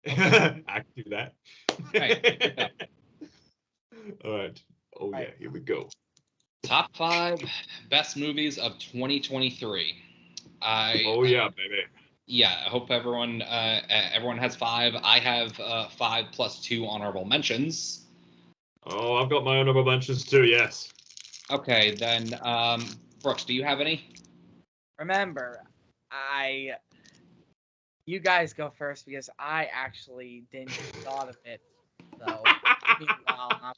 I can do that. Right. All right. Oh yeah, here we go. Top 5 best movies of 2023. Oh yeah, baby. Yeah, I hope everyone has 5. I have 5 plus 2 honorable mentions. Oh, I've got my honorable mentions too. Yes. Okay, then Brooks, do you have any? Remember, you guys go first because I actually didn't thought of it. So meanwhile,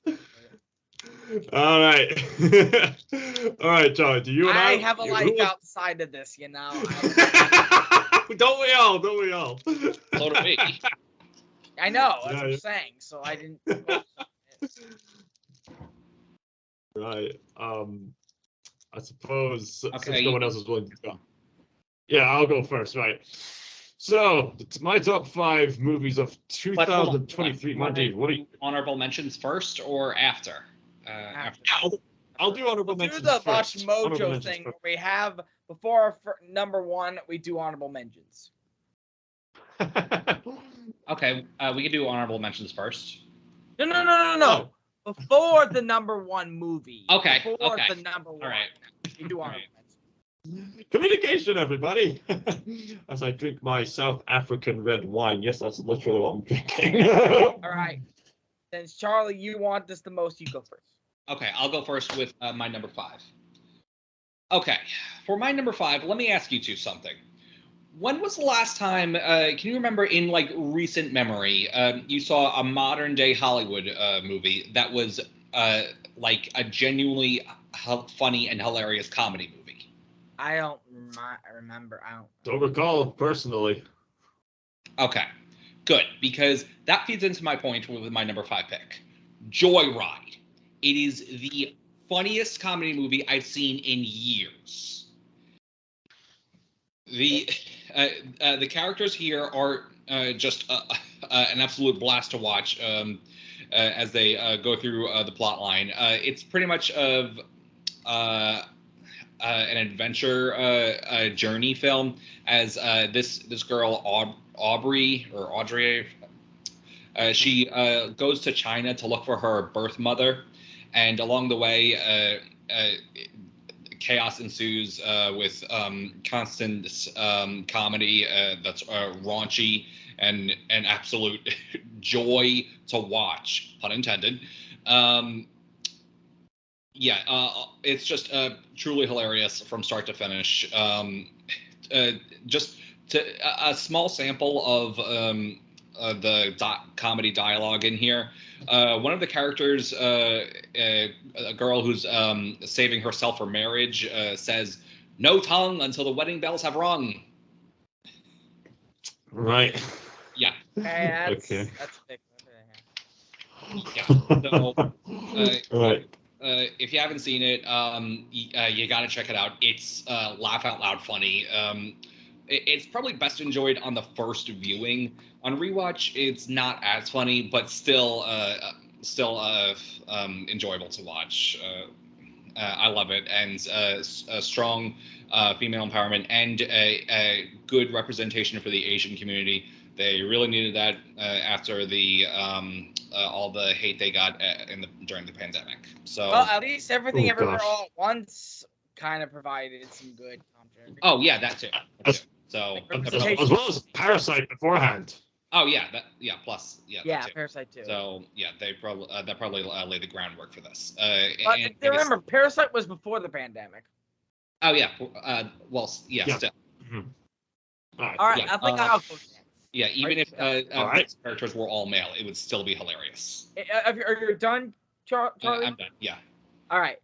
all right. All right, Charlie. Do you and I have a life outside of this, you know. Don't we all? Don't we all? So do we. I know. That's what I'm saying. So I didn't. Right. I suppose Okay, since no one else is willing to go. Yeah, I'll go first. Right. So it's my top 5 movies of 2023. Monday. What do you? Honorable mentions first or after? I'll do honorable mentions first. Do the Watch Mojo thing where we have before number 1, we do honorable mentions. Okay, we can do honorable mentions first. No. Before the number 1 movie. Okay. Before the number 1. All right. We do honorable mentions. Communication, everybody. As I drink my South African red wine. Yes, that's literally what I'm drinking. All right. Since Charlie, you want this the most, you go first. Okay, I'll go first with my number 5. Okay, for my number 5, let me ask you two something. When was the last time, can you remember in like recent memory, you saw a modern day Hollywood movie that was like a genuinely funny and hilarious comedy movie? I don't remember. Don't recall personally. Okay, good, because that feeds into my point with my number 5 pick, Joyride. It is the funniest comedy movie I've seen in years. The characters here are just an absolute blast to watch as they go through the plot line. It's pretty much of an adventure journey film as this girl Audrey, she goes to China to look for her birth mother, and along the way chaos ensues with constant comedy that's raunchy and an absolute joy to watch, pun intended. It's just truly hilarious from start to finish. Just a small sample of the comedy dialogue in here. One of the characters, a girl who's saving herself for marriage, says, "No tongue until the wedding bells have rung." Right. Yeah. Okay. That's big. Yeah. So, right. If you haven't seen it, you got to check it out. It's laugh out loud funny. It's probably best enjoyed on the first viewing. On rewatch, it's not as funny, but still enjoyable to watch. I love it, and a strong female empowerment and a good representation for the Asian community. They really needed that after the all the hate they got during the pandemic. So, well, at least Everything Everywhere All at Once kind of provided some good content. Oh yeah, that too. So as well as Parasite beforehand. Oh yeah, plus Parasite too. So yeah, they probably that probably laid the groundwork for this. But remember, Parasite was before the pandemic. Oh yeah, still. Mm-hmm. All right, I think I'll go next. Yeah, even if characters were all male, it would still be hilarious. Are you done, Charlie? I'm done. Yeah. All right,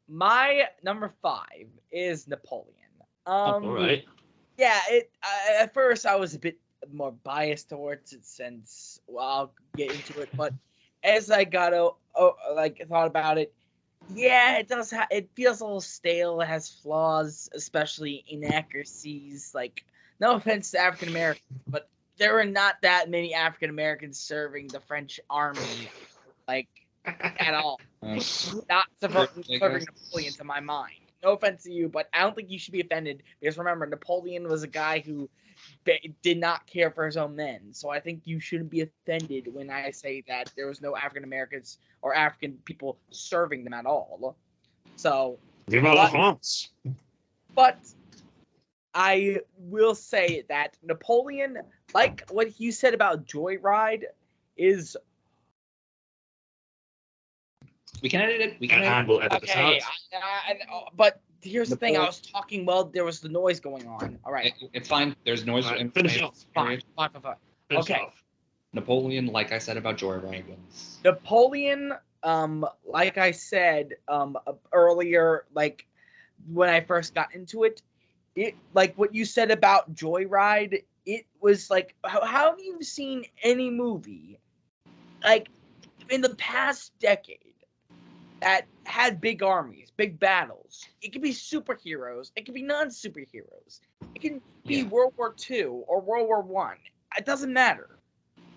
my number 5 is Napoleon. All right. Yeah, at first I was a bit more biased towards it since I'll get into it, but as I got thought about it, yeah, it does. It feels a little stale. It has flaws, especially inaccuracies. Like, no offense to African Americans, but there are not that many African Americans serving the French army, like at all. Not serving Napoleon to my mind. No offense to you, but I don't think you should be offended because remember, Napoleon was a guy who did not care for his own men. So I think you shouldn't be offended when I say that there was no African Americans or African people serving them at all. So, but I will say that Napoleon, like what you said about Joyride, is. We can edit it. We can edit it. We'll edit Okay, but here's the thing. I was talking while there was the noise going on. All right. It's fine. There's noise. Right, finish off. Fine. Okay. Off. Napoleon, like I said about Joyride. Napoleon, like I said earlier, like when I first got into it, like what you said about Joyride, it was like, how have you seen any movie like in the past decade that had big armies, big battles? It could be superheroes, it could be non-superheroes, it can be World War II or World War One. It doesn't matter.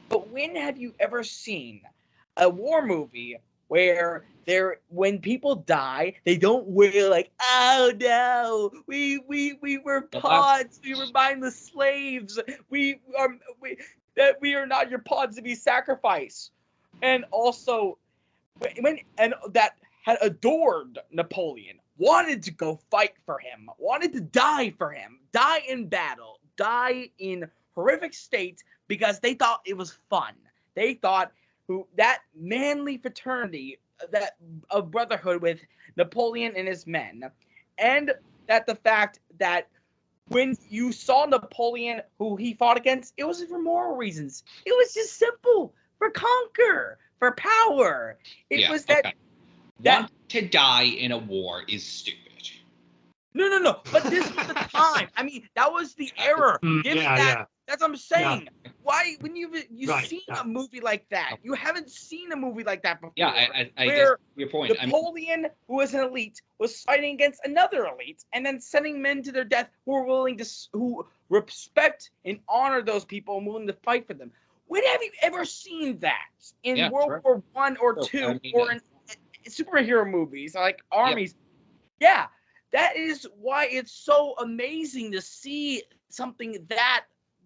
But when have you ever seen a war movie where when people die, they don't wear like, oh no, we were pawns, we were mindless slaves, we are not your pawns to be sacrificed. And also, and that had adored Napoleon, wanted to go fight for him, wanted to die for him, die in battle, die in horrific state, because they thought it was fun. They thought that manly fraternity, that of brotherhood with Napoleon and his men, and that the fact that when you saw Napoleon, who he fought against, it wasn't for moral reasons. It was just simple, for conquer, for power. It was that. Want to die in a war is stupid. No. But this was the time. I mean, that was the era. That's what I'm saying. Yeah. Why, when you've seen a movie like that, you haven't seen a movie like that before. Yeah, I guess your point. Napoleon, who was an elite, was fighting against another elite, and then sending men to their death who respect and honor those people and willing to fight for them. When have you ever seen that in World War One or Two, or in superhero movies like armies? Yeah, that is why it's so amazing to see something that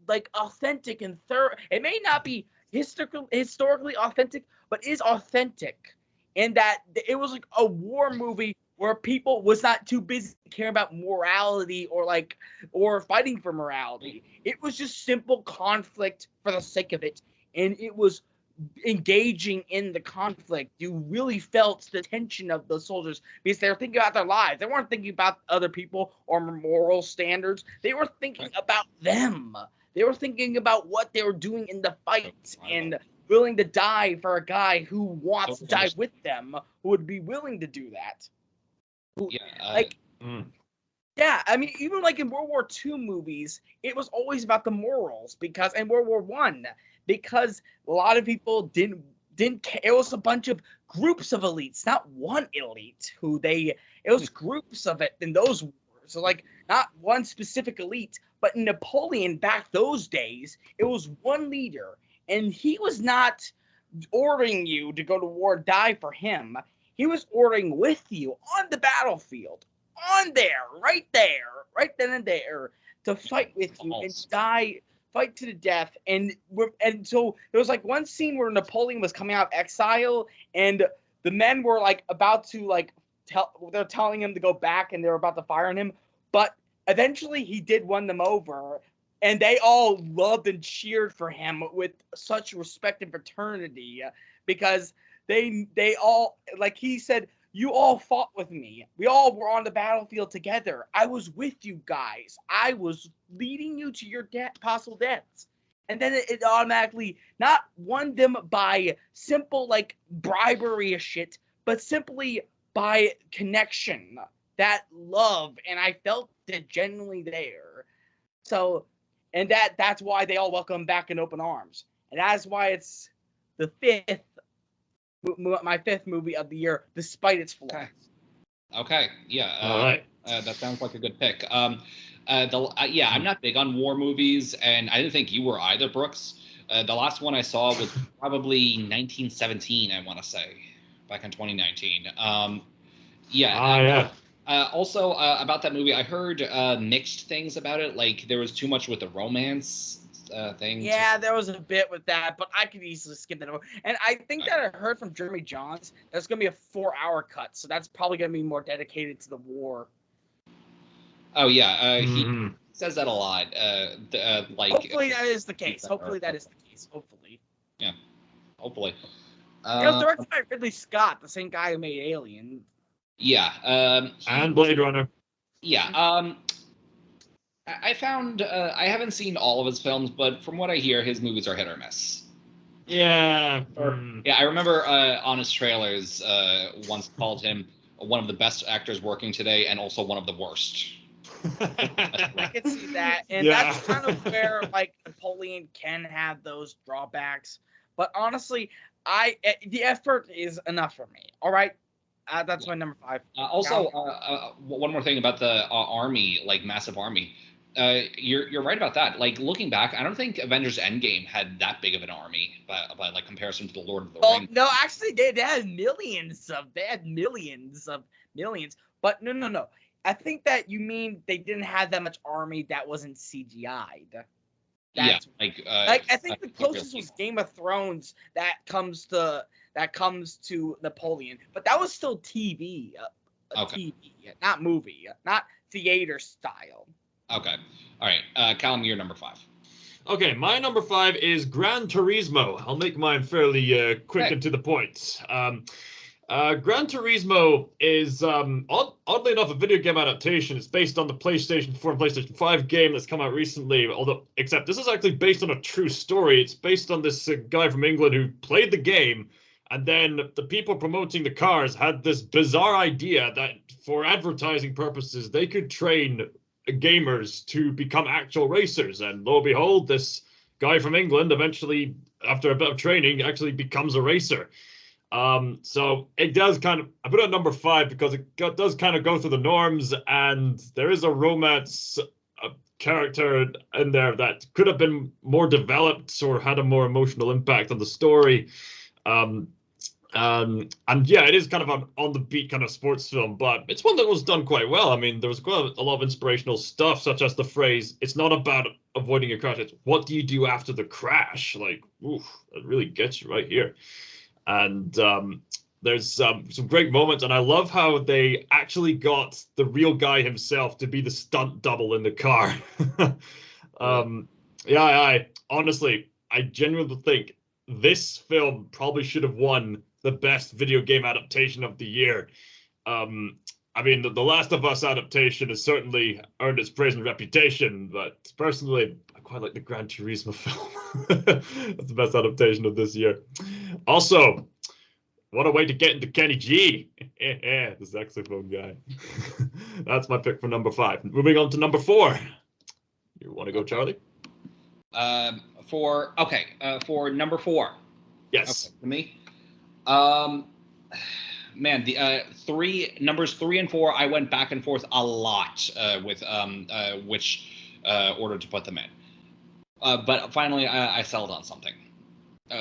like authentic and thorough. It may not be historically authentic, but is authentic, and that it was like a war movie where people was not too busy caring about morality or fighting for morality. It was just simple conflict for the sake of it, and it was engaging in the conflict. You really felt the tension of the soldiers because they were thinking about their lives. They weren't thinking about other people or moral standards. They were thinking about them. They were thinking about what they were doing in the fight and willing to die for a guy who wants to die with them, who would be willing to do that. Yeah, I mean, even like in World War II movies, it was always about the morals, because in World War One, because a lot of people didn't care. It was a bunch of groups of elites, not one elite it was groups of it in those wars. So like not one specific elite, but Napoleon back those days, it was one leader, and he was not ordering you to go to war, die for him. He was ordering with you on the battlefield, right then and there, to fight with you and die, fight to the death. And so there was like one scene where Napoleon was coming out of exile, and the men were like about to they're telling him to go back, and they're about to fire on him, but eventually he did win them over, and they all loved and cheered for him with such respect and fraternity, because they all, like he said, you all fought with me. We all were on the battlefield together. I was with you guys. I was leading you to your possible deaths. And then it automatically not won them by simple like bribery of shit, but simply by connection, that love, and I felt it genuinely there. So, and that's why they all welcome back in open arms, and that's why it's my fifth movie of the year, despite its flaws. Okay. Yeah. All right. That sounds like a good pick. I'm not big on war movies, and I didn't think you were either, Brooks. The last one I saw was probably 1917, I want to say, back in 2019. Also, about that movie, I heard mixed things about it. Like there was too much with the romance thing. Yeah, there was a bit with that, but I could easily skip that over. And I think that I heard from Jeremy Johns that's going to be a 4-hour cut, so that's probably going to be more dedicated to the war. Oh yeah, he Mhm. says that a lot. Like Hopefully that is the case. Hopefully that is the case. Hopefully. Yeah, hopefully. It was directed by Ridley Scott, the same guy who made Alien. Yeah. And Blade Runner. Yeah. I found I haven't seen all of his films, but from what I hear, his movies are hit or miss. Yeah. Yeah, I remember Honest Trailers once called him one of the best actors working today, and also one of the worst. I can see that, and Yeah. that's kind of where like Napoleon can have those drawbacks. But honestly, the effort is enough for me. All right, that's my number 5. Also, one more thing about the army, like massive army. You're right about that. Like looking back, I don't think Avengers Endgame had that big of an army by like comparison to the Lord of the Rings. No, actually, they had millions. But no. I think that you mean they didn't have that much army that wasn't CGI'd. Yeah, like I think the closest was Game of Thrones that comes to Napoleon, but that was still TV, Okay. TV, not movie, not theater style. Okay, all right. Callum, you're number 5. Okay, my number 5 is Gran Turismo. I'll make mine fairly quick and to the point. Gran Turismo is, oddly enough, a video game adaptation. It's based on the PlayStation 4 and PlayStation 5 game that's come out recently, except this is actually based on a true story. It's based on this guy from England who played the game, and then the people promoting the cars had this bizarre idea that for advertising purposes, they could train gamers to become actual racers. And lo and behold, this guy from England eventually, after a bit of training, actually becomes a racer. So it does kind of, I put it at number 5 because it does kind of go through the norms, and there is a romance character in there that could have been more developed or had a more emotional impact on the story. And yeah, it is kind of an on the beat kind of sports film, but it's one that was done quite well. I mean, there was quite a lot of inspirational stuff, such as the phrase, "It's not about avoiding a crash, it's what do you do after the crash?" Like, oof, it really gets you right here. And there's some great moments, and I love how they actually got the real guy himself to be the stunt double in the car. Yeah, I honestly, I genuinely think this film probably should have won the best video game adaptation of the year. I mean, the Last of Us adaptation has certainly earned its praise and reputation, but personally, I quite like the Gran Turismo film. That's the best adaptation of this year. Also, what a way to get into Kenny G. The saxophone guy. That's my pick for number 5. Moving on to number 4. You want to go, Charlie? For number 4. Yes. Okay, to me. Man, the numbers 3 and 4, I went back and forth a lot with which order to put them in. But finally, I settled on something.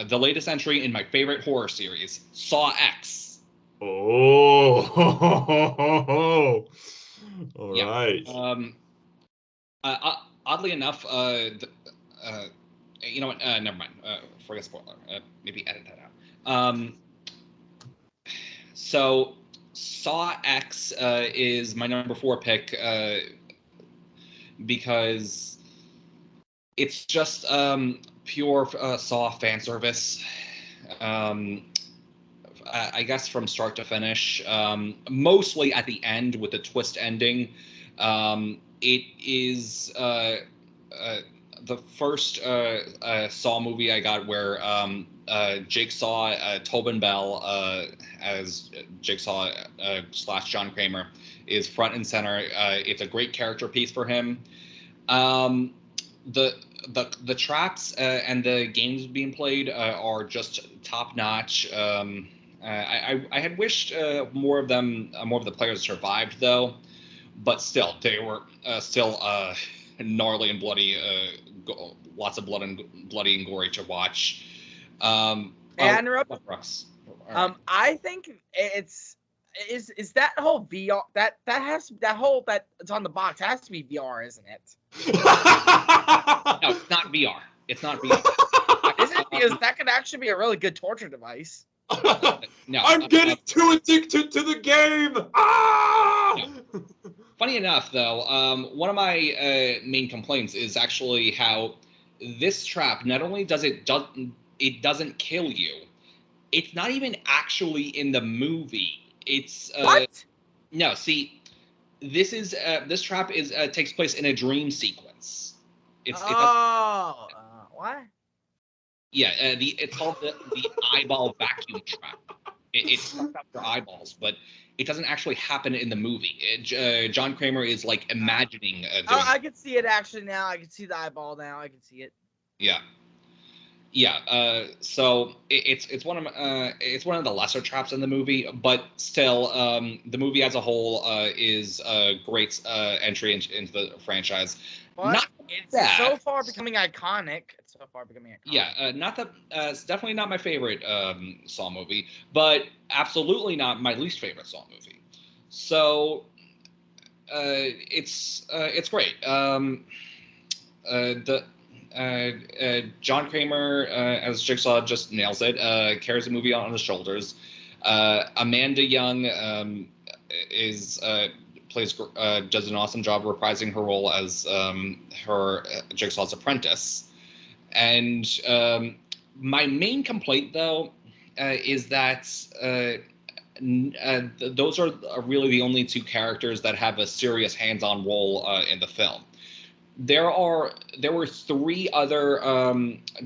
The latest entry in my favorite horror series, Saw X. Oh, all Yeah. right. Oddly enough, you know what? Never mind. Forget spoiler. Maybe edit that out. So Saw X is my number 4 pick because it's just pure Saw fan service. I guess from start to finish, mostly at the end with the twist ending. It is the first Saw movie I got where Jigsaw, Tobin Bell as Jigsaw / John Kramer is front and center. It's a great character piece for him. The traps and the games being played are just top notch. I had wished more of the players survived though, but still they were still gnarly and bloody, lots of bloody and gory to watch. I think it's is that whole VR that whole that it's on the box has to be VR, isn't it? No, it's not VR. It's not VR. Is it? Because that could actually be a really good torture device. No, I'm getting too addicted to the game. Ah! No. Funny enough, though, one of my main complaints is actually how this trap not only it doesn't kill you, it's not even actually in the movie. It's What? No, see, this trap takes place in a dream sequence. What? Yeah, it's called the eyeball vacuum trap. It sucks out your eyeballs, but it doesn't actually happen in the movie. John Kramer is like imagining. I can see it actually now. I can see the eyeball now. I can see it. Yeah. Yeah, so it's one of the lesser traps in the movie, but still, the movie as a whole is a great entry into the franchise. But Not it's that. so far becoming iconic. It's so far becoming iconic. Yeah, not that. It's definitely not my favorite Saw movie, but absolutely not my least favorite Saw movie. So it's great. John Kramer as Jigsaw just nails it. Carries the movie on his shoulders. Amanda Young does an awesome job reprising her role as her Jigsaw's apprentice. And my main complaint, though, is that those are really the only two characters that have a serious hands-on role in the film. There were three other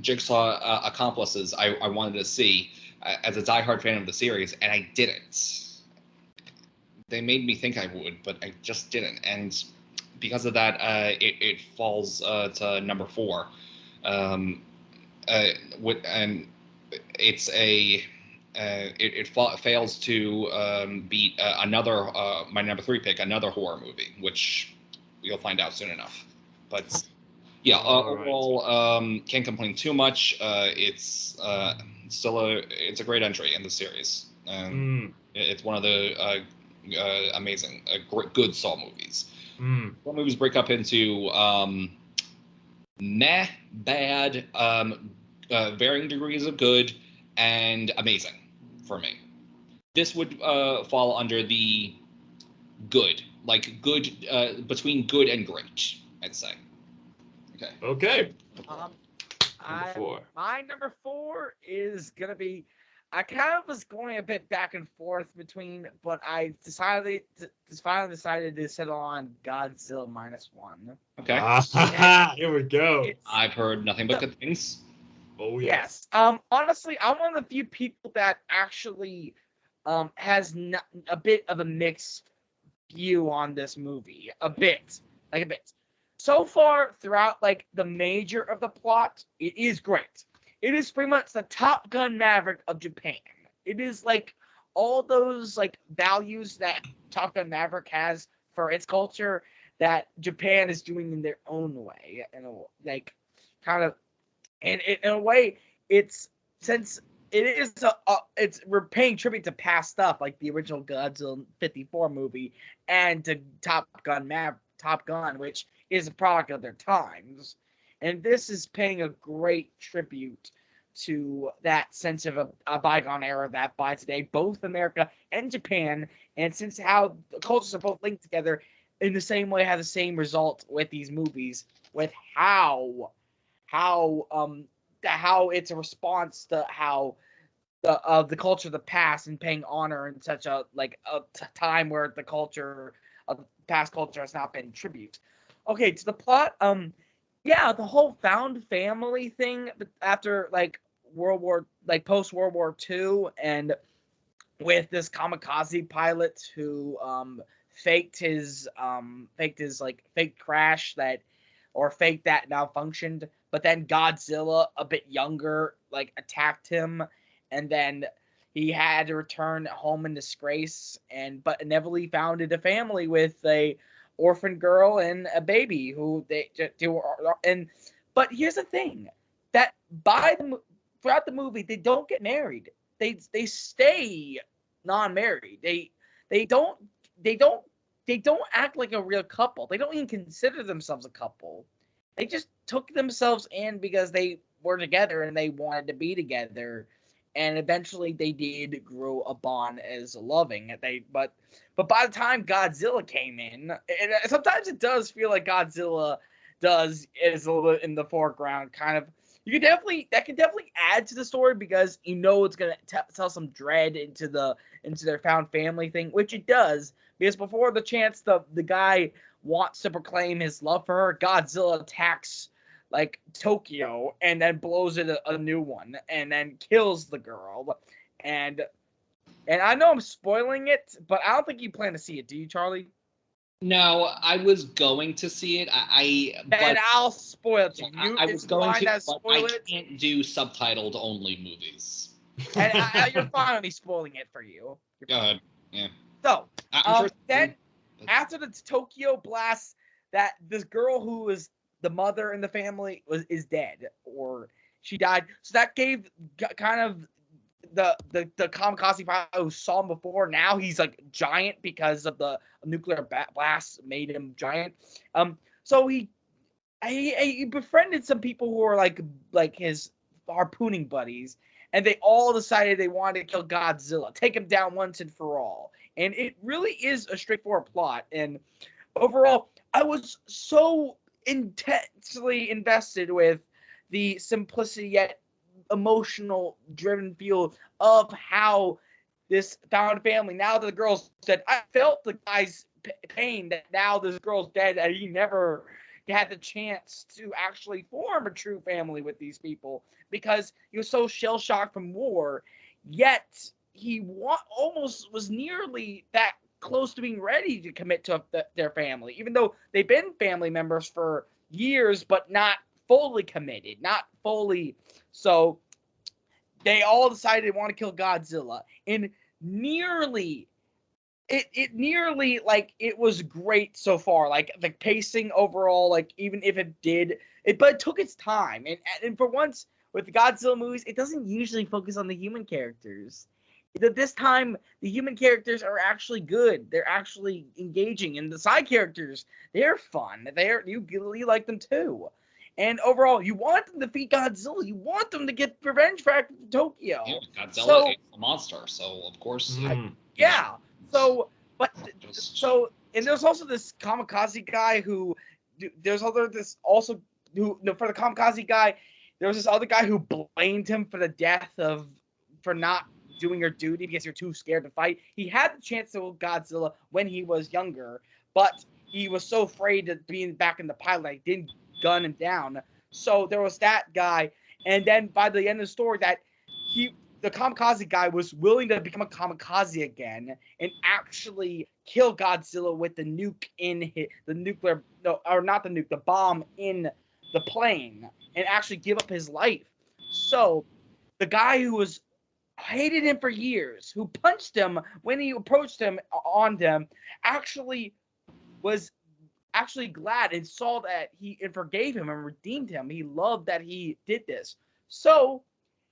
Jigsaw accomplices I wanted to see as a diehard fan of the series, and I didn't. They made me think I would, but I just didn't, and because of that, it falls to number 4. And it's it fails to beat another my number 3 pick, another horror movie, which you'll find out soon enough. But yeah, overall, can't complain too much. It's still it's a great entry in the series. It's one of the amazing, good Saw movies. Saw movies break up into meh, bad, varying degrees of good, and amazing for me. This would fall under the good, like good, between good and great, I'd say. Okay. Number 4. My number 4 is gonna be. I kind of was going a bit back and forth between, but I finally decided to settle on Godzilla -1. Okay. Here we go. I've heard nothing but good things. Oh yes. Honestly, I'm one of the few people that actually has a bit of a mixed view on this movie. A bit. So far, throughout like the major of the plot, it is great. It is pretty much the Top Gun Maverick of Japan. It is like all those like values that Top Gun Maverick has for its culture that Japan is doing in their own way, and like kind of, and in a way, it's since it is we're paying tribute to past stuff like the original Godzilla '54 movie and to Top Gun, which is a product of their times. And this is paying a great tribute to that sense of a bygone era that by today, both America and Japan, and since how the cultures are both linked together in the same way, have the same result with these movies, with how it's a response to how the culture of the past and paying honor in such a time where the culture of past culture has not been tribute. Okay, to the plot. Yeah, the whole found family thing after like post World War II, and with this kamikaze pilot who faked his fake crash faked that malfunctioned, but then Godzilla, a bit younger, like attacked him, and then he had to return home in disgrace, but inevitably founded a family with a orphan girl and a baby who but here's the thing, that throughout the movie they don't get married. They stay non-married. they don't they don't they don't act like a real couple. They don't even consider themselves a couple. They just took themselves in because they were together and they wanted to be together. And eventually they did grow a bond as loving. But by the time Godzilla came in, and sometimes it does feel like Godzilla is a little in the foreground, kind of. That can definitely add to the story because it's gonna tell some dread into their found family thing, which it does. Because before the chance the guy wants to proclaim his love for her, Godzilla attacks like Tokyo and then blows it a new one and then kills the girl. And I know I'm spoiling it, but I don't think you plan to see it, do you, Charlie? No, I was going to see it. And I'll spoil it to you. I was going to, but I it. can't do subtitled only movies. And you're fine with me spoiling it for you. Go ahead. Yeah. So, sure then after the Tokyo blast, that this girl who was the mother in the family is dead, or she died. So that gave kind of the kamikaze pilot who saw him before. Now he's like giant because of the nuclear blast made him giant. So he befriended some people who were like his harpooning buddies, and they all decided they wanted to kill Godzilla, take him down once and for all. And it really is a straightforward plot. And overall, I was so intensely invested with the simplicity yet emotional driven feel of how this found family, now that the girl's dead, I felt the guy's pain that now this girl's dead and he never had the chance to actually form a true family with these people because he was so shell-shocked from war, yet he almost was nearly that close to being ready to commit to their family, even though they've been family members for years, but not fully committed, not fully. So they all decided they want to kill Godzilla, and nearly it was great so far. Like the pacing overall, like even if it did it, but it took its time, and for once with the Godzilla movies, it doesn't usually focus on the human characters. This time, the human characters are actually good. They're actually engaging, and the side characters, they're fun. You like them too. And overall, you want them to defeat Godzilla. You want them to get revenge back from Tokyo. Yeah, Godzilla is a monster, so of course. Yeah. So, and there's also this kamikaze guy who, for the kamikaze guy, there was this other guy who blamed him for the death for not doing your duty because you're too scared to fight. He had the chance to kill Godzilla when he was younger, but he was so afraid of being back in the pilot, he didn't gun him down. So there was that guy, and then by the end of the story, the kamikaze guy was willing to become a kamikaze again and actually kill Godzilla with the nuke the bomb in the plane, and actually give up his life. So the guy who was hated him for years, who punched him when he approached him on him, actually was glad and saw that and forgave him and redeemed him. He loved that he did this. So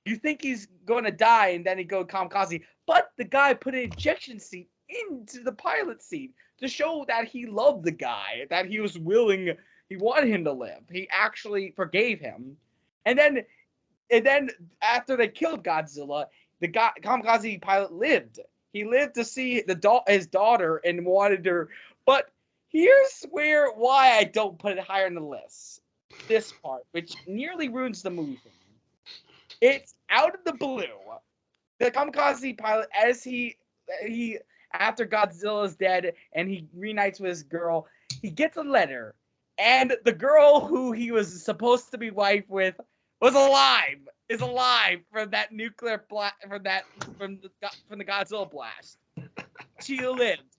you think he's going to die and then he go kamikaze, but the guy put an ejection seat into the pilot seat to show that he loved the guy, that he wanted him to live. He actually forgave him. And then after they killed Godzilla, the kamikaze pilot lived. He lived to see his daughter and wanted her. But here's why I don't put it higher on the list. This part, which nearly ruins the movie for me. It's out of the blue. The kamikaze pilot, as he after Godzilla's dead and he reunites with his girl, he gets a letter, and the girl who he was supposed to be wife with is alive from that nuclear blast, from the Godzilla blast. She lived,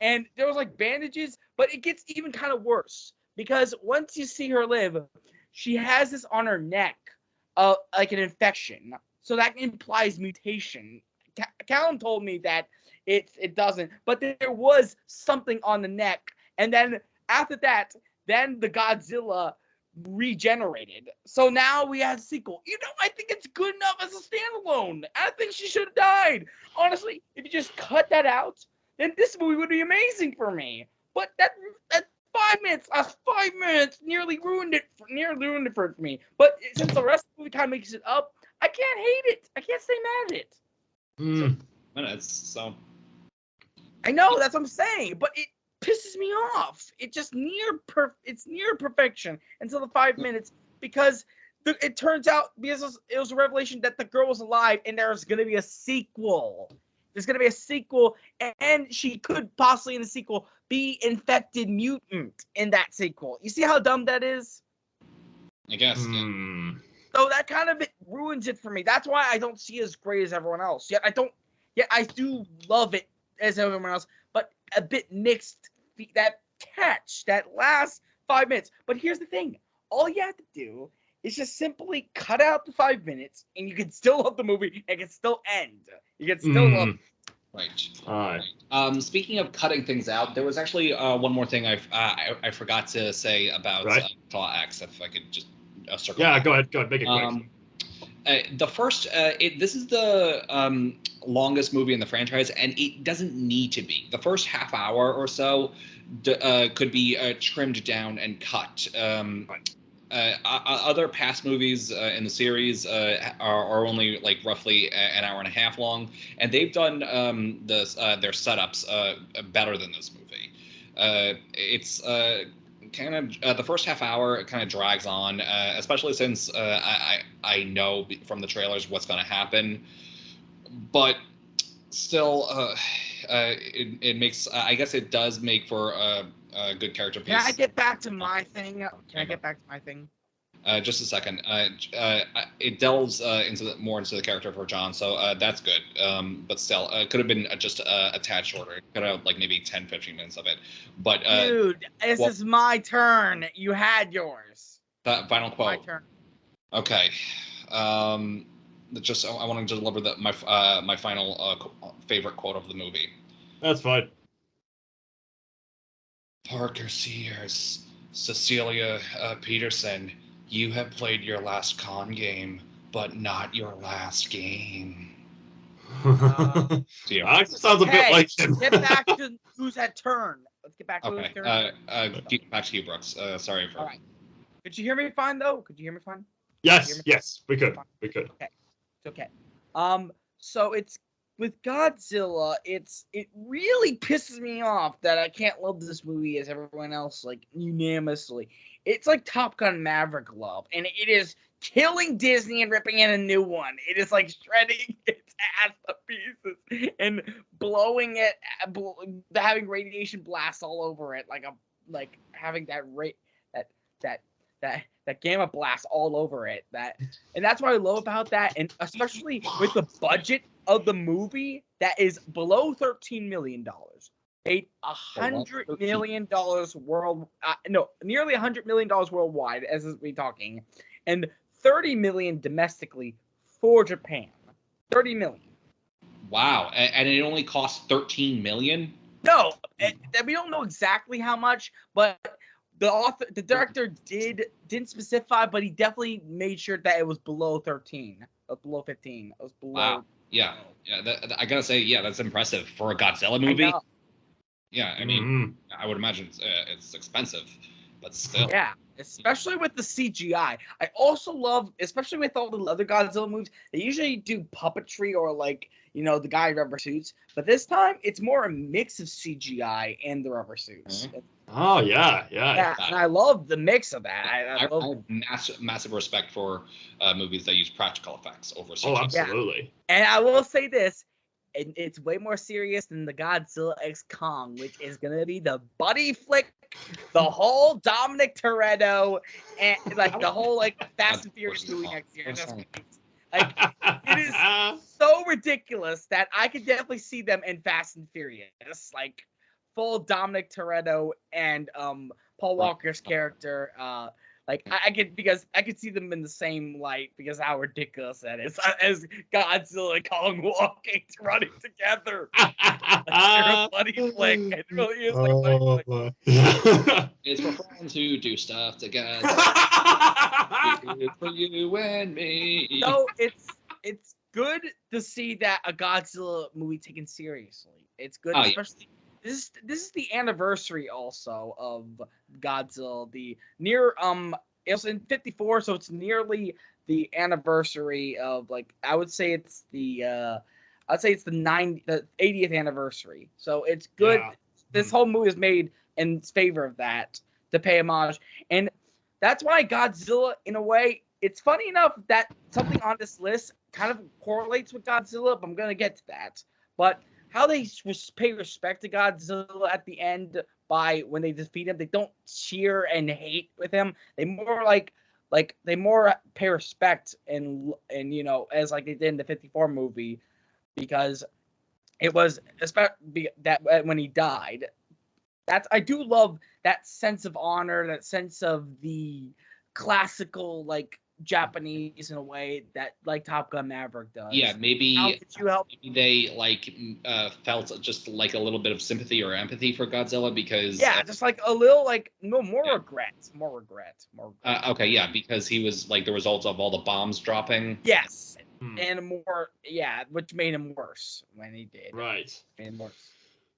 and there was like bandages, but it gets even kind of worse because once you see her live, she has this on her neck, like an infection. So that implies mutation. Callum told me that it doesn't, but there was something on the neck, and then after that, then the Godzilla regenerated. So now we have a sequel. I think it's good enough as a standalone. I think she should have died. Honestly, if you just cut that out, then this movie would be amazing for me. But that 5 minutes, last 5 minutes, nearly ruined it for me. But since the rest of the movie kind of makes it up, I can't hate it. I can't stay mad at it. Minutes, so. I know, that's what I'm saying, but it pisses me off. It just it's near perfection until the 5 minutes, because it turns out, because it was a revelation that the girl was alive and there's going to be a sequel. There's going to be a sequel, and she could possibly in the sequel be infected mutant in that sequel. You see how dumb that is? I guess. So that kind of ruins it for me. That's why I don't see it as great as everyone else. Yet I do love it as everyone else, but a bit mixed. That last 5 minutes. But here's the thing: all you have to do is just simply cut out the 5 minutes, and you can still love the movie. And it can still end. You can still love it. Right. All right. Speaking of cutting things out, there was actually one more thing I forgot to say about Claw X. If I could just circle. Yeah, go ahead. Make it quick. The first, this is the longest movie in the franchise, and it doesn't need to be. The first half hour or so could be trimmed down and cut. Other past movies in the series are only like roughly an hour and a half long, and they've done their setups better than this movie. It's kind of the first half hour kind of drags on, especially since I know from the trailers what's going to happen, but still it makes I guess it does make for a good character piece. Can I get back to my thing? Just a second. It delves more into the character for John, so that's good. But still, it could have been just a tad shorter. It could have like maybe 10-15 minutes of it. But dude, this is my turn. You had yours. Final quote. My turn. Okay. I want to deliver my final favorite quote of the movie. That's fine. Parker Sears, Cecilia Peterson, you have played your last con game, but not your last game. Actually sounds a bit like him. Get back to who's at turn. Let's get back to who's turn. Back to you, Brooks. Sorry for. All right. Could you hear me fine though? Yes, we could. Okay, it's okay. So it's with Godzilla. It really pisses me off that I can't love this movie as everyone else like unanimously. It's like Top Gun Maverick love, and it is killing Disney and ripping in a new one. It is like shredding its ass to pieces and blowing it, having radiation blast all over it, like having that gamma blast all over it. And that's what I love about that, and especially with the budget of the movie that is below $13 million. Paid $100 million nearly $100 million worldwide, as we're talking, and $30 million domestically for Japan. $30 million. Wow, and it only cost $13 million? No, we don't know exactly how much, but the director didn't specify, but he definitely made sure that it was below 13, below 15. It was below. Wow. Yeah. I gotta say, yeah, that's impressive for a Godzilla movie. Yeah, I mean, I would imagine it's expensive, but still. Yeah, especially with the CGI. I also love, especially with all the other Godzilla movies, they usually do puppetry or the guy in rubber suits. But this time, it's more a mix of CGI and the rubber suits. Mm-hmm. Oh, yeah. And I love the mix of that. I have massive respect for movies that use practical effects over CGI. Oh, absolutely. Yeah. And I will say this. And it's way more serious than the Godzilla X Kong, which is gonna be the buddy flick, the whole Dominic Toretto, and the whole Fast and Furious movie next year. It is so ridiculous that I could definitely see them in Fast and Furious, full Dominic Toretto and Paul Walker's character. I could see them in the same light because how ridiculous that is, as Godzilla and Kong running together. A bloody flick. It really is like bloody flick. It's for friends who do stuff together. It's for you and me. No, good to see that a Godzilla movie taken seriously. It's good, Oh, yeah. especially this is the anniversary also of Godzilla. The near it was in 54, so it's nearly the anniversary of, like, I would say it's the 80th anniversary. So it's good. Yeah. This whole movie is made in favor of that, to pay homage. And that's why Godzilla, in a way, it's funny enough that something on this list kind of correlates with Godzilla, but I'm going to get to that. But how they pay respect to Godzilla at the end by when they defeat him, they don't cheer and hate with him. They more they more pay respect and as like they did in the 54 movie, because it was especially that when he died. I do love that sense of honor, that sense of the classical, like, Japanese in a way that, like, Top Gun Maverick does. Yeah, How maybe could you help? maybe they felt just like a little bit of sympathy or empathy for Godzilla because Just like a little, like, more Yeah. more regret. okay, yeah, because he was like the result of all the bombs dropping. Yes, Hmm. and which made him worse when he did. Right. Made him worse.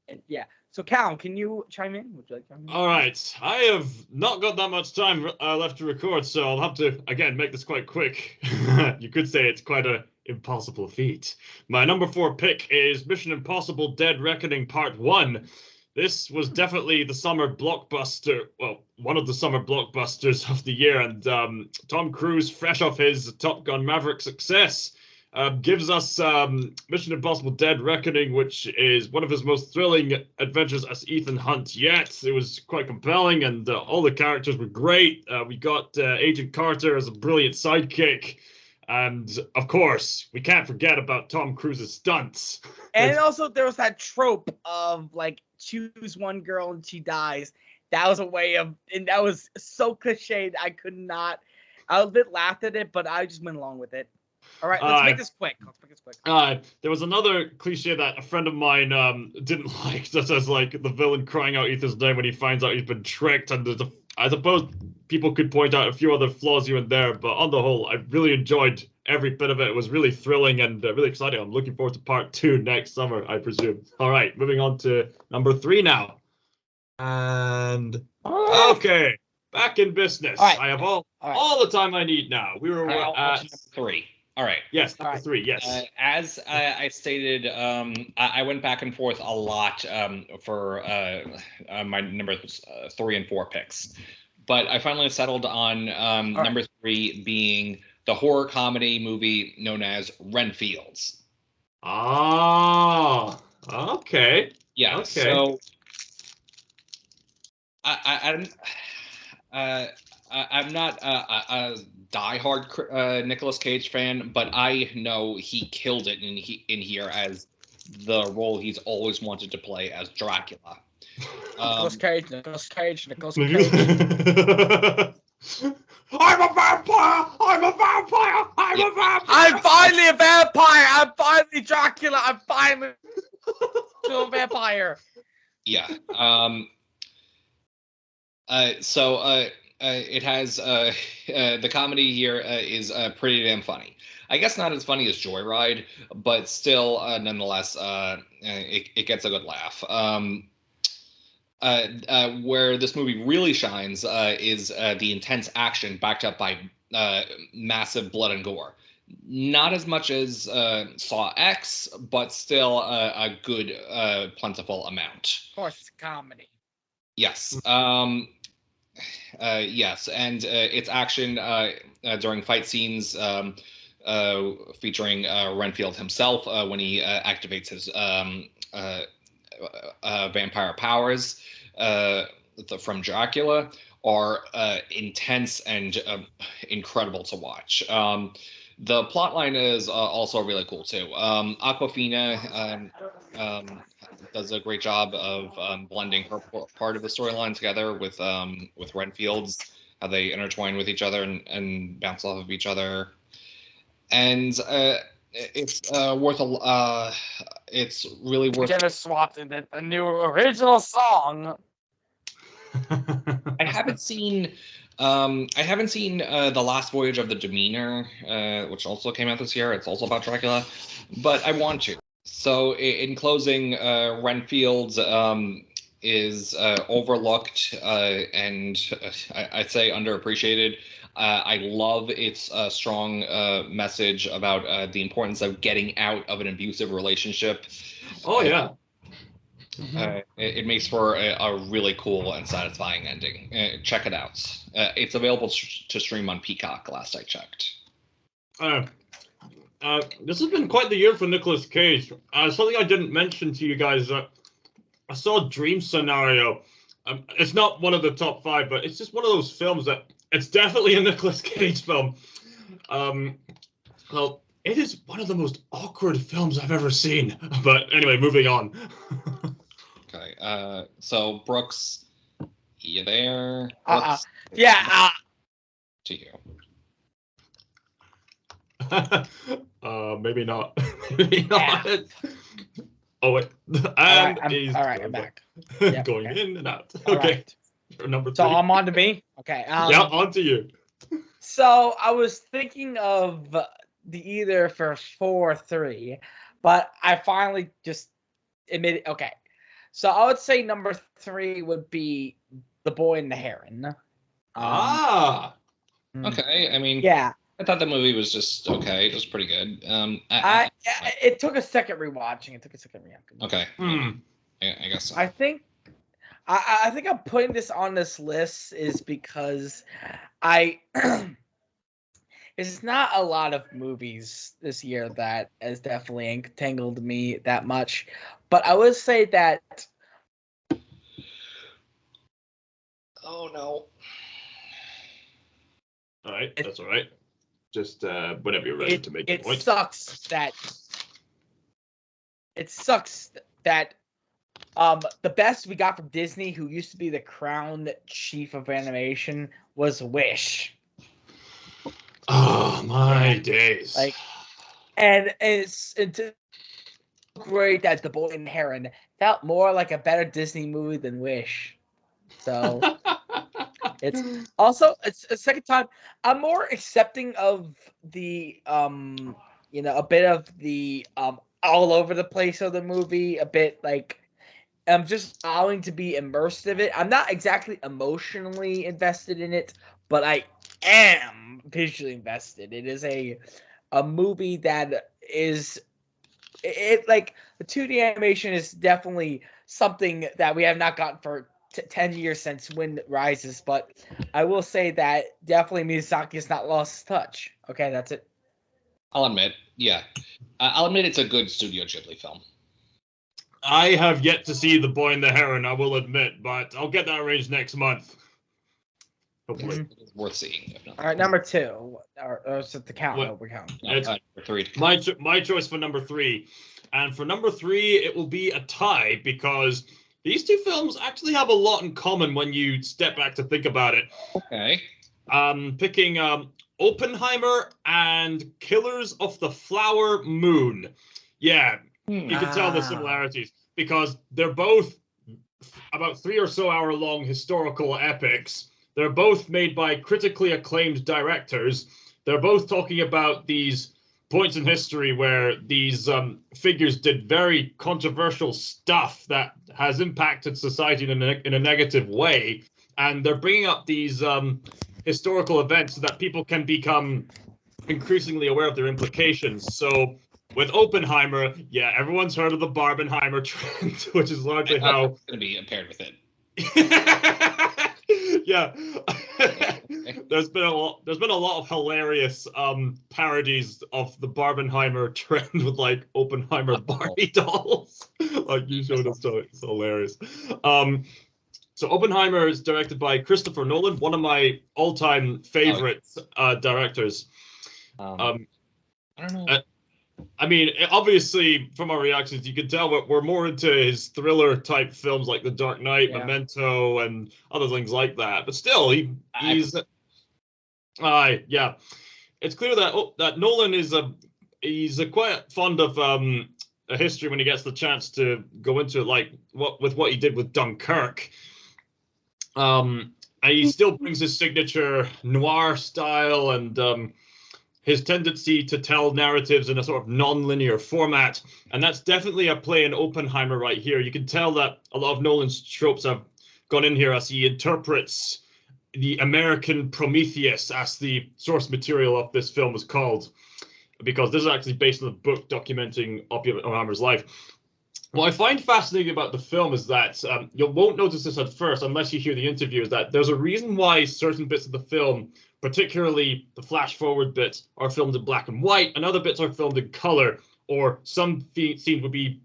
And yeah. So Cal, can you chime in? Would you like to chime in? All right. I have not got that much time left to record, so I'll have to, again, make this quite quick. You could say it's quite an impossible feat. My number 4 pick is Mission Impossible Dead Reckoning Part 1. This was definitely the summer blockbuster, well, one of the summer blockbusters of the year, and Tom Cruise, fresh off his Top Gun Maverick success, gives us Mission Impossible Dead Reckoning, which is one of his most thrilling adventures as Ethan Hunt yet. It was quite compelling, and all the characters were great. We got Agent Carter as a brilliant sidekick. And, of course, we can't forget about Tom Cruise's stunts. And also, there was that trope of, like, choose one girl and she dies. That was a way of, and that was so cliched. I was a bit laughed at it, but I just went along with it. All right, let's make this quick. There was another cliche that a friend of mine didn't like, just as, like, the villain crying out Ethan's name when he finds out he's been tricked. And I suppose people could point out a few other flaws here and there, but on the whole, I really enjoyed every bit of it. It was really thrilling and really exciting. I'm looking forward to part 2 next summer, I presume. All right, moving on to number 3 now. And okay, back in business. All right. I have all the time I need now. We were at number 3. All right. Yes, number 3. Yes. As I stated, I went back and forth a lot for my number 3 and 4 picks, but I finally settled on number 3 being the horror comedy movie known as Renfields. Ah, okay. Yeah. Okay. So I'm not a diehard Nicolas Cage fan, but I know he killed it in here as the role he's always wanted to play as Dracula. Nicolas Cage. I'm a vampire! I'm a vampire! I'm a vampire! I'm finally a vampire! I'm finally Dracula! I'm finally a vampire! Yeah. It has the comedy here is pretty damn funny. I guess not as funny as Joyride, but still, nonetheless, it gets a good laugh. Where this movie really shines is the intense action backed up by massive blood and gore. Not as much as Saw X, but still a good, plentiful amount. Of course, it's a comedy. Yes. Yes, and it's action during fight scenes featuring Renfield himself when he activates his vampire powers from Dracula are intense and incredible to watch. The plotline is also really cool too. Aquafina does a great job of blending her part of the storyline together with Renfield's, how they intertwine with each other and bounce off of each other. And it's really worth. Jenna swapped in a new original song. I haven't seen I haven't seen The Last Voyage of the Demeanor, which also came out this year. It's also about Dracula, but I want to. So in closing, Renfield is overlooked and I'd say underappreciated. I love its strong message about the importance of getting out of an abusive relationship. Oh yeah. It makes for a really cool and satisfying ending. Check it out. It's available to stream on Peacock, last I checked. This has been quite the year for Nicolas Cage. Something I didn't mention to you guys. I saw Dream Scenario. It's not one of the top 5, but it's just one of those films that it's definitely a Nicolas Cage film. Well, it is one of the most awkward films I've ever seen. But anyway, moving on. Okay. So Brooks, you there? Yeah. To you. Maybe not. Maybe not. Oh wait. And all right, I'm back. Going in and out. All Okay. right. Number 3. So I'm on to me. Okay. Yeah, on to you. So I was thinking of the either for 4 or 3, but I finally just admitted. Okay. So I would say number 3 would be The Boy and the Heron. Okay. I mean, yeah. I thought the movie was just okay. It was pretty good. It took a second rewatching. Okay. I guess so. I think I'm putting this on this list is because it's not a lot of movies this year that has definitely entangled me that much, but I would say that. Oh no! All right, that's all right. Just whenever you're ready to make a point. It sucks that the best we got from Disney, who used to be the crown chief of animation, was Wish. Oh my days! And it's great that The Boy and the Heron felt more like a better Disney movie than Wish. So it's a second time I'm more accepting of the a bit of the all over the place of the movie, a bit like I'm just allowing to be immersed in it. I'm not exactly emotionally invested in it, but I am visually invested. It is a movie that is like the 2D animation is definitely something that we have not gotten for 10 years since Wind Rises, but I will say that definitely Miyazaki has not lost his touch. Okay, that's it. I'll admit it's a good Studio Ghibli film. I have yet to see The Boy and the Heron, I will admit, but I'll get that arranged next month. Hopefully. It's worth seeing. All right, number 2. Or is it the count? What? We count. It's number 3. My choice for number 3. And for number 3, it will be a tie because these two films actually have a lot in common when you step back to think about it. Okay. Picking Oppenheimer and Killers of the Flower Moon. Yeah, you can tell the similarities because they're both about 3 or so hour long historical epics. They're both made by critically acclaimed directors. They're both talking about these points in history where these figures did very controversial stuff that has impacted society in a negative way. And they're bringing up these historical events so that people can become increasingly aware of their implications. So with Oppenheimer, yeah, everyone's heard of the Barbenheimer trend, which is largely how going to be paired with it. Yeah. There's been a lot of hilarious parodies of the Barbenheimer trend with like Oppenheimer Barbie dolls. Like you showed us, so it's hilarious. So Oppenheimer is directed by Christopher Nolan, one of my all-time favorite directors. I don't know. I mean, obviously, from our reactions, you can tell we're more into his thriller-type films like The Dark Knight, Memento, and other things like that. But still, he's yeah. It's clear that Nolan is he's quite fond of a history when he gets the chance to go into it, like what he did with Dunkirk. And he still brings his signature noir style and his tendency to tell narratives in a sort of non-linear format. And that's definitely a play in Oppenheimer right here. You can tell that a lot of Nolan's tropes have gone in here as he interprets the American Prometheus, as the source material of this film was called, because this is actually based on a book documenting Oppenheimer's life. What I find fascinating about the film is that you won't notice this at first unless you hear the interview, is that there's a reason why certain bits of the film, particularly the flash forward bits, are filmed in black and white, and other bits are filmed in color, or some scenes would be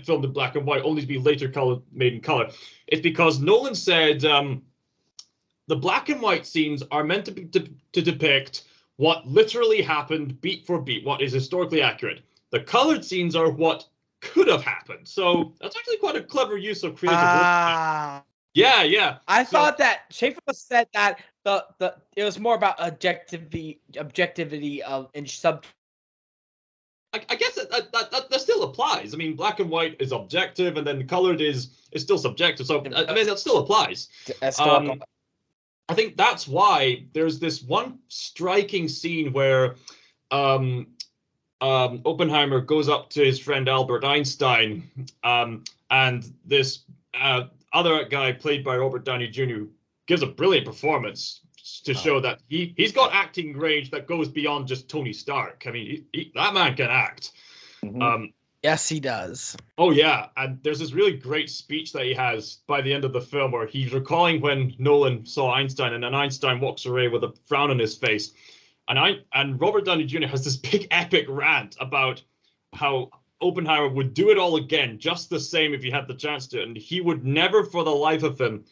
filmed in black and white, only to be later made in color. It's because Nolan said the black and white scenes are meant to depict what literally happened beat for beat, what is historically accurate. The colored scenes are what could have happened. So that's actually quite a clever use of creative work. Yeah. I thought that Schaefer said that it was more about objectivity of and sub. I guess that still applies. I mean, black and white is objective, and then colored is still subjective. So I mean, that still applies. I think that's why there's this one striking scene where Oppenheimer goes up to his friend Albert Einstein, and this other guy played by Robert Downey Jr. gives a brilliant performance to show that he's got acting range that goes beyond just Tony Stark. I mean, that man can act. Mm-hmm. Yes, he does. Oh, yeah. And there's this really great speech that he has by the end of the film where he's recalling when Nolan saw Einstein, and then Einstein walks away with a frown on his face. And Robert Downey Jr. has this big epic rant about how Oppenheimer would do it all again, just the same if he had the chance to. And he would never, for the life of him,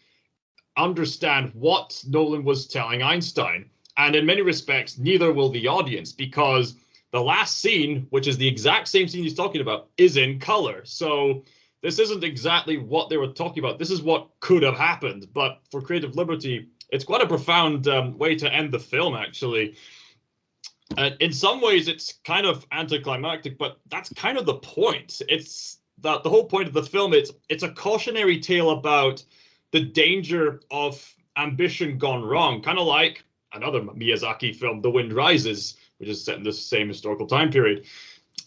understand what Nolan was telling Einstein. And in many respects, neither will the audience, because the last scene, which is the exact same scene he's talking about, is in color. So this isn't exactly what they were talking about. This is what could have happened. But for creative liberty, it's quite a profound way to end the film, actually. In some ways, it's kind of anticlimactic, but that's kind of the point. It's the whole point of the film. It's a cautionary tale about the danger of ambition gone wrong, kind of like another Miyazaki film, The Wind Rises, which is set in the same historical time period.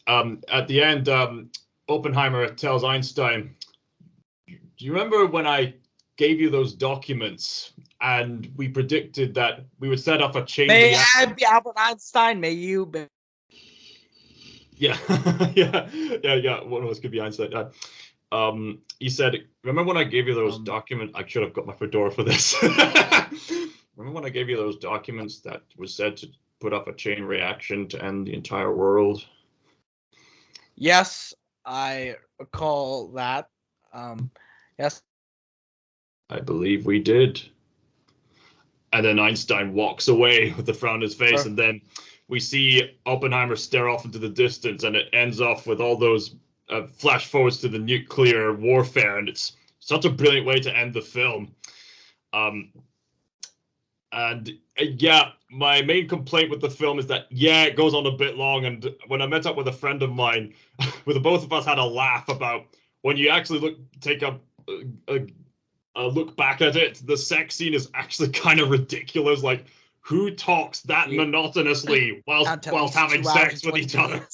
At the end, Oppenheimer tells Einstein, "Do you remember when I gave you those documents and we predicted that we would set up a chain reaction?" May I be Albert Einstein? May you be? Yeah, yeah. One of us could be Einstein. He said, "Remember when I gave you those documents?" I should have got my fedora for this. Remember when I gave you those documents that was said to put up a chain reaction to end the entire world? Yes, I recall that. Yes. I believe we did. And then Einstein walks away with a frown on his face, and then we see Oppenheimer stare off into the distance, and it ends off with all those flash forwards to the nuclear warfare, and it's such a brilliant way to end the film. Yeah, my main complaint with the film is that, yeah, it goes on a bit long, and when I met up with a friend of mine, with both of us had a laugh about when you actually take a look back at it, the sex scene is actually kind of ridiculous. Like, who talks that monotonously whilst having sex with each other?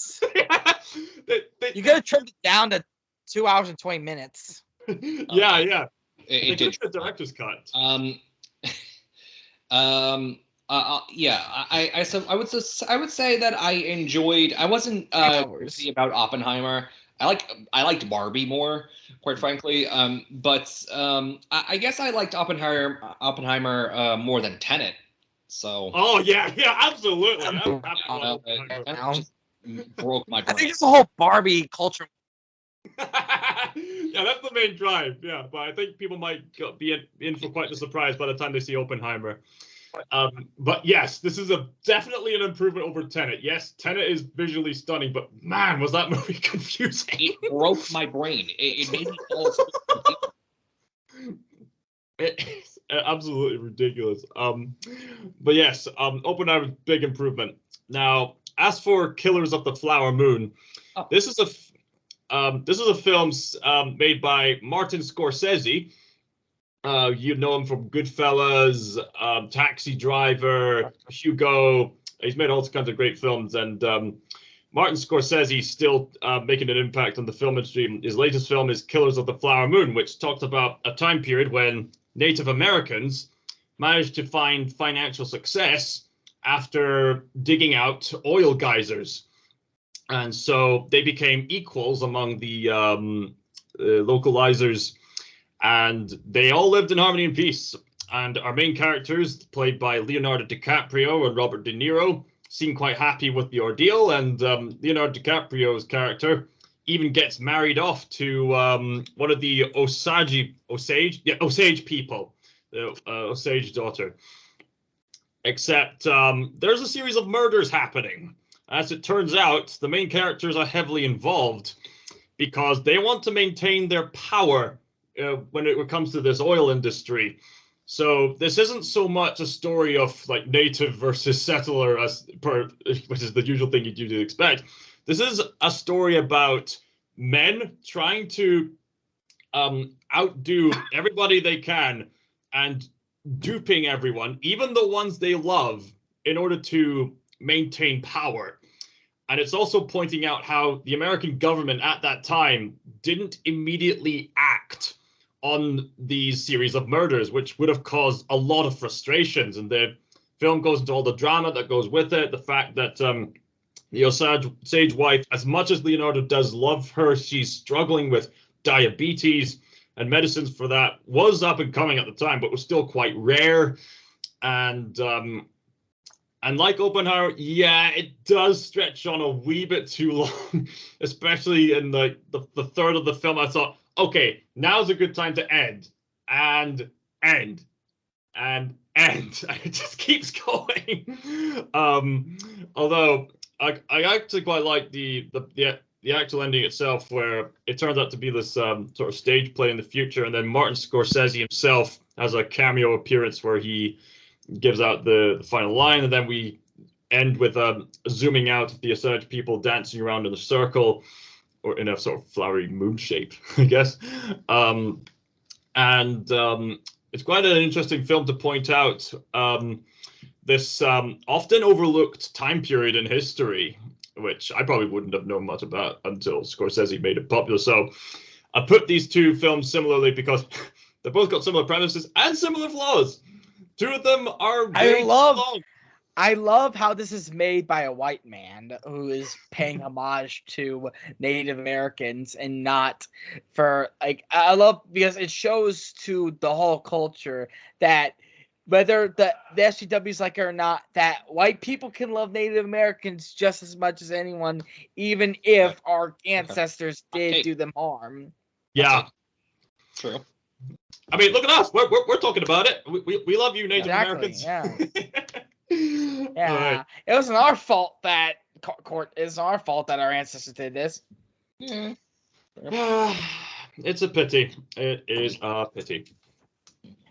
You gotta trim it down to 2 hours and 20 minutes. Yeah. It did the director's cut. I would say that I enjoyed. I wasn't crazy about Oppenheimer. I liked Barbie more, quite frankly. But I guess I liked Oppenheimer more than Tenet. So. Oh yeah, absolutely. Just broke my brain. I think it's the whole Barbie culture. Yeah, that's the main drive. Yeah, but I think people might be in for quite the surprise by the time they see Oppenheimer. But yes, this is definitely an improvement over Tenet. Yes, Tenet is visually stunning, but man, was that movie confusing. It broke my brain. It made me fall asleep. It's absolutely ridiculous. But yes, Oppenheimer's big improvement. Now, as for Killers of the Flower Moon, this is a film made by Martin Scorsese, You know him from Goodfellas, Taxi Driver, Hugo. He's made all kinds of great films, and Martin Scorsese's still making an impact on the film industry. His latest film is Killers of the Flower Moon, which talked about a time period when Native Americans managed to find financial success after digging out oil geysers. And so they became equals among the localizers, and they all lived in harmony and peace. And our main characters, played by Leonardo DiCaprio and Robert De Niro, seem quite happy with the ordeal. And Leonardo DiCaprio's character even gets married off to one of the Osage people, the Osage daughter. Except there's a series of murders happening. As it turns out, the main characters are heavily involved because they want to maintain their power when it comes to this oil industry. So this isn't so much a story of like native versus settler, which is the usual thing you'd expect. This is a story about men trying to outdo everybody they can and duping everyone, even the ones they love, in order to maintain power. And it's also pointing out how the American government at that time didn't immediately act on these series of murders, which would have caused a lot of frustrations. And the film goes into all the drama that goes with it. The fact that the Osage wife, as much as Leonardo does love her, she's struggling with diabetes, and medicines for that was up and coming at the time, but was still quite rare. And like Oppenheimer, yeah, it does stretch on a wee bit too long, especially in the third of the film. I thought, okay, now's a good time to end. And end. And end. It just keeps going. Although I actually quite like the actual ending itself, where it turns out to be this sort of stage play in the future, and then Martin Scorsese himself has a cameo appearance where he gives out the final line, and then we end with zooming out of the Osage people dancing around in a circle, or in a sort of flowery moon shape, I guess. It's quite an interesting film to point out this often overlooked time period in history, which I probably wouldn't have known much about until Scorsese made it popular. So I put these two films similarly because they both got similar premises and similar flaws. Two of them are I love how this is made by a white man who is paying homage to Native Americans and not for, like, I love because it shows to the whole culture that whether the SJWs like it or not, that white people can love Native Americans just as much as anyone, even if our ancestors did do them harm. Yeah. True. I mean, look at us. We're talking about it. We love you, Native Americans. Yeah. Yeah. Right. It wasn't our fault that our ancestors did this. Yeah. It's a pity. It is a pity.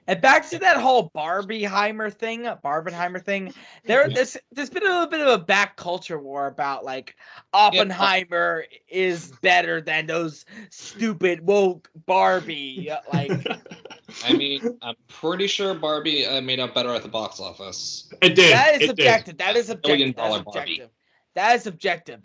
And back to that whole Barbenheimer thing, there's been a little bit of a back culture war about, like, Oppenheimer is better than those stupid woke Barbie, like. I mean, I'm pretty sure Barbie made out better at the box office. It did. That is objective. That is objective. Barbie. That is objective,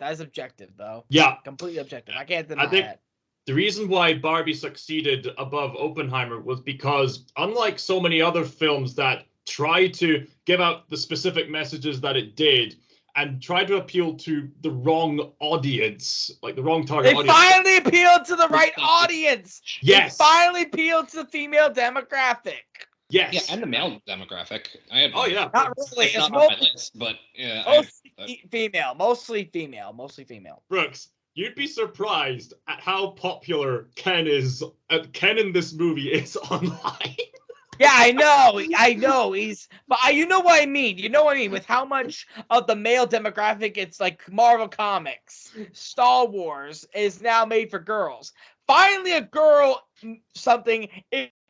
though. Yeah. Completely objective. I can't deny that. The reason why Barbie succeeded above Oppenheimer was because, unlike so many other films that try to give out the specific messages that it did and try to appeal to the wrong audience, like the wrong target audience. They finally appealed to the right audience. Yes. They finally appealed to the female demographic. Yes. Yeah, and the male demographic. Yeah. Not really. It's not on my list, but yeah. Mostly female. Brooks, you'd be surprised at how popular Ken is. Ken in this movie is online. Yeah, I know. But you know what I mean. With how much of the male demographic, it's like Marvel Comics, Star Wars is now made for girls. Finally, a girl something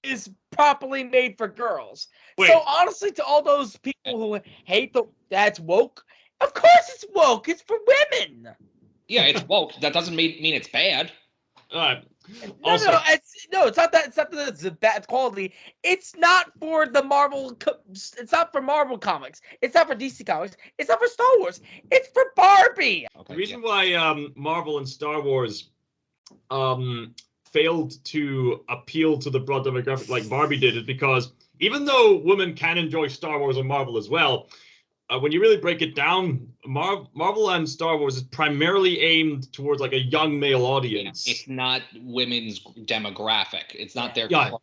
is properly made for girls. Wait. So honestly, to all those people who hate that's woke, of course it's woke. It's for women. Yeah, it's woke. That doesn't mean it's bad. Also, it's not that. It's not that it's a bad quality. It's not for the Marvel. It's not for Marvel comics. It's not for DC comics. It's not for Star Wars. It's for Barbie. the reason why Marvel and Star Wars failed to appeal to the broad demographic like Barbie did is because even though women can enjoy Star Wars and Marvel as well, when you really break it down, Marvel and Star Wars is primarily aimed towards like a young male audience. It's not women's demographic. It's not their target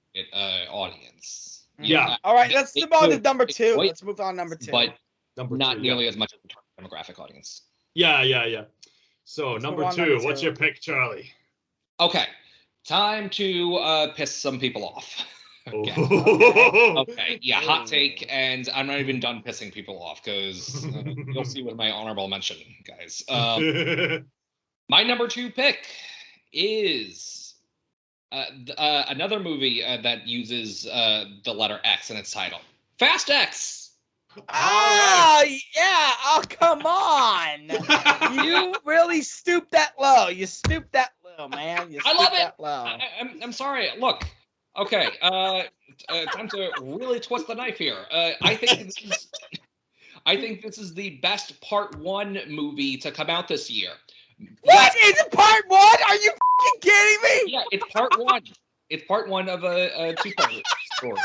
audience. Yeah. All right, let's move on to number 2. Wait, Let's move on to number 2. But Number not 2, nearly as much as the target demographic audience. Yeah. So Let's number move on, 2, number what's 2. your pick, Charlie? Okay, time to piss some people off. Okay. Oh. Okay, yeah, hot take, and I'm not even done pissing people off because you'll see with my honorable mention, guys. My number 2 pick is another movie that uses the letter X in its title. Fast X. Oh, yeah. Oh, come on. You really stooped that low. You stooped that low, man. I love it. That low. I'm sorry. Look. Okay. Time to really twist the knife here. I think this is the best Part 1 movie to come out this year. What is it? Part 1? Are you f***ing kidding me? Yeah, it's Part 1. It's Part 1 of a 2-part story.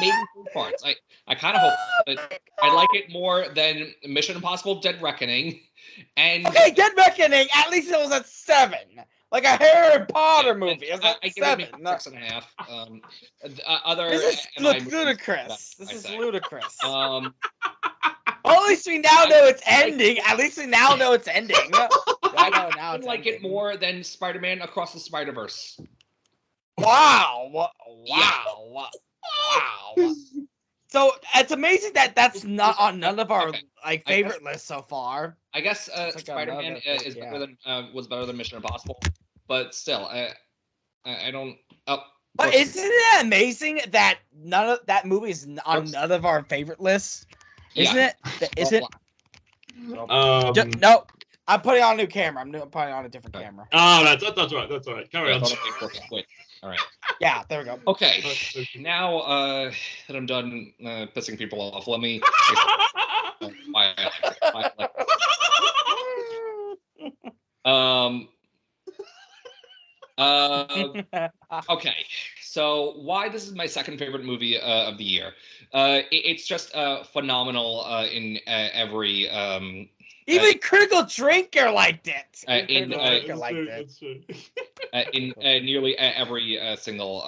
Maybe 3 parts. I kind of hope that I like it more than Mission Impossible: Dead Reckoning. And Okay, Dead Reckoning. At least it was at 7. Like a Harry Potter movie. It was at I give 7. it maybe 6.5. Other This is movies, ludicrous. I This is say. ludicrous. At least we now know it's ending. At least we now know it's ending. I like it more than Spider-Man Across the Spider-Verse. Wow. Wow. Yeah. Wow. So it's amazing that that's not on none of our favorite lists so far. I guess like Spider-Man another is pick, better than was better than Mission Impossible, but still, I don't. But isn't it amazing that none of that movie is on none of our favorite lists? Isn't it? Isn't no? I'm putting on a new camera. I'm putting on a different camera. Oh, that's right. That's all right. Carry on. Wait. All right. Yeah, there we go. Okay. Now that I'm done pissing people off, let me. Okay, so why this is my second favorite movie of the year? It's just phenomenal in every. Even Critical Drinker liked it. In in nearly every single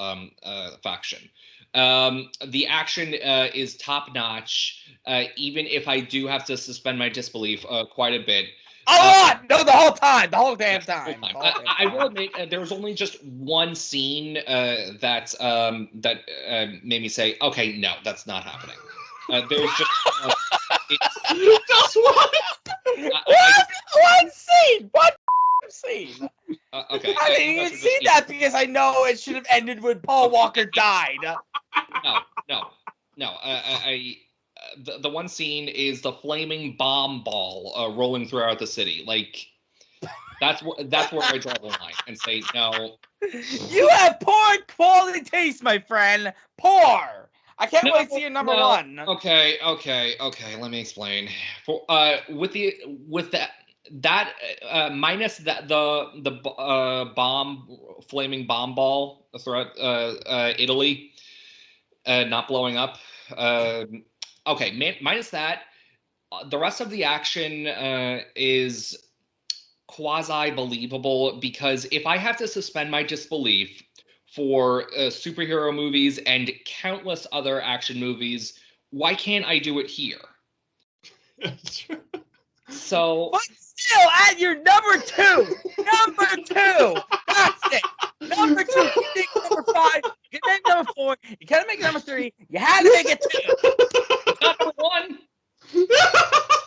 faction. The action is top notch. Even if I do have to suspend my disbelief quite a bit. No, the whole damn time. I will admit there was only just one scene that made me say, okay, no, that's not happening. There's just just one. One scene. One scene. Okay. I didn't even see that because I know it should have ended when Paul Walker died. No. The one scene is the flaming bomb ball rolling throughout the city. Like that's where I draw the line and say no. You have poor quality taste, my friend. Poor. I can't wait to see your number 1. Okay. Let me explain. With that minus the flaming bomb ball throughout Italy, not blowing up. Okay, minus that, the rest of the action is quasi-believable because if I have to suspend my disbelief for superhero movies and countless other action movies, why can't I do it here? So, but still, at your number 2, that's it. Number 2, you think number 5, you can make number 4, you can't make number 3, you had to make it 2. It's not number 1.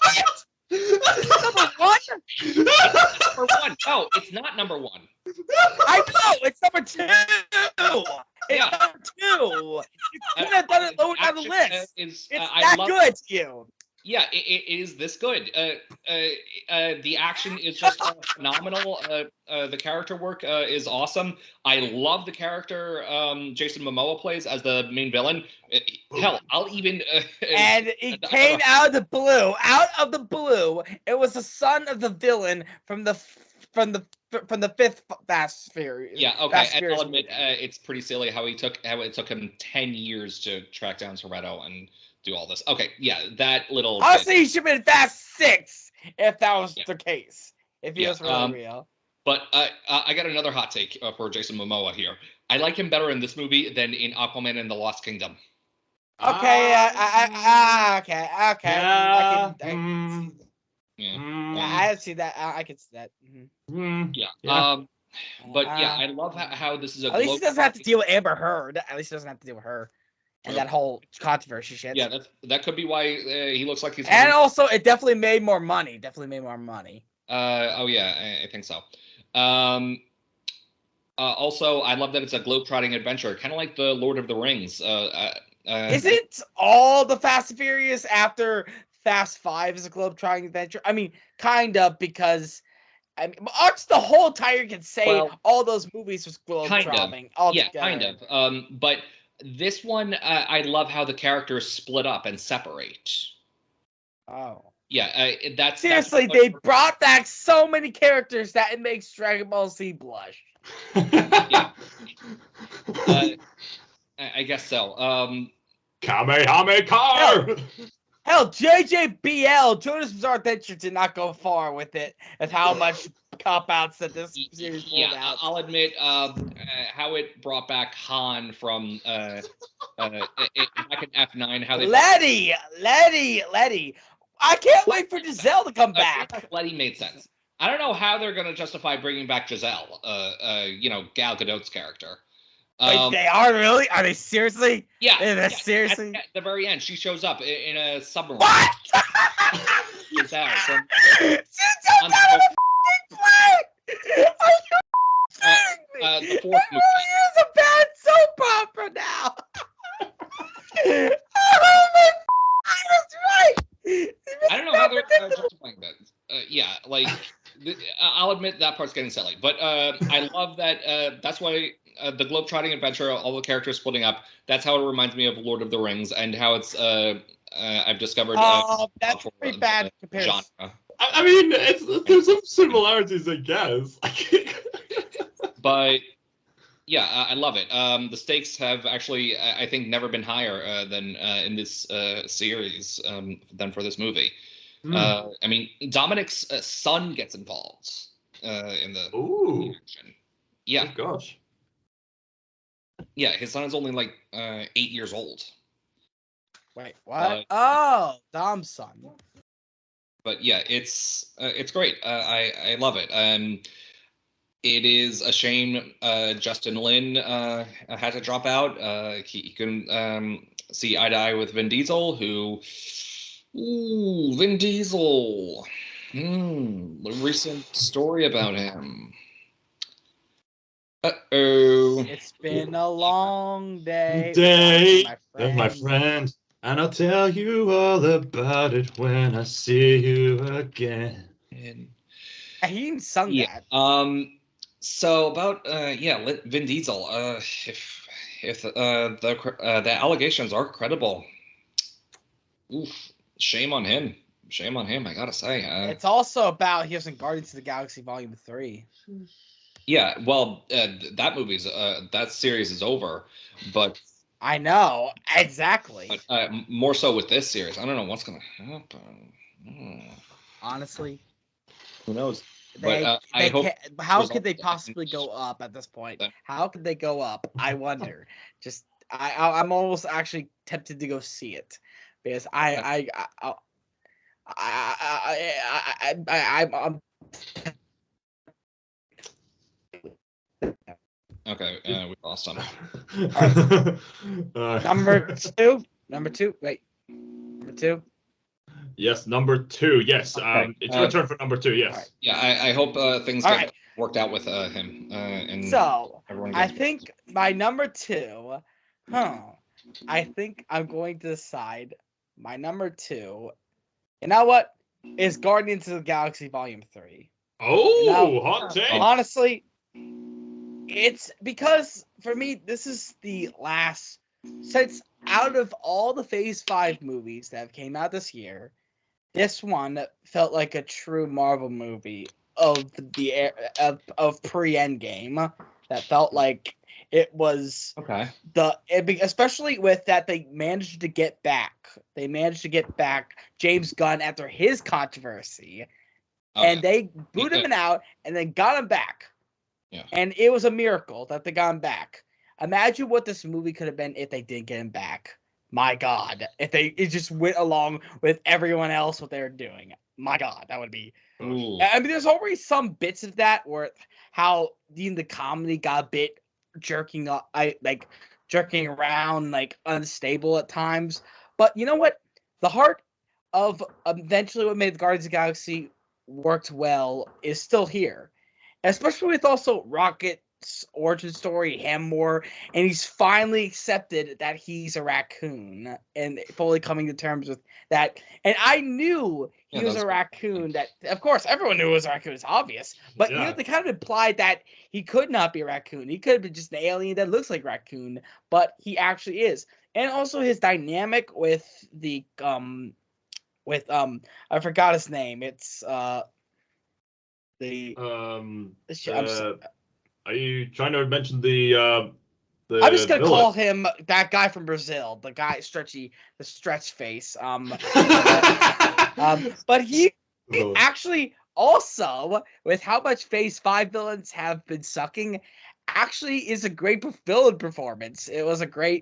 What? It's number 1? Number 1. No, it's not number 1. I know, it's number 2. It's number 2. You could have done it lower down the list. It's that good to you. Yeah, it is this good. The action is just phenomenal. The character work is awesome. I love the character Jason Momoa plays as the main villain. Hell, I'll even And it came out of the blue. Out of the blue. It was the son of the villain from the fifth Fast and Furious. Yeah, okay. Fast and And Furious I'll admit, movie. it's pretty silly how it took him 10 years to track down Toretto and do all this. Okay, yeah, that little Honestly, bit. he should have been Fast 6 if that was Yeah. the case. If he Yeah, was really real. But I got another hot take for Jason Momoa here. I like him better in this movie than in Aquaman and the Lost Kingdom. Okay, okay. Yeah. I see that. I can see that. Yeah. But yeah, I love how this is a. At least he doesn't have to deal with Amber Heard. At least he doesn't have to deal with her and that whole controversy shit. Yeah, that could be why he looks like he's. And also, it definitely made more money. Oh yeah, I think so. Also, I love that it's a globe-trotting adventure, kind of like the Lord of the Rings. Isn't all the Fast and Furious after Fast 5 is a globe-trotting adventure? I mean, kind of, because I mean, the whole entire can say all those movies was globe-trotting. Yeah, kind of. But this one, I love how the characters split up and separate. Oh. Yeah, that's seriously. They brought back so many characters that it makes Dragon Ball Z blush. Yeah. I guess so. Kamehameha! Hell, JJBL, Jonas Bizarre Adventure did not go far with it, with how much cop-outs that this series pulled out. I'll admit how it brought back Han from back in F9. How they Letty! I can't wait for Giselle to come back. Letty made sense. I don't know how they're going to justify bringing back Giselle, Gal Gadot's character. Wait, they are really? Are they seriously? Yeah. Seriously? At the very end, she shows up in a submarine. What? Giselle from... She jumped out of a plane! Are you the fourth movie. It's a bad soap opera now! Oh my... I was right! I don't know how they're justifying that. I'll admit that part's getting silly, but I love that. That's why the globe-trotting adventure, all the characters splitting up. That's how it reminds me of Lord of the Rings and how it's. I've discovered. That's a pretty bad comparison. Genre. I mean, there's some similarities, I guess. But yeah, I love it. The stakes have actually, I think, never been higher than in this series than for this movie. I mean, Dominic's son gets involved in the action. Yeah. Oh, gosh. Yeah, his son is only like 8 years old. Wait, what? Dom's son. But yeah, it's great. I love it. It is a shame Justin Lin had to drop out. He couldn't see eye to eye with Vin Diesel, who... Ooh, Vin Diesel. The recent story about him. Uh-oh. It's been a long day. With my friend. And I'll tell you all about it when I see you again. He even sung that. So about Vin Diesel. If the allegations are credible, oof, shame on him. I gotta say. It's also about he was in Guardians of the Galaxy Volume 3. Yeah, well, that series is over, but I know exactly. But more so with this series, I don't know what's gonna happen. Honestly, who knows? How could they possibly go up at this point? How could they go up? I wonder. Just I'm almost actually tempted to go see it because I'm. Okay, we lost him. Number two. Wait, number two. Yes, number 2. Yes, it's your turn for number 2. Yes. Right. Yeah, I hope things get worked out with him. And so I think my number 2. I think I'm going to decide my number 2 You know what? Is Guardians of the Galaxy Volume 3. Oh, hot take. Honestly, it's because for me, this is the last, since out of all the Phase 5 movies that came out this year, this one felt like a true Marvel movie of the of pre-Endgame. That felt like it was especially with that they managed to get back. They managed to get back James Gunn after his controversy, and they booted him out and then got him back. Yeah. And it was a miracle that they got him back. Imagine what this movie could have been if they didn't get him back. My God, if it just went along with everyone else what they were doing. My God, that would be. Ooh. I mean, there's already some bits of that where how the comedy got a bit jerking around, like unstable at times. But you know what? The heart of eventually what made the Guardians of the Galaxy worked well is still here, especially with also Rocket's origin story, Hammore, and he's finally accepted that he's a raccoon and fully coming to terms with that. And I knew he was a raccoon. That, of course, everyone knew it was a raccoon. It's obvious, but you know, they kind of implied that he could not be a raccoon. He could have been just an alien that looks like raccoon, but he actually is. And also his dynamic with the I forgot his name. It's Are you trying to mention the I'm just gonna villain? call him that guy from Brazil, the guy the stretch face. But he actually also, with how much Phase 5 villains have been sucking, actually is a great villain performance. It was a great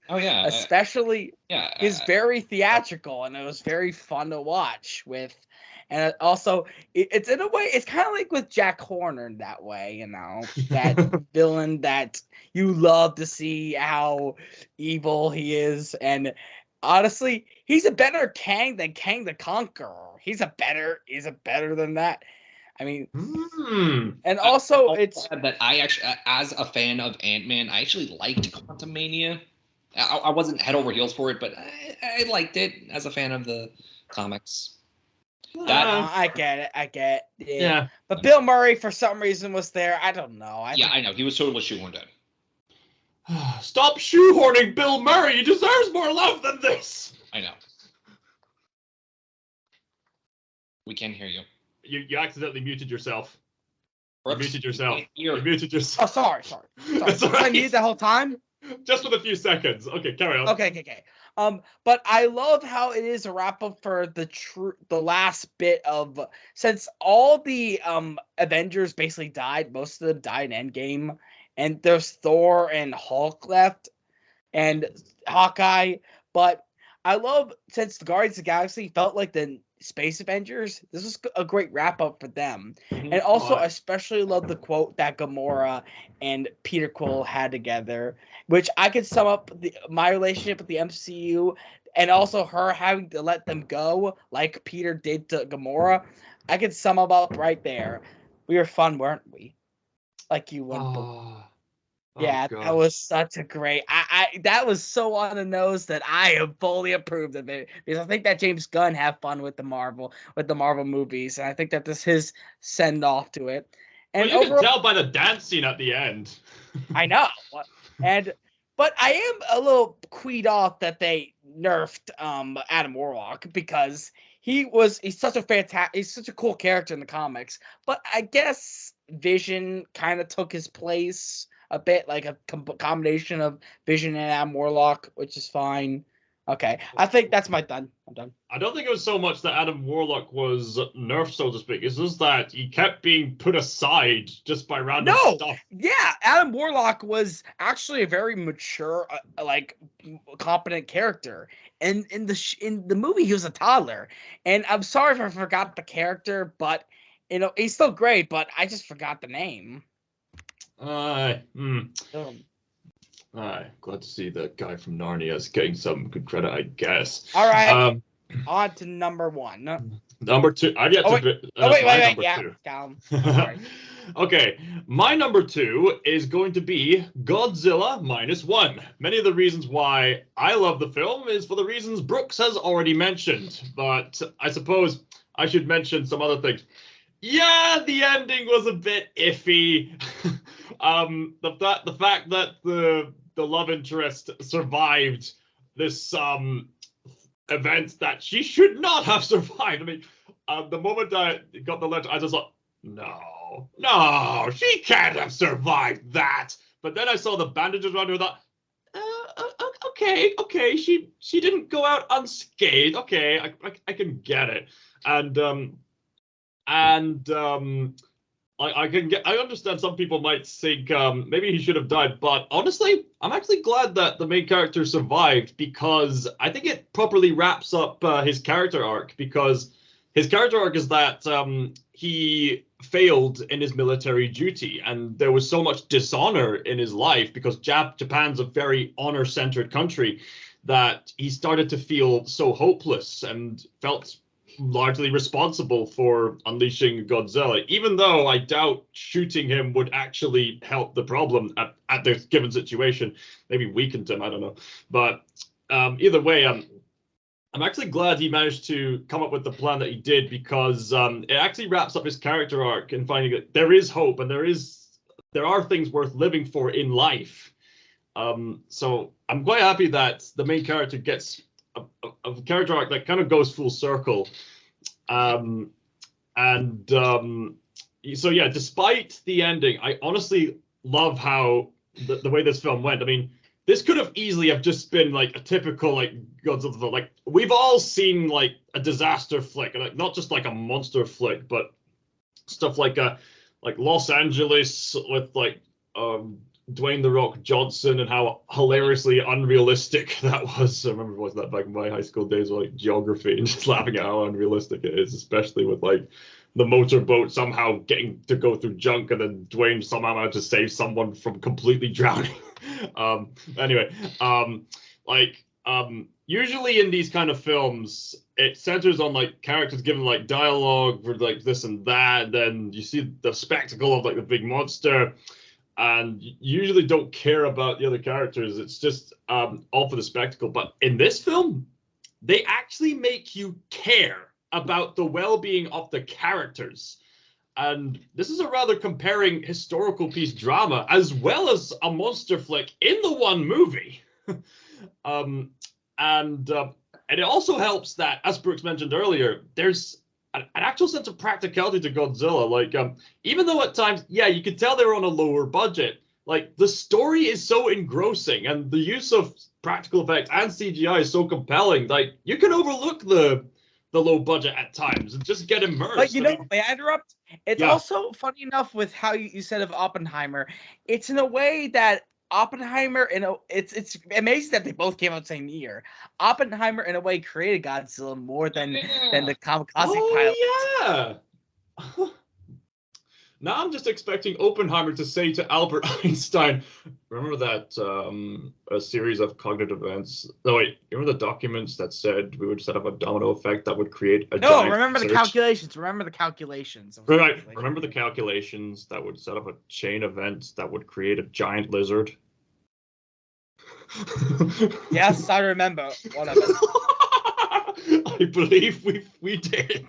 especially he's very theatrical, and it was very fun to watch with. And also, it's in a way, it's kind of like with Jack Horner in that way, you know, that villain that you love to see how evil he is. And honestly, he's a better Kang than Kang the Conqueror. He's a better than that. I mean, and also it's that I actually, as a fan of Ant-Man, I actually liked Quantumania. I wasn't head over heels for it, but I liked it as a fan of the comics. I get it. Yeah. But Bill Murray, for some reason, was there. I don't know. I know. He was totally shoehorned in. Stop shoehorning Bill Murray. He deserves more love than this. I know. We can't hear you. You accidentally muted yourself. You muted yourself. Oh, sorry. That's all right. I muted the whole time? Just with a few seconds. Okay, carry on. Okay. But I love how it is a wrap up for the last bit of, since all the Avengers basically died, most of them died in Endgame, and there's Thor and Hulk left, and Hawkeye. But I love, since the Guardians of the Galaxy felt like the Space Avengers, this was a great wrap up for them. And also, I especially love the quote that Gamora and Peter Quill had together, which I could sum up my relationship with the MCU, and also her having to let them go like Peter did to Gamora. I could sum them up right there. We were fun, weren't we? Like you wouldn't believe. Yeah, that was such a great. That was so on the nose that I have fully approved of it, because I think that James Gunn have fun with the Marvel movies, and I think that this is his send off to it. And you can tell by the dance scene at the end. I know, but I am a little queed off that they nerfed Adam Warlock, because he's such a cool character in the comics, but I guess Vision kind of took his place a bit, like a combination of Vision and Adam Warlock, which is fine. Okay, I think that's I'm done. I don't think it was so much that Adam Warlock was nerfed, so to speak. It's just that he kept being put aside just by random stuff. Yeah, Adam Warlock was actually a very mature, competent character. And in the movie, he was a toddler. And I'm sorry if I forgot the character, but you know, he's still great. But I just forgot the name. Glad to see the guy from Narnia is getting some good credit, I guess. All right, on to number one. Number two. I've yet to. Wait. Number Yeah, two. Sorry. Okay, my number 2 is going to be Godzilla -1. Many of the reasons why I love the film is for the reasons Brooks has already mentioned, but I suppose I should mention some other things. Yeah, the ending was a bit iffy. The fact that the love interest survived this event that she should not have survived. I mean, the moment I got the letter, I just thought, no, she can't have survived that. But then I saw the bandages around her. I thought, okay, she didn't go out unscathed. Okay, I can get it. I understand some people might think maybe he should have died, but honestly, I'm actually glad that the main character survived because I think it properly wraps up his character arc. Because his character arc is that he failed in his military duty, and there was so much dishonor in his life because Japan's a very honor-centered country that he started to feel so hopeless and felt largely responsible for unleashing Godzilla, even though I doubt shooting him would actually help the problem at the given situation. Maybe weakened him, I don't know. But either way, I'm actually glad he managed to come up with the plan that he did, because it actually wraps up his character arc in finding that there is hope and there are things worth living for in life. So I'm quite happy that the main character gets a character arc that kind of goes full circle. So yeah, despite the ending, I honestly love how the way this film went. I mean, this could have easily have just been like a typical like Godzilla film. Like, we've all seen like a disaster flick, like not just like a monster flick, but stuff like Los Angeles with like Dwayne "The Rock" Johnson, and how hilariously unrealistic that was. I remember watching that back in my high school days with like geography and just laughing at how unrealistic it is, especially with like the motorboat somehow getting to go through junk and then Dwayne somehow managed to save someone from completely drowning. Anyway, usually in these kind of films, it centers on like characters given like dialogue for like this and that, and then you see the spectacle of like the big monster, and usually don't care about the other characters. It's just all for the spectacle. But in this film, they actually make you care about the well-being of the characters. And this is a rather comparing historical piece drama as well as a monster flick in the one movie. And it also helps that, as Brooks mentioned earlier, there's an actual sense of practicality to Godzilla. Like, even though at times, yeah, you could tell they were on a lower budget, like the story is so engrossing and the use of practical effects and CGI is so compelling. Like, you can overlook the low budget at times and just get immersed. But may I interrupt? It's also funny enough with how you said of Oppenheimer. It's in a way that Oppenheimer, it's amazing that they both came out the same year. Oppenheimer, in a way, created Godzilla more than the kamikaze pilot. Oh yeah. Now I'm just expecting Oppenheimer to say to Albert Einstein, remember that a series of cognitive events? No, wait, remember the documents that said we would set up a domino effect that would create a giant remember the calculations. Remember the calculations. Right, remember the calculations that would set up a chain event that would create a giant lizard? Yes, I remember one of it. I believe we did.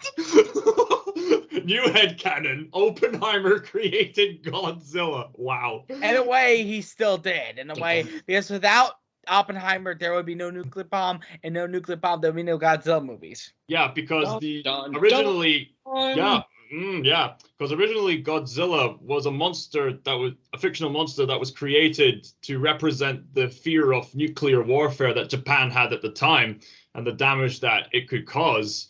New headcanon. Oppenheimer created Godzilla. Wow. In a way, he still did. In a way, because without Oppenheimer, there would be no nuclear bomb, and no nuclear bomb, there would be no Godzilla movies. Yeah, because originally Godzilla was a fictional monster that was created to represent the fear of nuclear warfare that Japan had at the time and the damage that it could cause.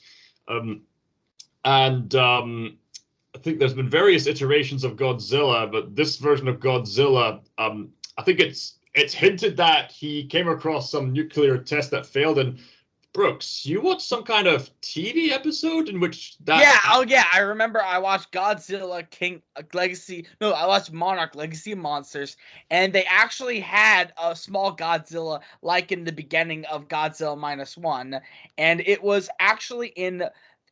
I think there's been various iterations of Godzilla, but this version of Godzilla, I think it's hinted that he came across some nuclear test that failed. And Brooks, you watched some kind of TV episode in which that... Yeah, I remember I watched Godzilla King Legacy. No, I watched Monarch Legacy of Monsters, and they actually had a small Godzilla like in the beginning of Godzilla -1, and it was actually in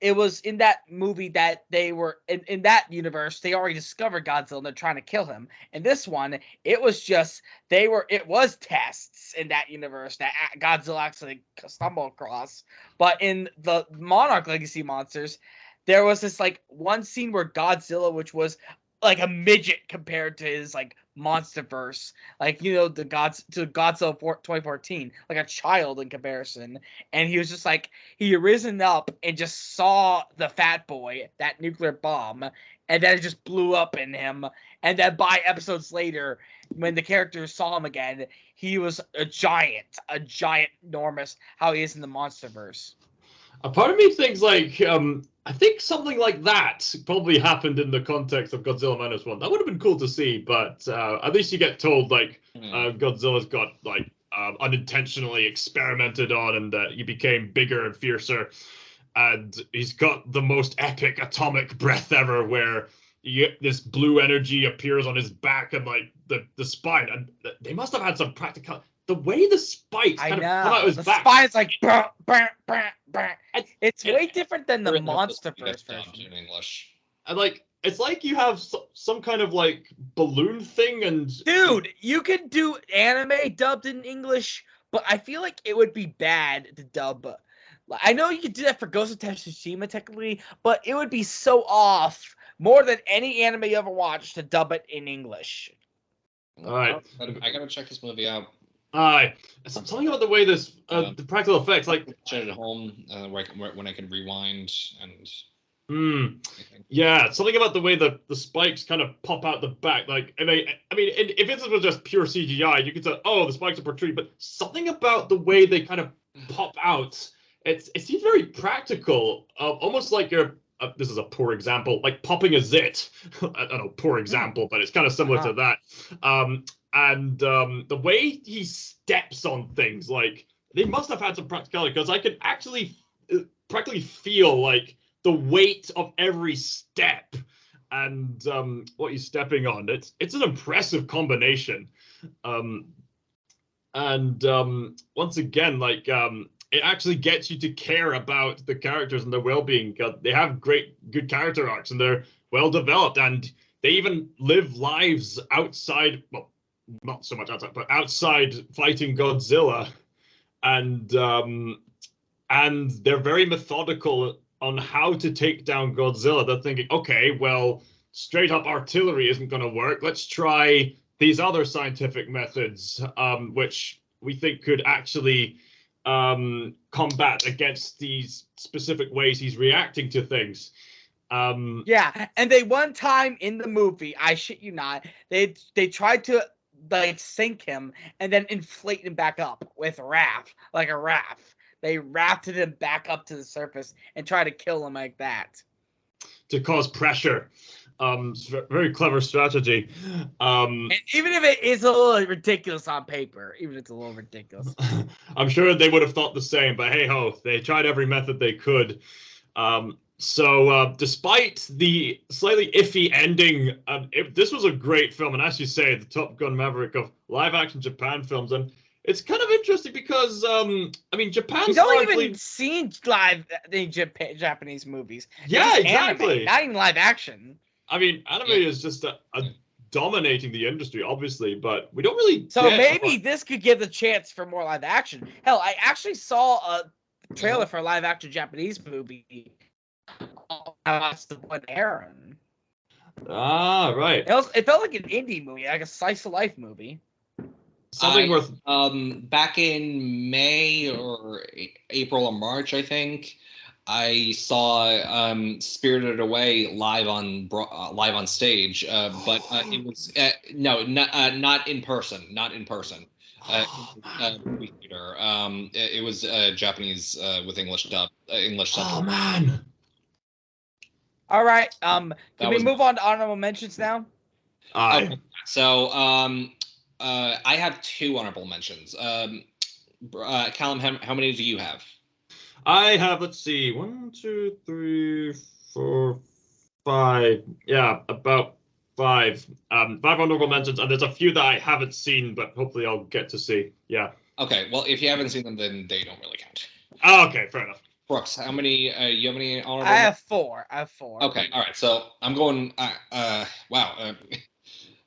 it was in that movie that they were in that universe. They already discovered Godzilla and they're trying to kill him. In this one, it was just it was tests in that universe that Godzilla actually stumbled across. But in the Monarch Legacy Monsters, there was this like one scene where Godzilla, which was like a midget compared to his like monsterverse, like the Godzilla 2014, like a child in comparison, and he was just like he risen up and just saw the fat boy, that nuclear bomb, and then it just blew up in him, and then by episodes later, when the characters saw him again, he was a giant, enormous, how he is in the monsterverse. A part of me thinks like I think something like that probably happened in the context of Godzilla Minus One. That would have been cool to see, but at least you get told like Godzilla's got like unintentionally experimented on, and that he became bigger and fiercer, and he's got the most epic atomic breath ever, where this blue energy appears on his back and like the spine, and they must have had some practical. The way the spikes kind of come out of his back. The spine's like, brr, brr, brr, brr. It's way different than the MonsterVerse version. In English. And like, it's like you have some kind of like balloon thing, and dude, you can do anime dubbed in English, but I feel like it would be bad to dub. I know you could do that for Ghost of Tsushima technically, but it would be so off more than any anime you ever watched to dub it in English. All right, I gotta check this movie out. Something about the way this the practical effects, like check it at home when I can rewind and. Yeah, something about the way the spikes kind of pop out the back. Like, I mean, if this was just pure CGI, you could say, oh, the spikes are protruding. But something about the way they kind of pop out, it seems very practical. Almost like you're. This is a poor example, like popping a zit. I don't know, poor example, but it's kind of similar to that. And the way he steps on things, like, they must have had some practicality, because I can actually practically feel, like, the weight of every step and what he's stepping on. It's an impressive combination. Once again, like, it actually gets you to care about the characters and their well-being. They have good character arcs, and they're well developed, and they even live lives outside, well, not so much outside, but outside fighting Godzilla, and they're very methodical on how to take down Godzilla. They're thinking, okay, well, straight up artillery isn't going to work. Let's try these other scientific methods, which we think could actually combat against these specific ways he's reacting to things. Yeah, and they one time in the movie, I shit you not, they tried to like sink him and then inflate him back up with a raft. They rafted him back up to the surface and tried to kill him like that. To cause pressure. It's a very clever strategy. And even if it is a little ridiculous on paper, I'm sure they would have thought the same, but hey ho, they tried every method they could. So despite the slightly iffy ending, this was a great film, and as you say, the Top Gun Maverick of live-action Japan films, and it's kind of interesting because, Japan's don't even seen live Japanese movies. Yeah, exactly. Anime, not even live action. I mean, anime is just a dominating the industry, obviously, but we don't really. So maybe this could give the chance for more live action. Hell, I actually saw a trailer for a live action Japanese movie. That's the one Aaron. Ah, right. It felt like an indie movie, like a slice of life movie. Something worth. Back in May or April or March, I think, I saw Spirited Away live on stage, but it was not in person. Movie theater. It was Japanese with English dub, English subtitles. Oh man! All right. Can we move on to honorable mentions now? Okay. So I have 2 honorable mentions. Callum, how many do you have? I have, let's see, 1, 2, 3, 4, 5. Yeah, about 5. 5 honorable mentions, and there's a few that I haven't seen, but hopefully I'll get to see. Yeah. Okay, well, if you haven't seen them, then they don't really count. Oh, okay, fair enough. Brooks, how many? You have any honorable? I have 4. Okay, all right. So I'm going. Wow, I'm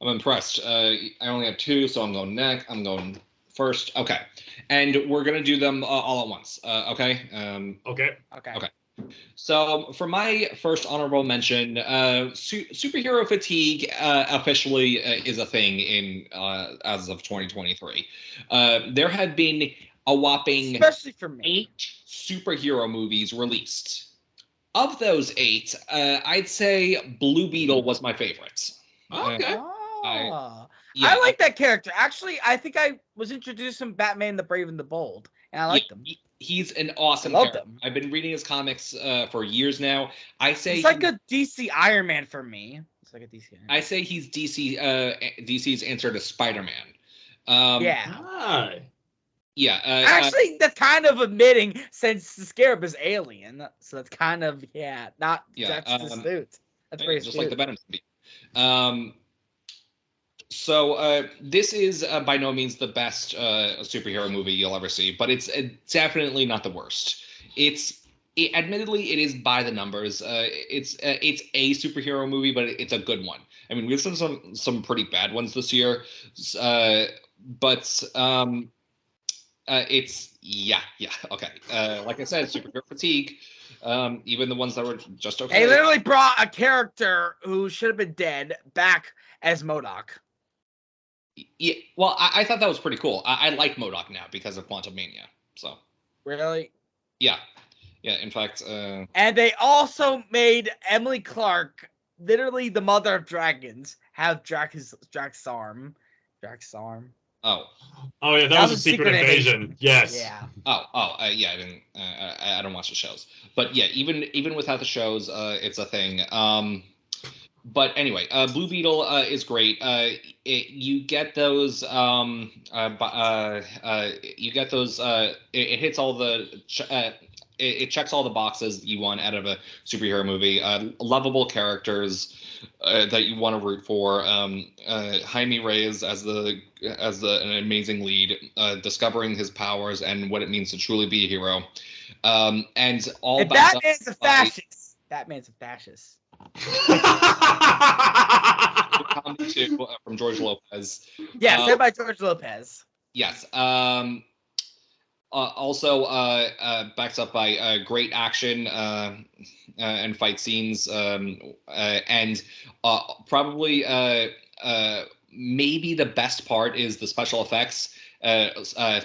impressed. I only have 2, so I'm going next. I'm going first. Okay, and we're gonna do them all at once. Okay. Okay. Okay. So for my first honorable mention, superhero fatigue officially is a thing in as of 2023. There had been a whopping Especially for me. 8 superhero movies released. Of those 8, I'd say Blue Beetle was my favorite. Okay. Yeah, I like that character. Actually, I think I was introduced in Batman: The Brave and the Bold, and I liked him. He's an awesome Loved character. him. I've been reading his comics for years now. I say It's like a DC Iron Man for me. It's like a DC Iron Man. I say he's DC's answer to Spider-Man. Yeah. Yeah. Actually, that's kind of admitting since the Scarab is alien, so that's kind of not that's astute. That's pretty just astute. like the Venom movie. So this is by no means the best superhero movie you'll ever see, but it's definitely not the worst. Admittedly, it is by the numbers. It's a superhero movie, but it's a good one. I mean, we've seen some pretty bad ones this year, but it's okay. Like I said, superhero fatigue. Even the ones that were just okay. They literally brought a character who should have been dead back as MODOK. Yeah, well, I thought that was pretty cool. I like MODOK now because of Quantum Mania. So really, yeah. In fact, and they also made Emily Clark, literally the mother of dragons, have Drax's arm. Oh yeah, that was a Secret Invasion. Yes. Yeah. Yeah. I didn't. I don't watch the shows, but yeah, even without the shows, it's a thing. But anyway, Blue Beetle is great. You get those. You get those. It hits all the. It checks all the boxes you want out of a superhero movie. Lovable characters that you want to root for. Jaime Reyes as an amazing lead, discovering his powers and what it means to truly be a hero. And all Batman's a fascist. Batman's a fascist. From George Lopez. Yeah, said by George Lopez. Yes. Also backed up by great action and fight scenes, and probably maybe the best part is the special effects,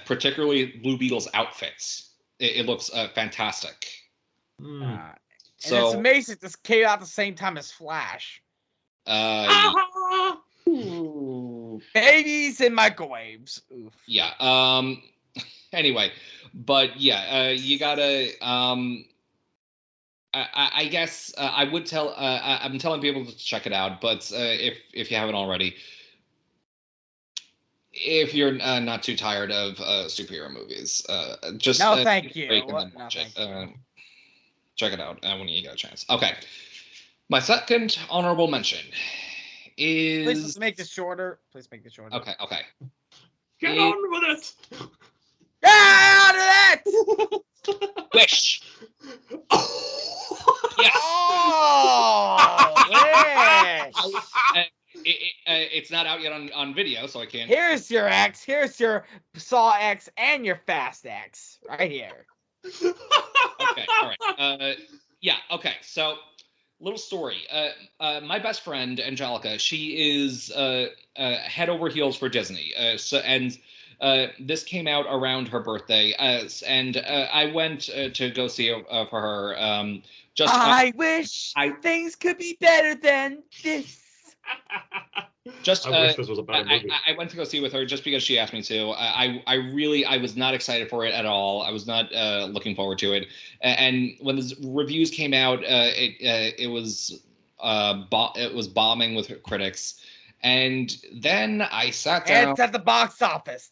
particularly Blue Beetle's outfits. It looks fantastic. And it's amazing this came out at the same time as Flash. Babies and microwaves. Oof. Yeah. Anyway, but yeah, you gotta. I guess I would tell. I'm telling people to check it out, but if you haven't already, if you're not too tired of superhero movies, just thank you. Check it out when you get a chance. Okay, my second honorable mention is. Please make this shorter. Okay. Get on with it. Get out of that! Wish. Yes. Wish. It's not out yet on video, so I can't. Here's your X. Here's your Saw X and your Fast X right here. Okay. All right. Yeah. Okay. So, little story. My best friend Angelica, she is head over heels for Disney. This came out around her birthday, and I went to go see it for her. I wish things could be better than this. I wish this was a better movie. I went to go see it with her just because she asked me to. I was not excited for it at all. I was not looking forward to it. And when the reviews came out, it was bombing with works. And then I sat down. It's at the box office.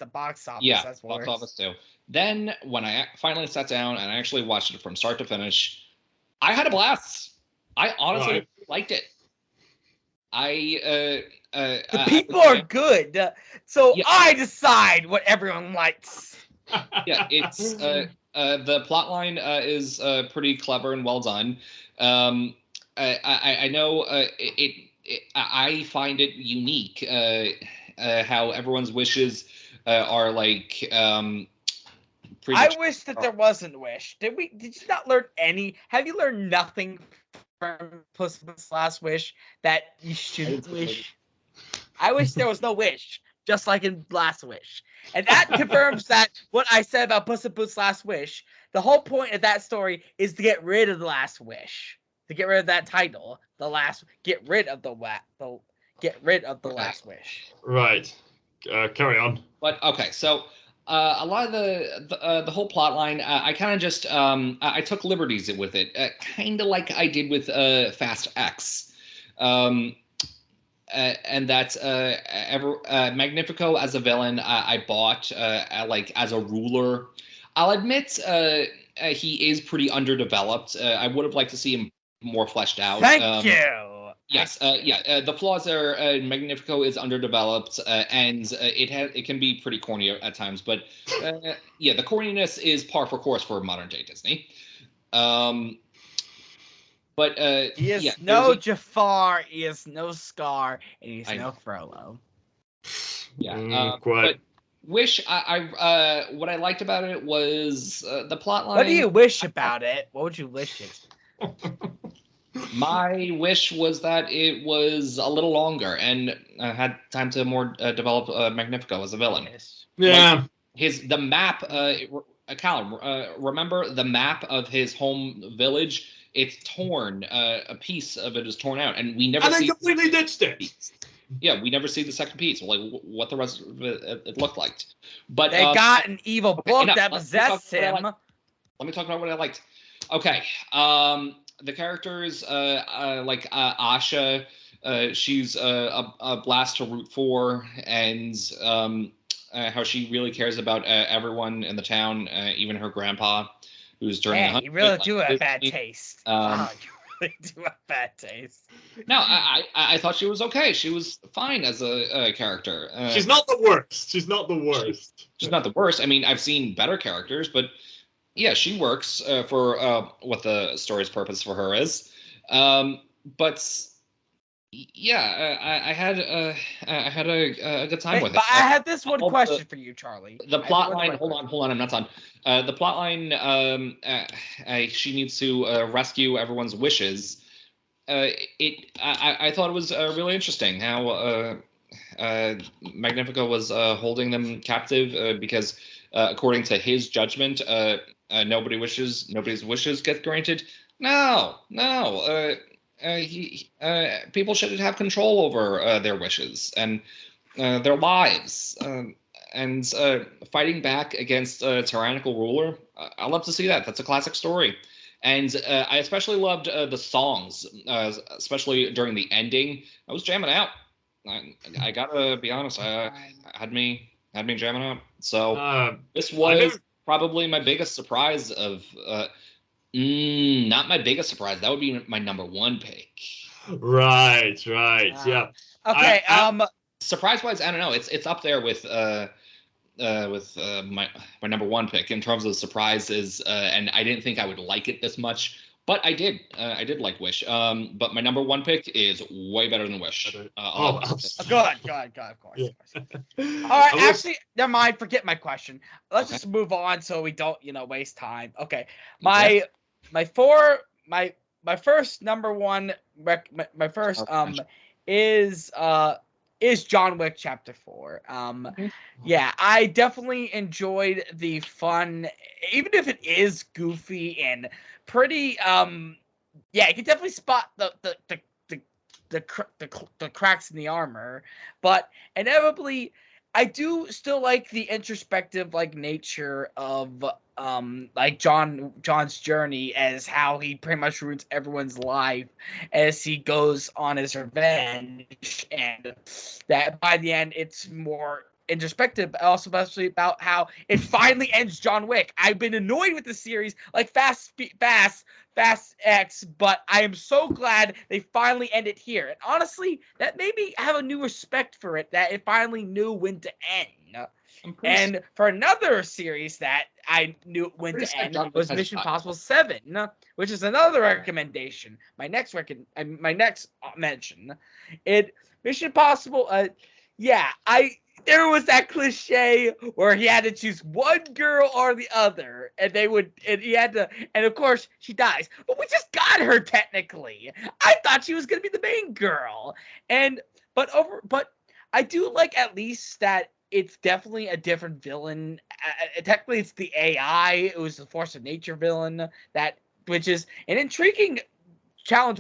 Yeah, that's box office too. Then when I finally sat down and I actually watched it from start to finish, I had a blast. I honestly liked it. The people are good, so yeah. I decide what everyone likes. Yeah, it's The plot line is pretty clever and well done. I know I find it unique how everyone's wishes are like pretty I much. wish that there wasn't wish. Did you not learn any? Have you learned nothing from Puss in Boots' Last Wish that you shouldn't wish? I wish there was no wish, just like in Last Wish. And that confirms that what I said about Puss in Boots' Last Wish. The whole point of that story is to get rid of the Last Wish, to get rid of that title. Get rid of the Last Wish. Right. Carry on. But okay, so a lot of the whole plot line, I kind of just I took liberties with it, kind of like I did with Fast X. And that's Magnifico as a villain. I bought like as a ruler. I'll admit he is pretty underdeveloped. I would have liked to see him more fleshed out. Thank you. Yes, the flaws are Magnifico is underdeveloped, and it can be pretty corny at times. But yeah, the corniness is par for course for modern day Disney. But he is yeah, no Jafar, he is no Scar, and he's no Frollo. Yeah, quite. But Wish, I what I liked about it was the plot line. What do you wish about it? What would you wish it? My wish was that it was a little longer and had time to more develop Magnifico as a villain. Yeah. Like the map, Callum, remember the map of his home village? It's torn. A piece of it is torn out, and we never. And they completely ditched it. Yeah, we never see the second piece, like what the rest of it looked like. But they got an evil book that possessed him. Let me talk about what I liked. Okay, the characters, like Asha, she's a blast to root for, and how she really cares about everyone in the town, even her grandpa, who's during. Yeah, you really do have bad taste. Wow, you really do have bad taste. No, I thought she was okay. She was fine as a character. She's not the worst. She's not the worst. She's not the worst. I mean, I've seen better characters, but yeah, she works for what the story's purpose for her is. But yeah, I had a good time with it. But I had this one question for you, Charlie. The plot line. Hold on, I'm not done. The plot line. She needs to rescue everyone's wishes. I thought it was really interesting how Magnifico was holding them captive because according to his judgment, nobody's wishes get granted. No. People should have control over their wishes and their lives, and fighting back against a tyrannical ruler. I love to see that. That's a classic story. And I especially loved the songs, especially during the ending. I was jamming out. I gotta be honest. I had me jamming out. So this was probably my biggest surprise of. Not my biggest surprise. That would be my number one pick. Right. Yeah. Okay. Surprise wise, I don't know. It's up there with my number one pick in terms of surprises, and I didn't think I would like it this much, but I did. I did like Wish. But my number one pick is way better than Wish. Good. Of course. Yeah. All right. Actually, never mind. Forget my question. Let's just move on so we don't, waste time. Okay. My first number one. My first is John Wick Chapter 4. Yeah, I definitely enjoyed the fun, even if it is goofy and pretty. Yeah, you can definitely spot the cracks in the armor, but inevitably, I do still like the introspective nature of John's journey as how he pretty much ruins everyone's life as he goes on his revenge, and that by the end it's more introspective, but also especially about how it finally ends John Wick. I've been annoyed with the series like Fast X, but I am so glad they finally ended here. And honestly, that made me have a new respect for it, that it finally knew when to end. And for another series that I knew when to end was Mission Impossible 7, which is another recommendation. My next mention. Mission Impossible, there was that cliche where he had to choose one girl or the other, and and of course she dies. But we just got her technically. I thought she was gonna be the main girl, but I do like at least that it's definitely a different villain. Technically, it's the AI. It was the force of nature villain which is an intriguing challenge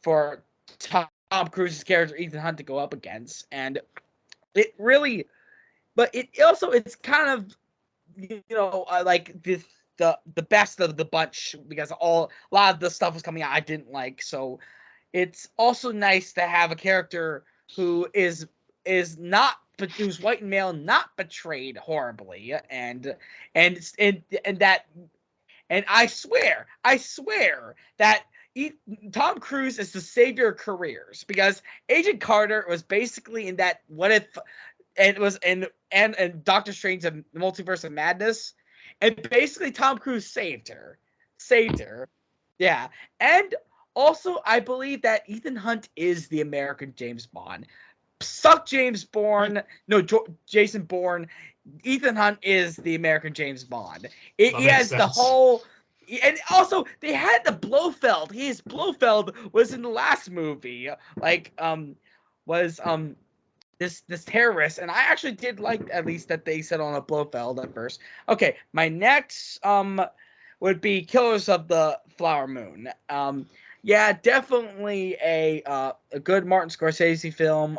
for Tom Cruise's character Ethan Hunt to go up against, and it really, but it's kind of like the best of the bunch because a lot of the stuff was coming out I didn't like. So it's also nice to have a character who's white and male, not betrayed horribly, and I swear that Tom Cruise is the savior of careers, because Agent Carter was basically in that what if, and it was and Doctor Strange the Multiverse of Madness, and basically Tom Cruise saved her. Yeah. And also I believe that Ethan Hunt is the American James Bond. Suck Jason Bourne. Ethan Hunt is the American James Bond. He has the whole, and also they had the Blofeld. Blofeld was in the last movie, this terrorist, and I actually did like at least that they said on a Blofeld at first. Okay, my next would be Killers of the Flower Moon. Yeah, definitely a good Martin Scorsese film.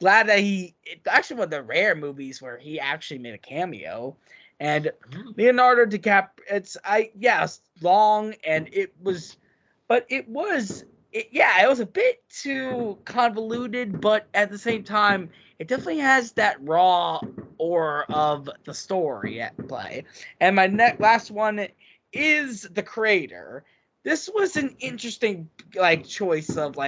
Glad that it's actually one of the rare movies where he actually made a cameo. And Leonardo DiCaprio, it's long, and it was a bit too convoluted, but at the same time, it definitely has that raw aura of the story at play. And my last one is The Creator. This was an interesting choice of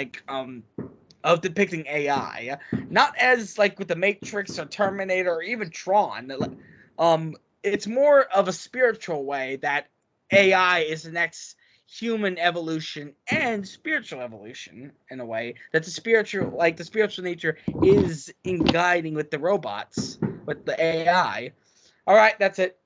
depicting AI, not as with the Matrix or Terminator or even Tron. It's more of a spiritual way that AI is the next human evolution and spiritual evolution, in a way that the spiritual nature is in guiding with the robots, with the AI. All right, that's it.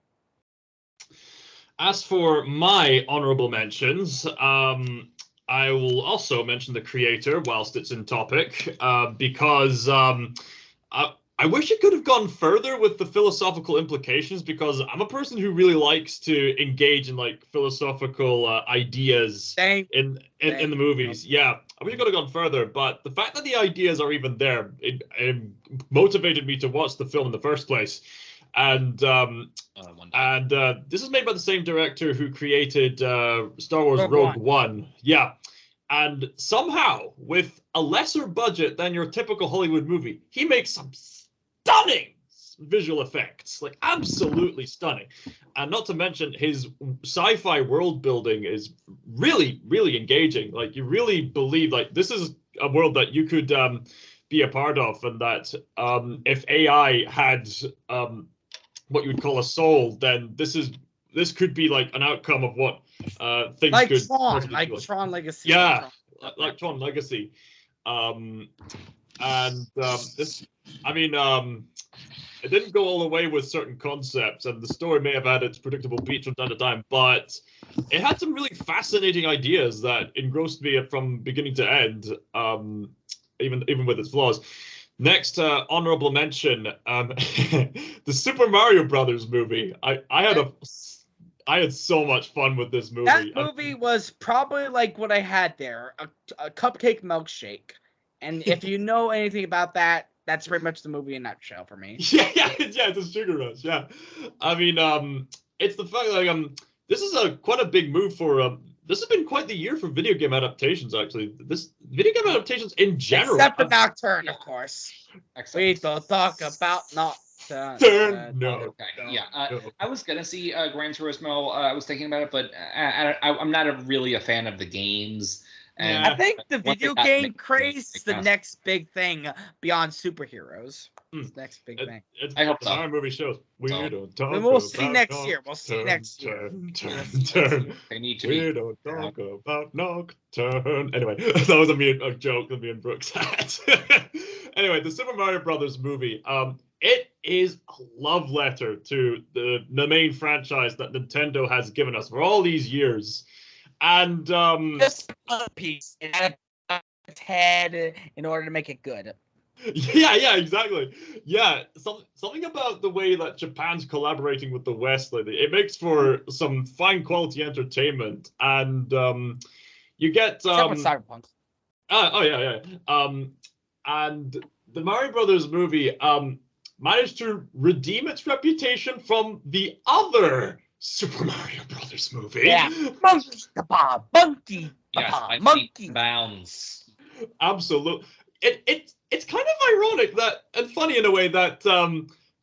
As for my honorable mentions, I will also mention The Creator whilst it's in topic, because I wish it could have gone further with the philosophical implications, because I'm a person who really likes to engage in philosophical ideas in the movies. Yeah, I wish it could have gone further, but the fact that the ideas are even there, it motivated me to watch the film in the first place. And this is made by the same director who created Star Wars Rogue One. Yeah. And somehow, with a lesser budget than your typical Hollywood movie, he makes some stunning visual effects, absolutely stunning. And not to mention, his sci-fi world building is really, really engaging. You really believe this is a world that you could be a part of, and that if AI had what you would call a soul, then this could be an outcome of what things could Tron, Tron Legacy. Yeah, Tron Legacy. This, it didn't go all the way with certain concepts, and the story may have had its predictable beats from time to time, but it had some really fascinating ideas that engrossed me from beginning to end, even with its flaws. Next, honorable mention, the Super Mario Brothers movie. I had so much fun with this movie. That movie was probably what I had there, a cupcake milkshake. And if you know anything about that, that's pretty much the movie in a nutshell for me. Yeah, it's a sugar rush. Yeah, it's the fact this is quite a big move for this has been quite the year for video game adaptations. Actually, this video game adaptations in general. Except the Nocturne, of course. We don't talk about Nocturne. No. Okay. Yeah. No. I was gonna see Gran Turismo. I was thinking about it, but I'm not really a fan of the games. And I think the once video they got game mixed, craze they is the kinda- next big thing beyond superheroes. It's the next big thing. I hope so. Our movie shows. We So- don't talk We'll see about next year. We'll see next year. Turn. They need to We be. don't talk about Nocturne. Anyway, that was a joke that me and Brooks had. Anyway, the Super Mario Brothers movie. It is a love letter to the main franchise that Nintendo has given us for all these years, and Just a piece. It had its head in order to make it good. Yeah, exactly. Yeah, something about the way that Japan's collaborating with the West lately. It makes for some fine quality entertainment, and you get Except with Cyberpunk. and the Mario Brothers movie managed to redeem its reputation from the other Super Mario Brothers movie. Yeah. Monkey Papa, monkey Yes, Papa, by monkey. bounds. Absolutely. It's kind of ironic that, and funny in a way, that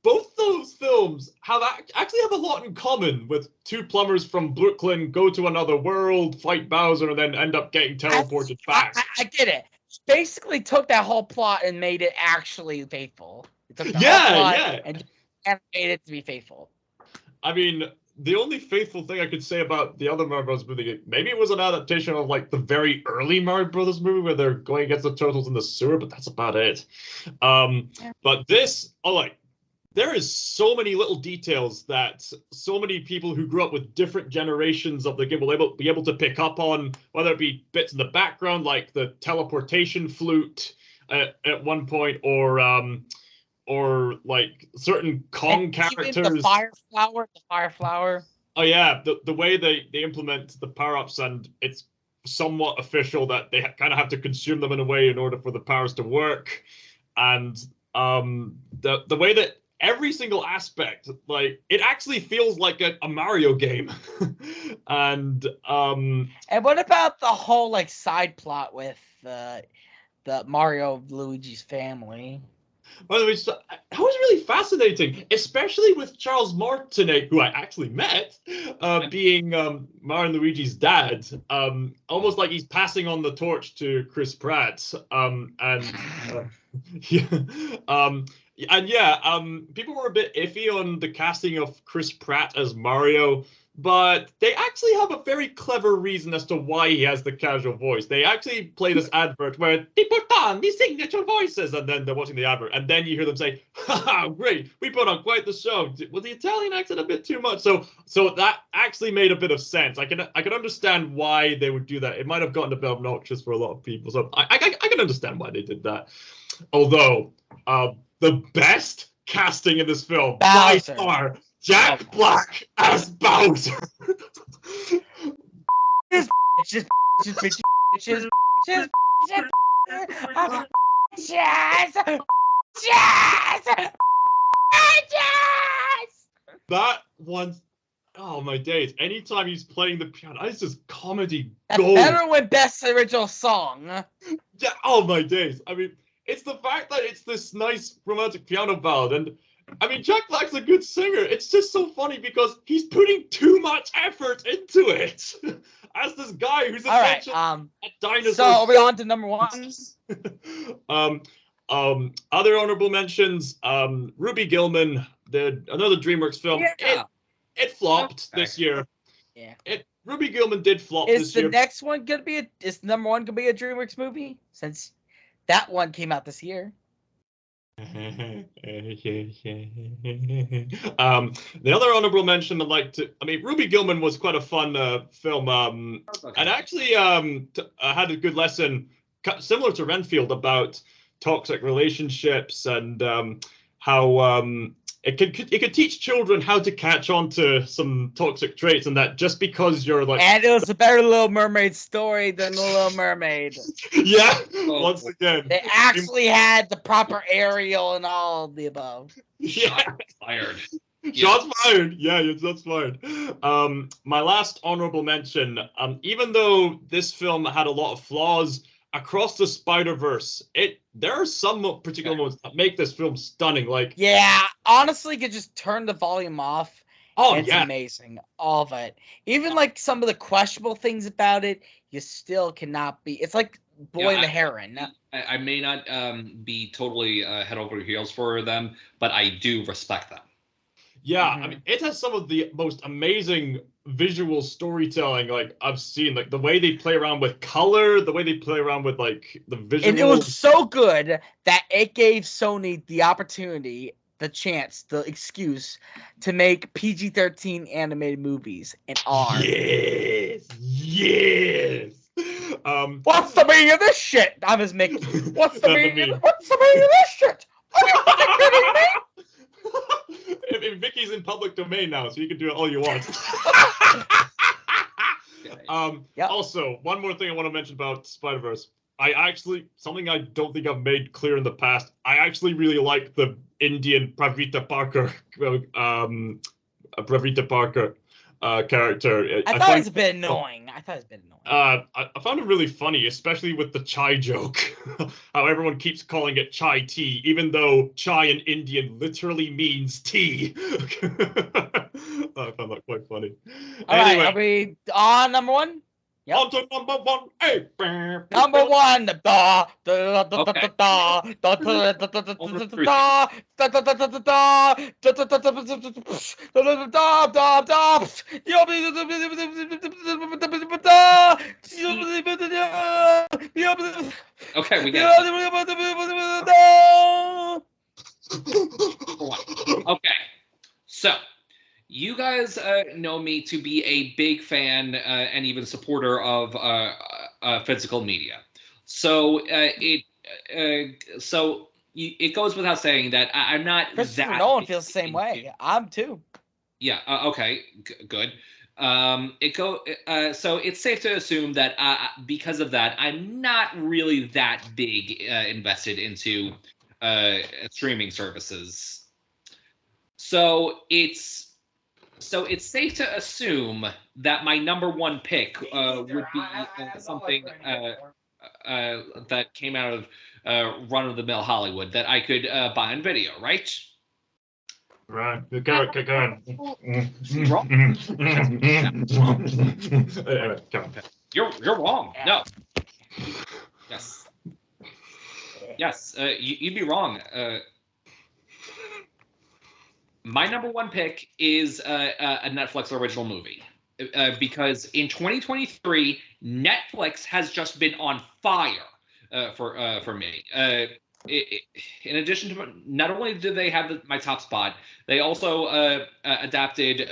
both those films actually have a lot in common, with two plumbers from Brooklyn go to another world, fight Bowser, and then end up getting teleported back. I get it. Basically took that whole plot and made it actually faithful. It took the whole Yeah, plot yeah. and made it to be faithful. I mean, the only faithful thing I could say about the other Mario Bros. Movie, maybe it was an adaptation of like the very early Mario Brothers movie where they're going against the turtles in the sewer, but that's about it. But this, there is so many little details that so many people who grew up with different generations of the game will be able to pick up on, whether it be bits in the background like the teleportation flute at one point, or like certain Kong And characters. even the fire flower. Oh yeah, the way they implement the power-ups, and it's somewhat official that they kind of have to consume them in a way in order for the powers to work, and the way that every single aspect, like, it actually feels like a Mario game. And what about the whole like side plot with the Mario Luigi's family? by the way, that was really fascinating, especially with Charles Martinet, who I actually met, being Mario and Luigi's dad. Almost like he's passing on the torch to Chris Pratt. People were a bit iffy on the casting of Chris Pratt as Mario, but they actually have a very clever reason as to why he has the casual voice. They actually play this advert where they put on these signature voices, and then they're watching the advert, and then you hear them say, "Haha, great, we put on quite the show." Was the Italian accent a bit too much? So that actually made a bit of sense. I can understand why they would do that. It might have gotten a bit obnoxious for a lot of people, so I can understand why they did that. Although the best casting in this film Bowser. by far, Jack Black as Bowser. Bitches. That one, oh my days! Anytime he's playing the piano, it's just comedy That's gold. better with best original song. Yeah, oh my days! I mean, it's the fact that it's this nice romantic piano ballad, and I mean, Jack Black's a good singer. It's just so funny because he's putting too much effort into it. As this guy who's essentially a dinosaur. So are we on to number one? Other honorable mentions. Ruby Gillman did another DreamWorks film. Yeah. It flopped this year. Yeah. Ruby Gillman did flop Is this year. the next one gonna be is number one gonna be a DreamWorks movie? Since that one came out this year. The other honorable mention Ruby Gillman was quite a fun film, and actually had a good lesson similar to Renfield about toxic relationships and how it could teach children how to catch on to some toxic traits, and that just because you're like, and it was a better Little Mermaid story than The Little Mermaid. Yeah, once again, they actually had the proper Ariel and all of the above. Yeah, fired. Shots fired. Yeah, shots fired. My last honorable mention. Even though this film had a lot of flaws, Across the Spider-Verse, there are some particular moments that make this film stunning. Like, yeah, honestly, you could just turn the volume off. oh It's yeah, amazing, all of it. Even like some of the questionable things about it, you still cannot be. It's like Boy and the Heron. I may not be totally head over heels for them, but I do respect them. yeah. I mean, it has some of the most amazing visual storytelling like I've seen. Like the way they play around with color, the way they play around with like the visual. And it was so good that it gave Sony the opportunity, the chance, the excuse to make PG-13 animated movies in R. Yes, yes. What's the meaning of this shit? I'm as Mickey. What's the meaning of this shit? Are you fucking kidding me? If Vicky's in public domain now, so you can do it all you want. Also, one more thing I want to mention about Spider-Verse. Something I don't think I've made clear in the past, I actually really like the Indian Pravita Parker character. I thought it was a bit annoying. I found it really funny, especially with the chai joke. How everyone keeps calling it chai tea, even though chai in Indian literally means tea. I found that quite funny. Anyway, are we on number one? Yep. On to number one. Hey. Number one. Okay, we get it. Okay, so you guys know me to be a big fan and even supporter of physical media. So it goes without saying that I'm not. Christopher Nolan feels the same way. I'm too. Yeah. Okay. Good. So it's safe to assume that because of that, I'm not really that big invested into streaming services. So it's safe to assume that my number one pick would be something that came out of run-of-the-mill Hollywood that I could buy on video, right? Right. Go on. You're wrong. No. Yes. You'd be wrong. My number one pick is a Netflix original movie because in 2023, Netflix has just been on fire for me. In addition to, not only did they have my top spot, they also adapted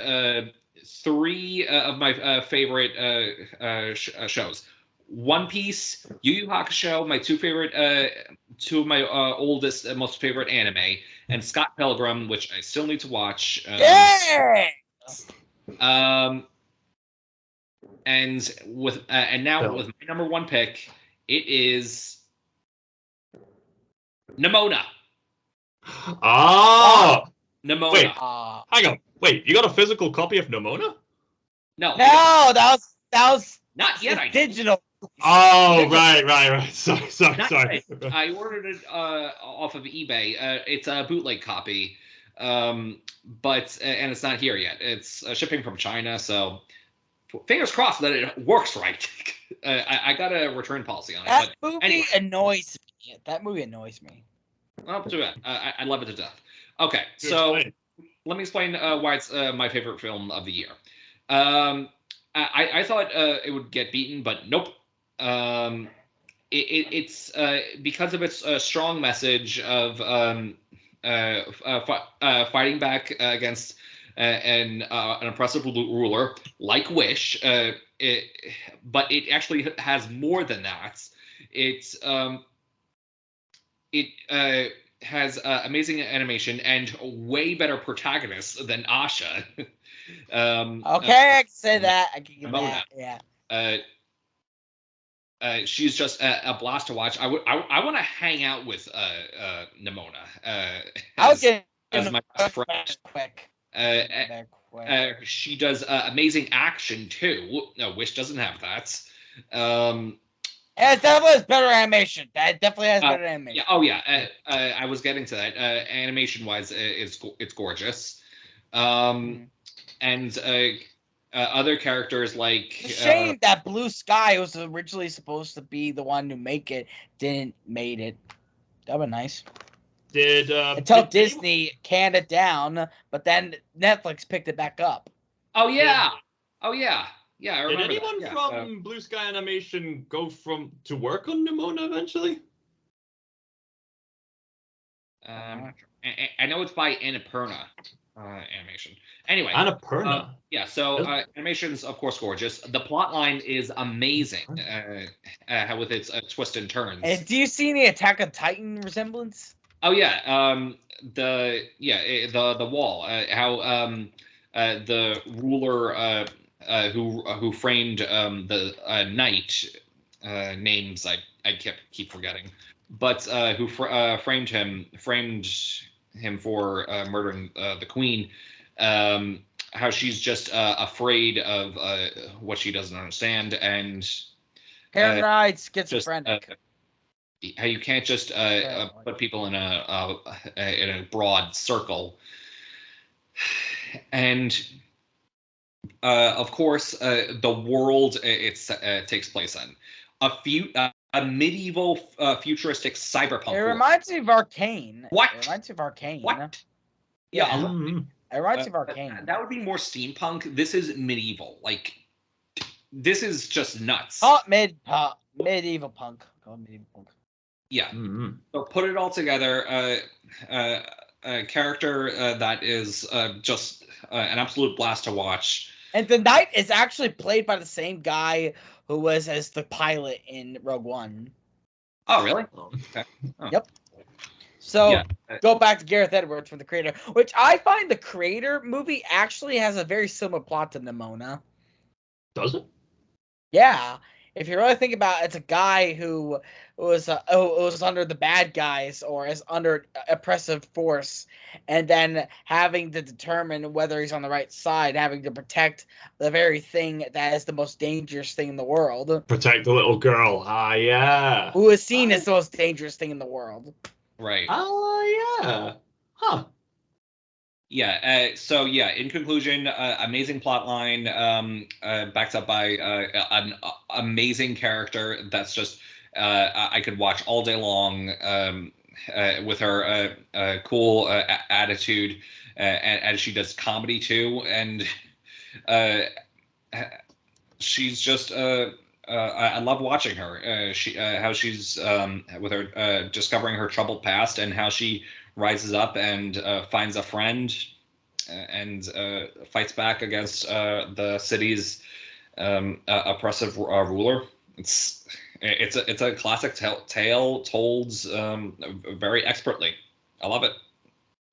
3 of my favorite shows. One Piece, Yu Yu Hakusho, my two of my oldest and most favorite anime, and Scott Pilgrim, which I still need to watch. And now with my number one pick, it is Nimona. Nimona. Wait, hang on. Wait, you got a physical copy of Nimona? No, that was not yet. I digital. Oh, right. Sorry. I ordered it off of eBay. It's a bootleg copy, but and it's not here yet. It's shipping from China, so fingers crossed that it works right. I got a return policy on it. That movie annoys me. That movie annoys me. Well, too bad. I love it to death. Okay, so let me explain why it's my favorite film of the year. I thought it would get beaten, but nope. It's because of its strong message of fighting back against an oppressive ruler like Wish. But it actually has more than that. It has amazing animation and way better protagonists than Asha. Okay, I can say that. I can give that. Yeah. She's just a blast to watch. I want to hang out with Nimona. I was getting as my best friend. Quick. She does amazing action too. No, Wish doesn't have that. It definitely has better animation. That definitely has better animation. Yeah, oh yeah. I was getting to that. Animation wise, it's gorgeous. And other characters like. It's a shame that Blue Sky was originally supposed to be the one to make it, didn't made it. That would be nice. Until Disney canned it down, but then Netflix picked it back up. Oh yeah. Oh yeah. Yeah, I remember. Did anyone from Blue Sky Animation go to work on Nimona eventually? I know it's by Annapurna Animation. Anyway, Annapurna. Yeah, so animation's of course gorgeous. The plot line is amazing with its twists and turns. And do you see any Attack on Titan resemblance? Oh yeah, the wall. How the ruler who framed the knight names I keep forgetting, but who framed him for murdering the queen. How she's just afraid of what she doesn't understand, and paranoid, schizophrenic. How you can't just put people in a broad circle, and of course the world it takes place in a medieval futuristic cyberpunk. It reminds me of Arcane. What? It reminds me of Arcane. What? Yeah. It reminds me of Arcane. That would be more steampunk. This is medieval. Like, this is just nuts. Medieval punk. Call it medieval punk. Yeah. So put it all together. A character that is just an absolute blast to watch. And the knight is actually played by the same guy who was as the pilot in Rogue One. Oh, really? Okay. Oh. Yep. So go back to Gareth Edwards from the creator, which I find the creator movie actually has a very similar plot to Nimona. Does it? Yeah. If you really think about it, it's a guy who was under the bad guys or is under oppressive force, and then having to determine whether he's on the right side, having to protect the very thing that is the most dangerous thing in the world. Protect the little girl. Ah, yeah. Who is seen as the most dangerous thing in the world. Right. Oh, yeah. Huh. Yeah. So yeah. In conclusion, amazing plot line, backed up by an amazing character. That's just I could watch all day long. With her cool attitude, and she does comedy too, and she's just. I love watching her. How she's with her discovering her troubled past, and how she rises up and finds a friend and fights back against the city's oppressive ruler. It's a classic tale told very expertly. I love it.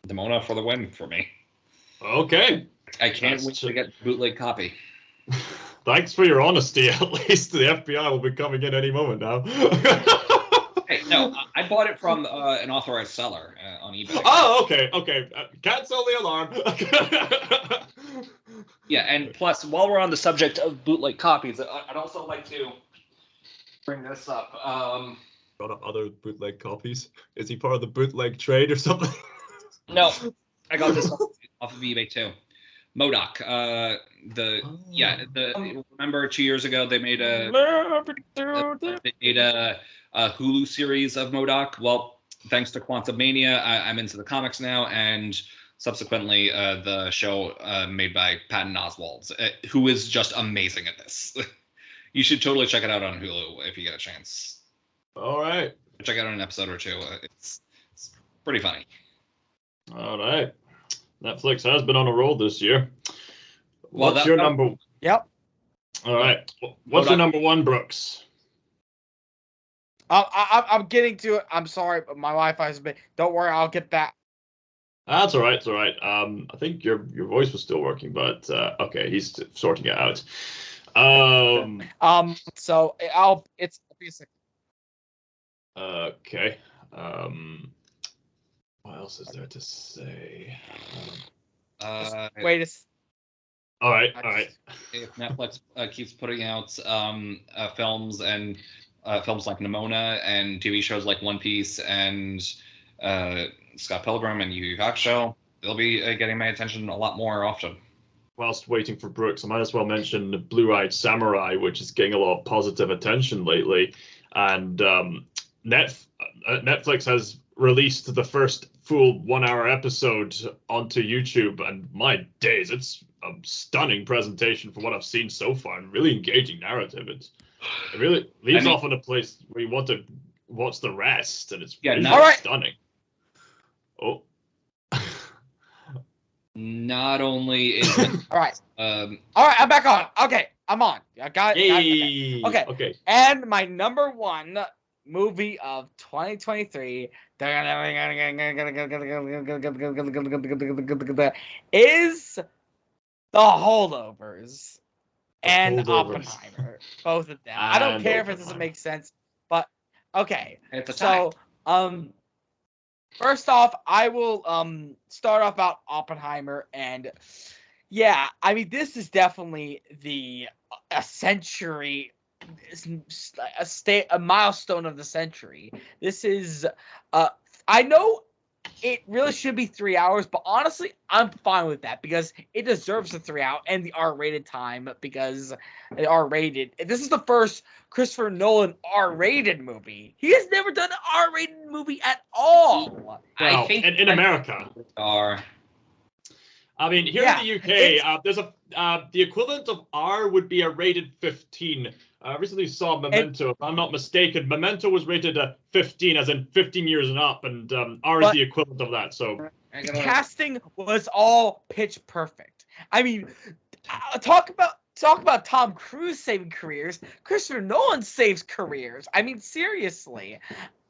Nimona for the win for me. Okay. I can't wait to get bootleg copy. Thanks for your honesty. At least the FBI will be coming in any moment now. Hey, no, I bought it from an authorized seller on eBay. Oh, okay. Cancel the alarm. Yeah, and plus, while we're on the subject of bootleg copies, I'd also like to bring this up. Got up other bootleg copies? Is he part of the bootleg trade or something? No, I got this off of eBay too. MODOK. Remember 2 years ago they made a Hulu series of MODOK. Well, thanks to Quantum Mania, I'm into the comics now, and subsequently the show made by Patton Oswalt, who is just amazing at this. You should totally check it out on Hulu if you get a chance. All right. Check out an episode or two. It's pretty funny. All right. Netflix has been on a roll this year. Well, What's your number? Yep. All right. What's your number one, Brooks? I'm getting to it. I'm sorry, but my Wi-Fi's a bit. Don't worry, I'll get that. That's all right. It's all right. I think your voice was still working, but okay, he's sorting it out. So it's basic. Okay. What else is there to say? Wait a All right. If Netflix keeps putting out films and films like Nimona and TV shows like One Piece and Scott Pilgrim and Yu Yu Hakusho, they'll be getting my attention a lot more often. Whilst waiting for Brooks, I might as well mention Blue-Eyed Samurai, which is getting a lot of positive attention lately. And Netflix has released the first full 1 hour episode onto YouTube, and my days, it's a stunning presentation for what I've seen so far, and really engaging narrative. It really leaves off in a place where you want to watch the rest, and it's really stunning. Oh. Not only is all right, I'm back on. Okay, I'm on. I got it. Okay. And my number one movie of 2023 is The Holdovers and Oppenheimer. Both of them. I don't care if it doesn't make sense, but okay. So, first off, I will start off about Oppenheimer, and yeah, I mean, this is definitely a century, a milestone of the century. This is I know it really should be 3 hours, but honestly, I'm fine with that because it deserves the 3 hour and the R-rated time because it R-rated. This is the first Christopher Nolan R-rated movie. He has never done an R-rated movie at all. Well, I think in America. I mean, here in the UK, there's the equivalent of R would be a rated 15. I recently saw Memento. If I'm not mistaken, Memento was rated 15, as in 15 years and up, and R is the equivalent of that. So the casting was all pitch perfect. I mean, talk about Tom Cruise saving careers. Christopher Nolan saves careers. I mean, seriously.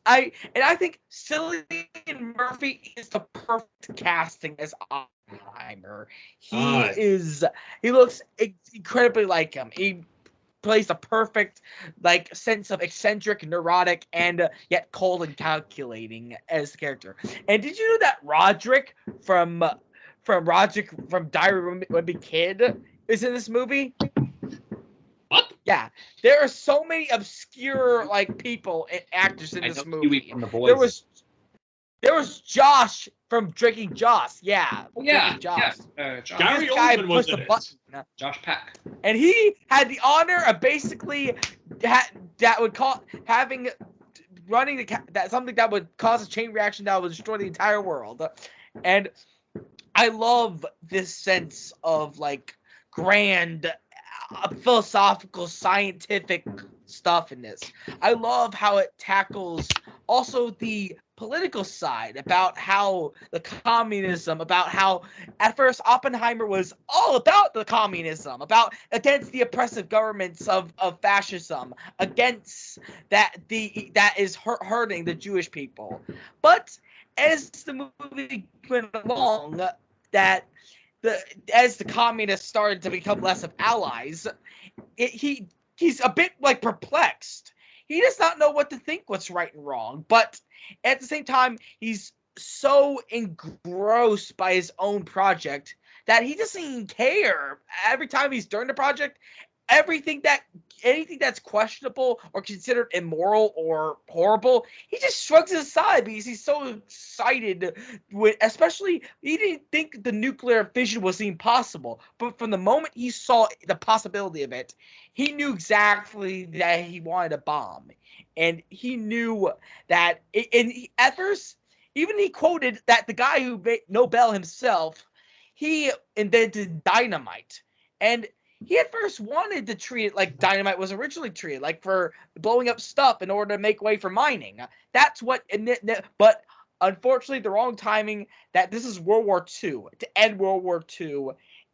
I think Cillian Murphy is the perfect casting as Oppenheimer. He looks incredibly like him. He plays the perfect sense of eccentric, neurotic, and yet cold and calculating as the character. And did you know that Roderick from Diary of a Wimpy Kid is in this movie? What? Yeah, there are so many obscure people and actors in this movie. From The Boys. There was Josh from Drinking Josh. Yeah. Josh. Gary Oldman was in it. Josh Peck. And he had the honor of basically something that would cause a chain reaction that would destroy the entire world. And I love this sense of grand philosophical, scientific stuff in this. I love how it tackles also the political side about how the communism, about how at first Oppenheimer was all about the communism, against the oppressive governments of fascism, against that is hurting the Jewish people. But as the movie went along, as the communists started to become less of allies, he's a bit perplexed. He does not know what to think, what's right and wrong. But at the same time, he's so engrossed by his own project that he doesn't even care. Every time he's during the project, anything that's questionable or considered immoral or horrible, he just shrugs it aside because he's so excited especially he didn't think the nuclear fission was even possible, but from the moment he saw the possibility of it, he knew exactly that he wanted a bomb. And he knew that at first, even he quoted that the guy who made Nobel himself, he invented dynamite. And he at first wanted to treat it like dynamite was originally treated, for blowing up stuff in order to make way for mining. That's what, but unfortunately, the wrong timing. That this is World War II, to end World War II,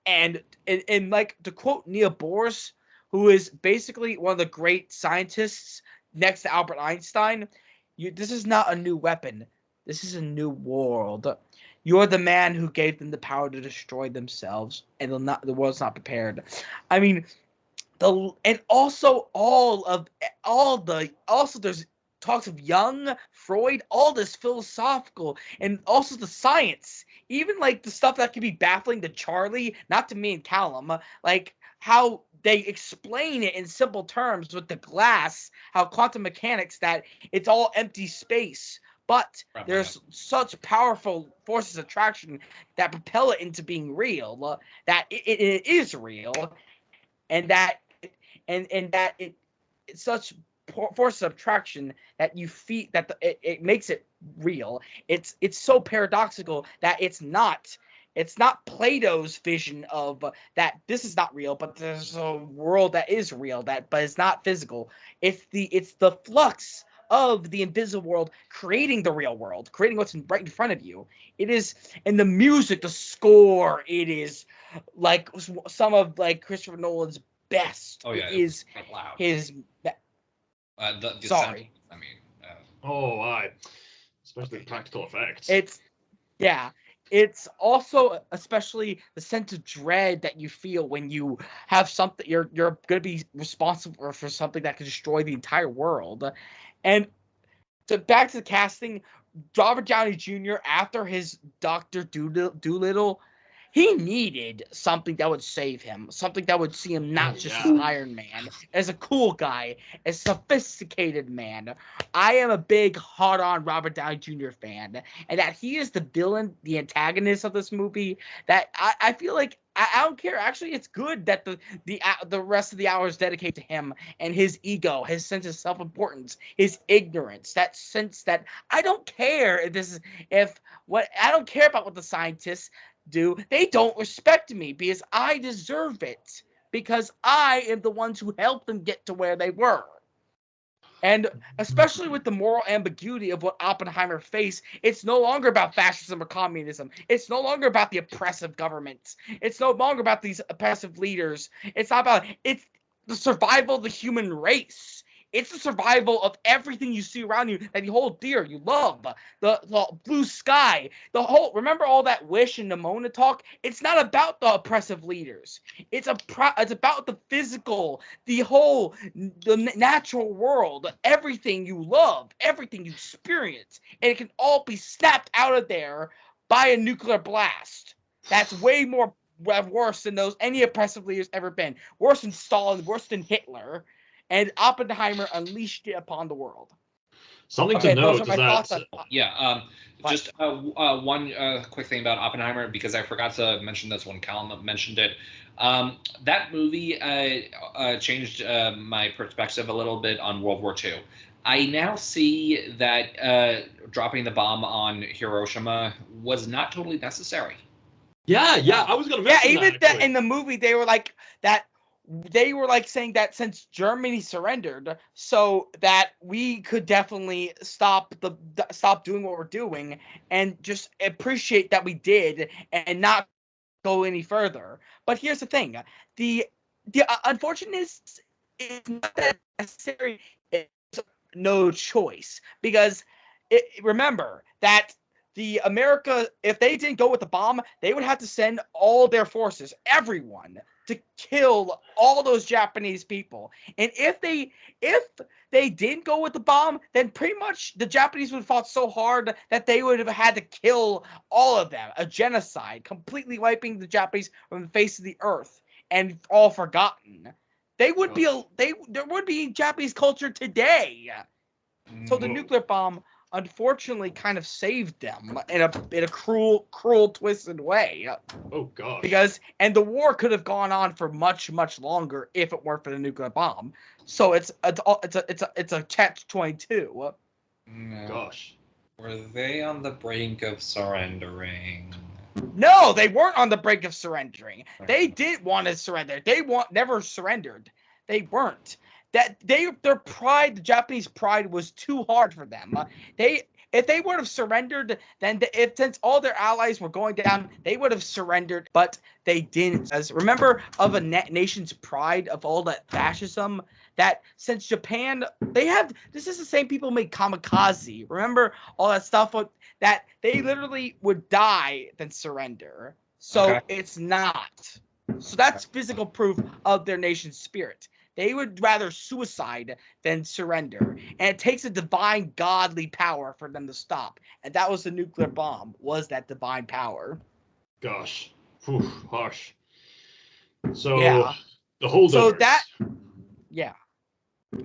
and to quote Neil Bohr, who is basically one of the great scientists next to Albert Einstein, this is not a new weapon. This is a new world. You're the man who gave them the power to destroy themselves, and the world's not prepared. I mean, also there's talks of Jung, Freud, all this philosophical, and also the science. even like the stuff that could be baffling to Charlie, not to me and Callum, like how they explain it in simple terms with the glass, how quantum mechanics, that it's all empty space, but there's such powerful forces of attraction that propel it into being real, that it is real, and that it's such force of attraction that you feel that it makes it real. It's so paradoxical that it's not Plato's vision of that this is not real, but there's a world that is real, but it's not physical. It's the flux of the invisible world creating the real world, creating what's right in front of you. It is, and the music, the score, it is like some of like Christopher Nolan's best. Oh yeah, it is loud. His the sorry. Sound, especially the practical effects. It's also especially the sense of dread that you feel when you have something you're going to be responsible for something that could destroy the entire world. And back to the casting, Robert Downey Jr. after his Dr. Doolittle, he needed something that would save him, something that would see him not just as Iron Man, as a cool guy, as a sophisticated man. I am a big hot-on Robert Downey Jr. fan, and that he is the villain, the antagonist of this movie, that I feel like I don't care. Actually, it's good that the rest of the hour is dedicated to him and his ego, his sense of self-importance, his ignorance, that sense that I don't care I don't care about what the scientists do. They don't respect me because I deserve it, because I am the ones who helped them get to where they were. And especially with the moral ambiguity of what Oppenheimer faced, it's no longer about fascism or communism. It's no longer about the oppressive governments. It's no longer about these oppressive leaders. It's the survival of the human race. It's the survival of everything you see around you that you hold dear, you love. The blue sky, remember all that Wish and Nimona talk? It's not about the oppressive leaders. It's about the physical, the natural world, everything you love, everything you experience. And it can all be snapped out of there by a nuclear blast. That's way more worse than any oppressive leaders ever been. Worse than Stalin, worse than Hitler. And Oppenheimer unleashed it upon the world. Something to note is just one quick thing about Oppenheimer, because I forgot to mention this when Callum mentioned it. That movie changed my perspective a little bit on World War II. I now see that dropping the bomb on Hiroshima was not totally necessary. Yeah, I was going to mention even that in the movie they were like that. They were like saying that since Germany surrendered, so that we could definitely stop doing what we're doing and just appreciate that we did and not go any further. But here's the thing: the unfortunate is not that necessary. It's no choice, because remember that the America, if they didn't go with the bomb, they would have to send all their forces, everyone, to kill all those Japanese people. And if they didn't go with the bomb, then pretty much the Japanese would have fought so hard that they would have had to kill all of them. A genocide, completely wiping the Japanese from the face of the earth and all forgotten. There would be Japanese culture today. So the nuclear bomb unfortunately kind of saved them in a cruel, twisted way. Oh gosh. And the war could have gone on for much, much longer if it weren't for the nuclear bomb. So it's a catch-22. Gosh. Were they on the brink of surrendering? No, they weren't on the brink of surrendering. They did want to surrender. They never surrendered. They weren't. Their pride, the Japanese pride, was too hard for them. If they would have surrendered, then since all their allies were going down, they would have surrendered, but they didn't. As remember of a nation's pride of all that fascism, that since Japan, this is the same people who made Kamikaze. Remember all that stuff that they literally would die than surrender. So It's not. So that's physical proof of their nation's spirit. They would rather suicide than surrender. And it takes a divine godly power for them to stop. And that was the nuclear bomb, was that divine power. Gosh. Whew, harsh. So, Yeah. the holdovers. So that, yeah.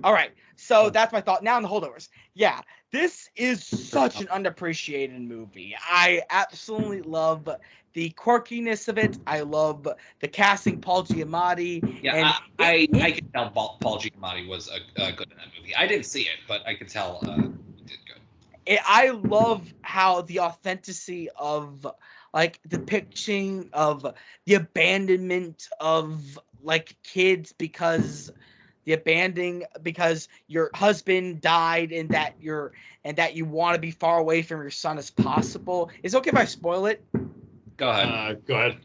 All right. So that's my thought. Now on the holdovers. Yeah, this is such an underappreciated movie. I absolutely love the quirkiness of it. I love the casting, Paul Giamatti. Yeah, and I could tell Paul Giamatti was good in that movie. I didn't see it, but I could tell he did good. I love how the authenticity of like depicting of the abandonment of like kids because your husband died and that you want to be far away from your son as possible. Is it okay if I spoil it? Go ahead. Go ahead.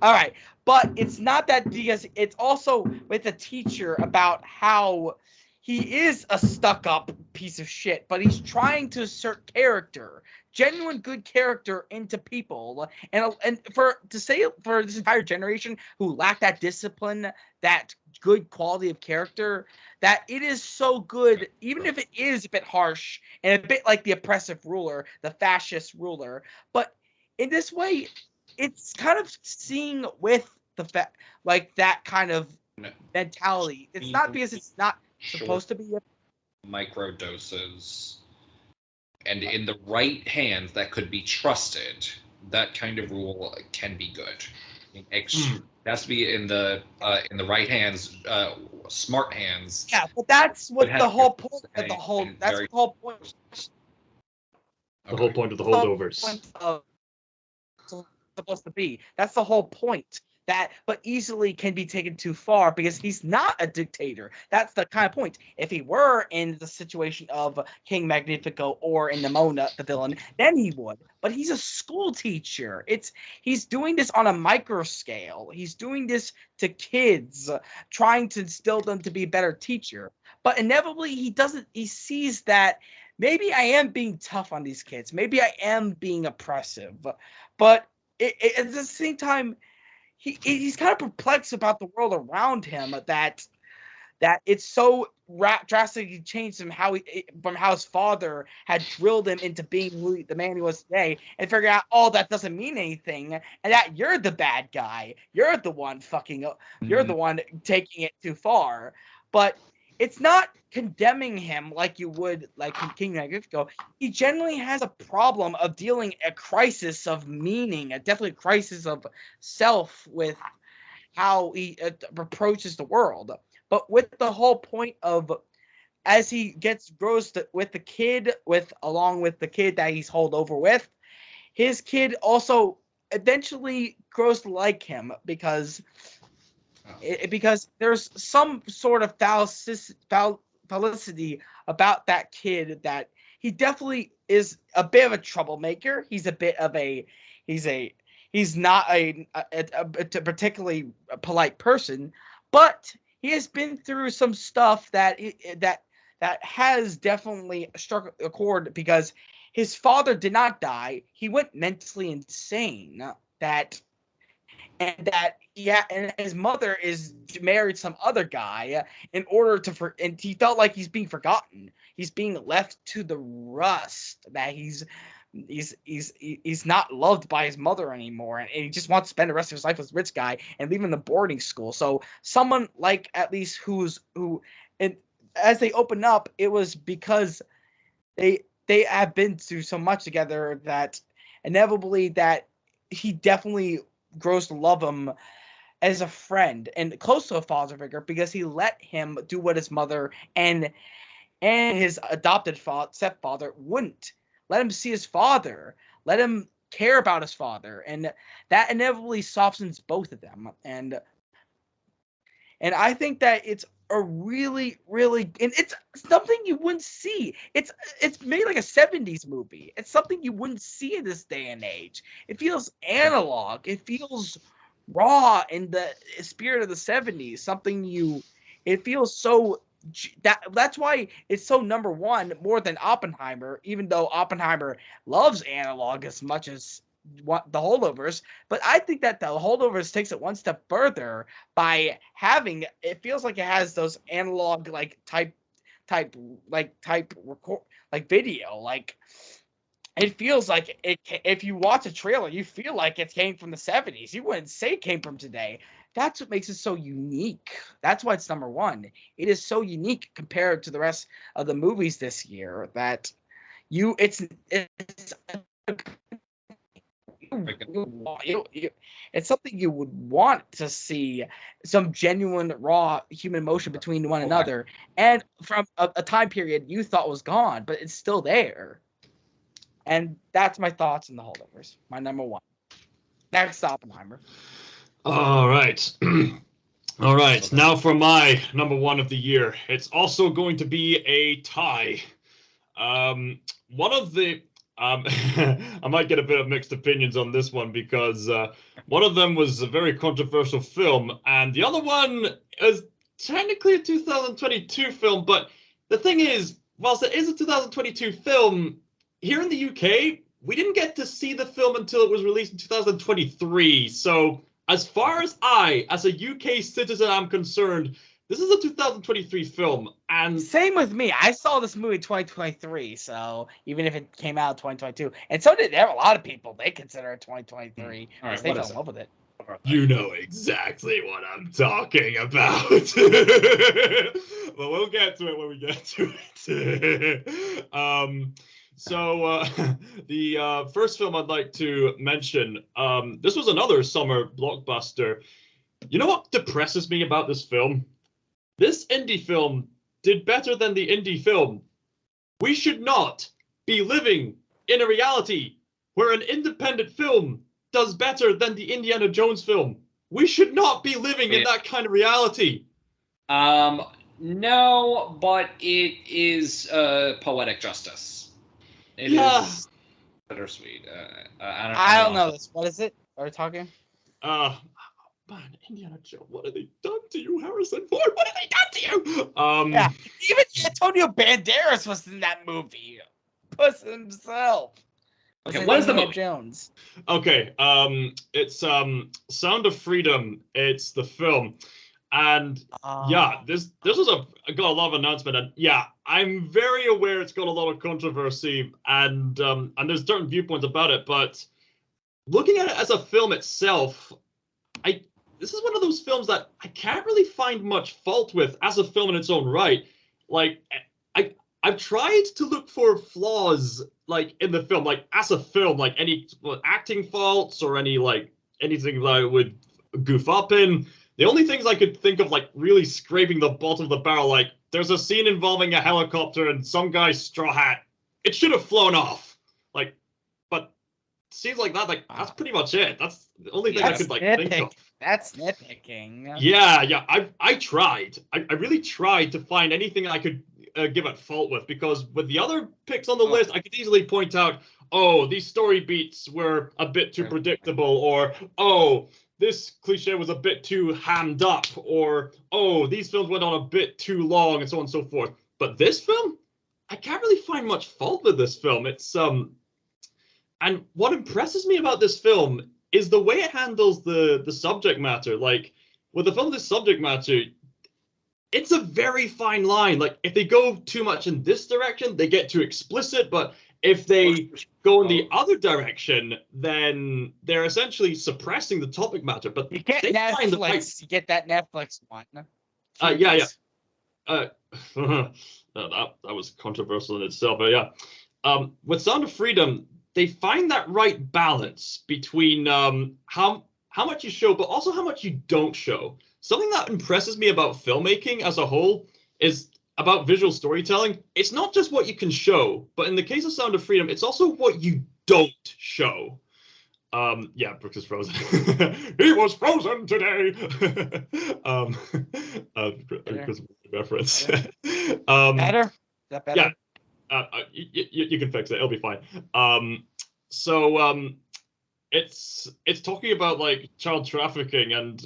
All right, but it's not that, because it's also with a teacher about how he is a stuck-up piece of shit, but he's trying to assert character, genuine good character into people, and for this entire generation who lack that discipline, that good quality of character, that it is so good, even if it is a bit harsh and a bit like the oppressive ruler, the fascist ruler, but in this way, it's kind of seeing with the like that kind of mentality. It's not because it's not supposed to be micro doses, and in the right hands that could be trusted, that kind of rule can be good. It has to be in the right hands, smart hands. Yeah, but that's what the whole point of the whole. That's the whole point. The whole point of the holdovers. Supposed to be. That's the whole point. But easily can be taken too far because he's not a dictator. That's the kind of point. If he were in the situation of King Magnifico or in Nimona, the villain, then he would. But he's a school teacher. He's doing this on a micro scale. He's doing this to kids, trying to instill them to be a better teacher. But inevitably, he sees that maybe I am being tough on these kids. Maybe I am being oppressive. But at the same time, he's kind of perplexed about the world around him, that it's so drastically changed him from how his father had drilled him into being the man he was today, and figure out, oh, that doesn't mean anything, and that you're the bad guy, you're the one fucking up, you're the one taking it too far. But it's not condemning him like you would like in King Magnifico. He generally has a problem of dealing a crisis of meaning, definitely a crisis of self with how he approaches the world. But with the whole point of, as he grows with the kid, along with the kid that he's held over with, his kid also eventually grows to like him because there's some sort of felicity about that kid, that he definitely is a bit of a troublemaker. He's not a particularly polite person, but he has been through some stuff that has definitely struck a chord, because his father did not die. He went mentally insane. And his mother is married some other guy in order and he felt like he's being forgotten. He's being left to the rust, that he's not loved by his mother anymore, and he just wants to spend the rest of his life with this rich guy and leave him in the boarding school. So someone like, at least and as they open up, it was because they have been through so much together that inevitably that he definitely grows to love him as a friend and close to a father figure, because he let him do what his mother and his adopted stepfather wouldn't. Let him see his father. Let him care about his father, and that inevitably softens both of them. And I think that it's a really, really, and it's something you wouldn't see. It's made like a 70s movie. It's something you wouldn't see in this day and age. It feels analog. It feels raw in the spirit of the 70s. It feels so. That's why it's so number one more than Oppenheimer, even though Oppenheimer loves analog as much as the holdovers, but I think that the holdovers takes it one step further by having, it feels like it has those analog like type record like video, like it feels like it. If you watch a trailer, you feel like it came from the 70s. You wouldn't say it came from today. That's what makes it so unique. That's why it's number one. It is so unique compared to the rest of the movies this year that it's it's something you would want to see, some genuine raw human emotion between one another, and from a time period you thought was gone, but it's still there. And that's my thoughts on the holdovers. My number one. Next, Oppenheimer. All right. All right. Now for my number one of the year. It's also going to be a tie. One of the I might get a bit of mixed opinions on this one because one of them was a very controversial film, and the other one is technically a 2022 film. But the thing is, whilst it is a 2022 film, here in the UK, we didn't get to see the film until it was released in 2023. So as far as as a UK citizen, I'm concerned, this is a 2023 film. And same with me. I saw this movie in 2023, so even if it came out in 2022, and so did a lot of people, they consider it 2023 because they fell in love with it. You know exactly what I'm talking about. But we'll get to it when we get to it. So the first film I'd like to mention, this was another summer blockbuster. You know what depresses me about this film? This indie film did better than the indie film. We should not be living in a reality where an independent film does better than the Indiana Jones film. We should not be living in that kind of reality. No, but it is poetic justice. It is bittersweet. I don't know this. What is it? Are we talking? Man, Indiana Jones, what have they done to you, Harrison Ford? What have they done to you? Yeah, even Antonio Banderas was in that movie. Puss himself. Okay, what is the movie? Jones. Okay, it's Sound of Freedom. It's the film, and this was got a lot of announcement, and I'm very aware it's got a lot of controversy, and there's certain viewpoints about it, but looking at it as a film itself, this is one of those films that I can't really find much fault with as a film in its own right. Like, I've tried to look for flaws, like, in the film, like, as a film, like, any acting faults or anything that I would goof up in. The only things I could think of, like, really scraping the bottom of the barrel, like, there's a scene involving a helicopter and some guy's straw hat. It should have flown off. Like, but scenes like that, like, that's pretty much it. That's the only thing I could, like, think of. That's nitpicking. Yeah. I tried. I really tried to find anything I could give it fault with, because with the other picks on the list, I could easily point out, oh, these story beats were a bit too predictable, or, oh, this cliche was a bit too hammed up, or, oh, these films went on a bit too long, and so on and so forth. But this film, I can't really find much fault with this film. It's and what impresses me about this film is the way it handles the subject matter. Like, with a film this subject matter, it's a very fine line. Like, if they go too much in this direction, they get too explicit, but if they go in the other direction, then they're essentially suppressing the topic matter. But you get Netflix, you get that Netflix one. Yeah. That was controversial in itself, but yeah. With Sound of Freedom, they find that right balance between how much you show, but also how much you don't show. Something that impresses me about filmmaking as a whole is about visual storytelling. It's not just what you can show, but in the case of Sound of Freedom, it's also what you don't show. Brooks is frozen. He was frozen today. Reference. Better? Is that better? Yeah. You can fix it. It'll be fine. It's talking about, like, child trafficking, and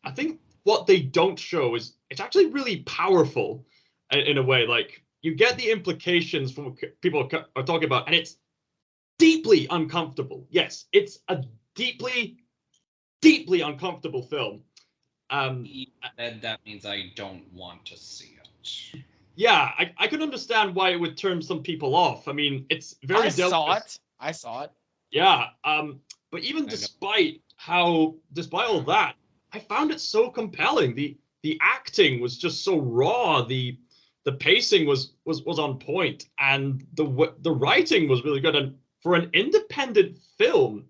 I think what they don't show is it's actually really powerful in a way. Like, you get the implications from what people are talking about, and it's deeply uncomfortable. Yes, it's a deeply, deeply uncomfortable film. And that means I don't want to see it. Yeah, I can understand why it would turn some people off. I mean, it's very delicate. I saw it. Yeah, but even despite all that, I found it so compelling. The acting was just so raw. The pacing was on point, and the writing was really good. And for an independent film,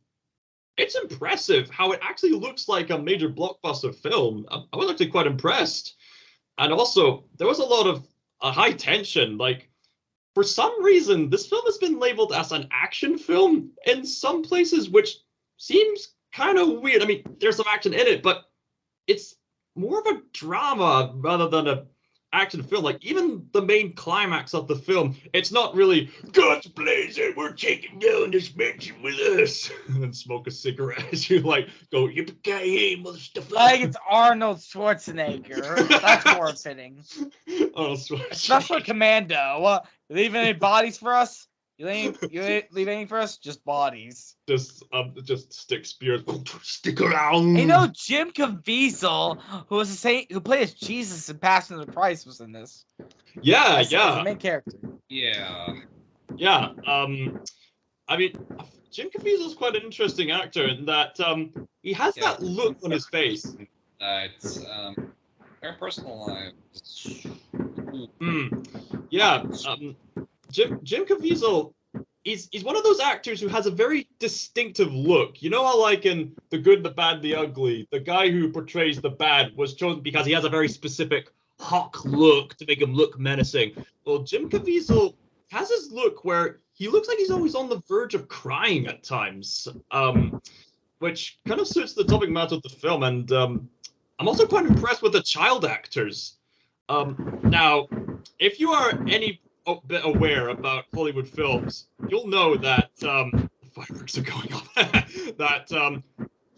it's impressive how it actually looks like a major blockbuster film. I was actually quite impressed. And also, there was a lot of high tension. Like, for some reason, this film has been labeled as an action film in some places, which seems kind of weird. I mean, there's some action in it, but it's more of a drama rather than a action film. Like, even the main climax of the film, it's not really guns blazing, we're taking down this mansion with us, and smoke a cigarette as you like go yippee motherfucker. Like it's Arnold Schwarzenegger. That's more fitting. Arnold Schwarzenegger. Special Commando. You leave any bodies for us? You leave any for us? Just bodies. Just stick spears. Stick around. You know, Jim Caviezel, who played as Jesus in Passion of the Christ, was in this. Yeah, As the main character. Yeah. Yeah. I mean, Jim Caviezel's quite an interesting actor in that he has that look on his face. It's very personalized. Yeah. Jim Caviezel, he's one of those actors who has a very distinctive look. You know how, like, in The Good, the Bad, the Ugly, the guy who portrays the bad was chosen because he has a very specific hawk look to make him look menacing. Well, Jim Caviezel has this look where he looks like he's always on the verge of crying at times, which kind of suits the topic matter of the film. And I'm also quite impressed with the child actors. Now, if you are any bit aware about Hollywood films, you'll know that fireworks are going off. That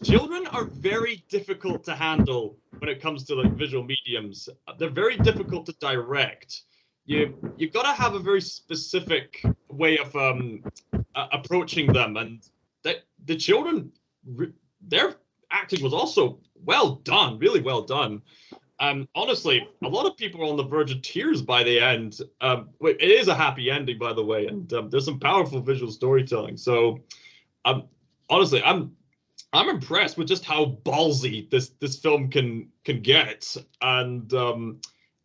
children are very difficult to handle when it comes to like visual mediums. They're very difficult to direct. You've got to have a very specific way of approaching them, and the children, their acting was also well done, really well done. Honestly, a lot of people are on the verge of tears by the end. It is a happy ending, by the way, and there's some powerful visual storytelling. So, honestly, I'm impressed with just how ballsy this film can get, and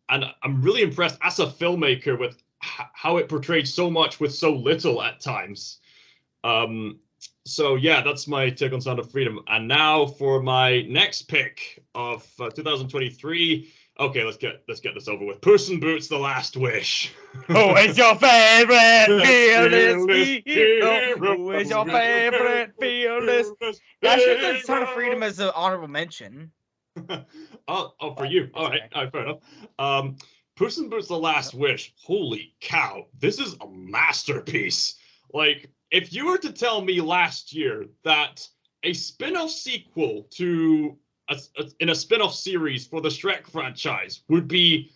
I'm really impressed as a filmmaker with how it portrayed so much with so little at times. So yeah, that's my take on Sound of Freedom. And now for my next pick of 2023. Okay, let's get this over with. Puss in Boots: The Last Wish. Who is your favorite fearless hero? Who is your favorite fearless? I should have Sound of Freedom as an honorable mention. oh, for you. All right, fair enough. Puss in Boots: The Last Wish. Holy cow, this is a masterpiece. Like, if you were to tell me last year that a spin-off sequel to in a spin-off series for the Shrek franchise would be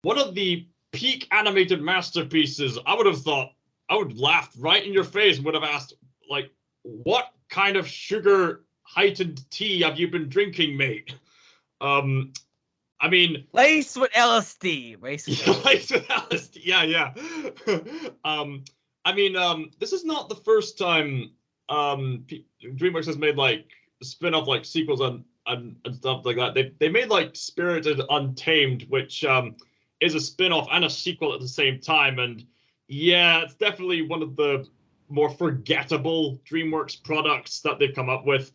one of the peak animated masterpieces, I would have laughed right in your face and would have asked, like, what kind of sugar heightened tea have you been drinking, mate? I mean, laced with LSD. Laced with LSD. Yeah. I mean, this is not the first time DreamWorks has made like spin-off like sequels and stuff like that. They made like Spirited Untamed, which is a spin-off and a sequel at the same time. And yeah, it's definitely one of the more forgettable DreamWorks products that they've come up with.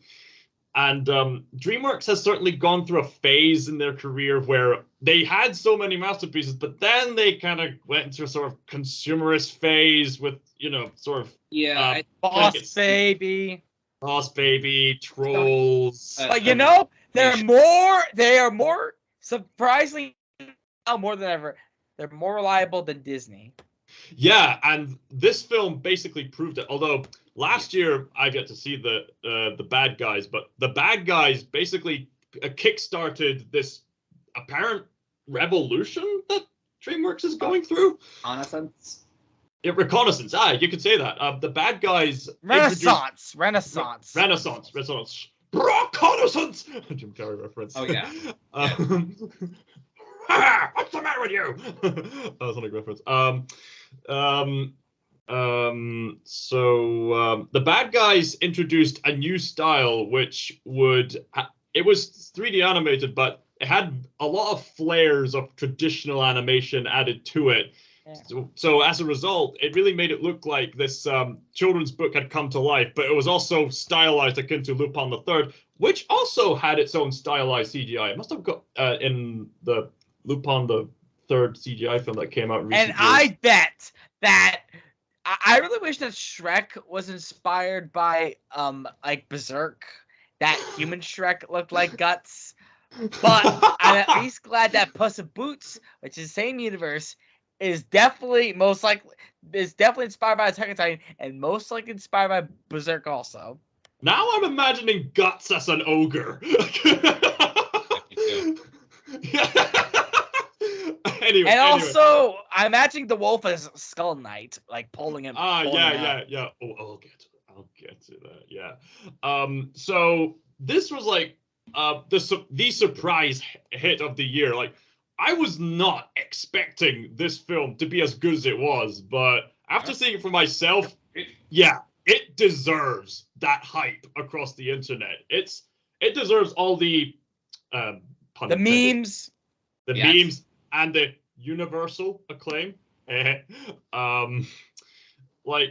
And DreamWorks has certainly gone through a phase in their career where they had so many masterpieces, but then they kind of went into a sort of consumerist phase with, sort of Boss Baby, Trolls. But they are more surprisingly now more than ever. They're more reliable than Disney. Yeah, and this film basically proved it. Although last year I got to see the Bad Guys, but the Bad Guys basically kickstarted this apparent revolution that DreamWorks is going through. Renaissance. Reconnaissance. You could say that. The bad guys Renaissance. Reconnaissance. Reconnaissance. Jim Carrey reference. Oh yeah. What's the matter with you? That was a reference. So the bad guys introduced a new style, which it was 3D animated, but it had a lot of flares of traditional animation added to it. Yeah. So as a result, it really made it look like this children's book had come to life, but it was also stylized akin to Lupin the Third, which also had its own stylized CGI. It must have got in the Lupin the Third CGI film that came out recently. And I bet that I really wish that Shrek was inspired by like Berserk. That human Shrek looked like Guts. But I'm at least glad that Puss in Boots, which is the same universe, is definitely inspired by Attack on Titan and most likely inspired by Berserk also. Now I'm imagining Guts as an ogre. Anyway, also, I'm imagining the wolf as Skull Knight, like pulling him. Yeah. Oh, I'll get to that. Yeah. So this was like the surprise hit of the year. Like, I was not expecting this film to be as good as it was, but after seeing it for myself, yeah, it deserves that hype across the internet. It deserves all the memes, memes, and the universal acclaim. Like, and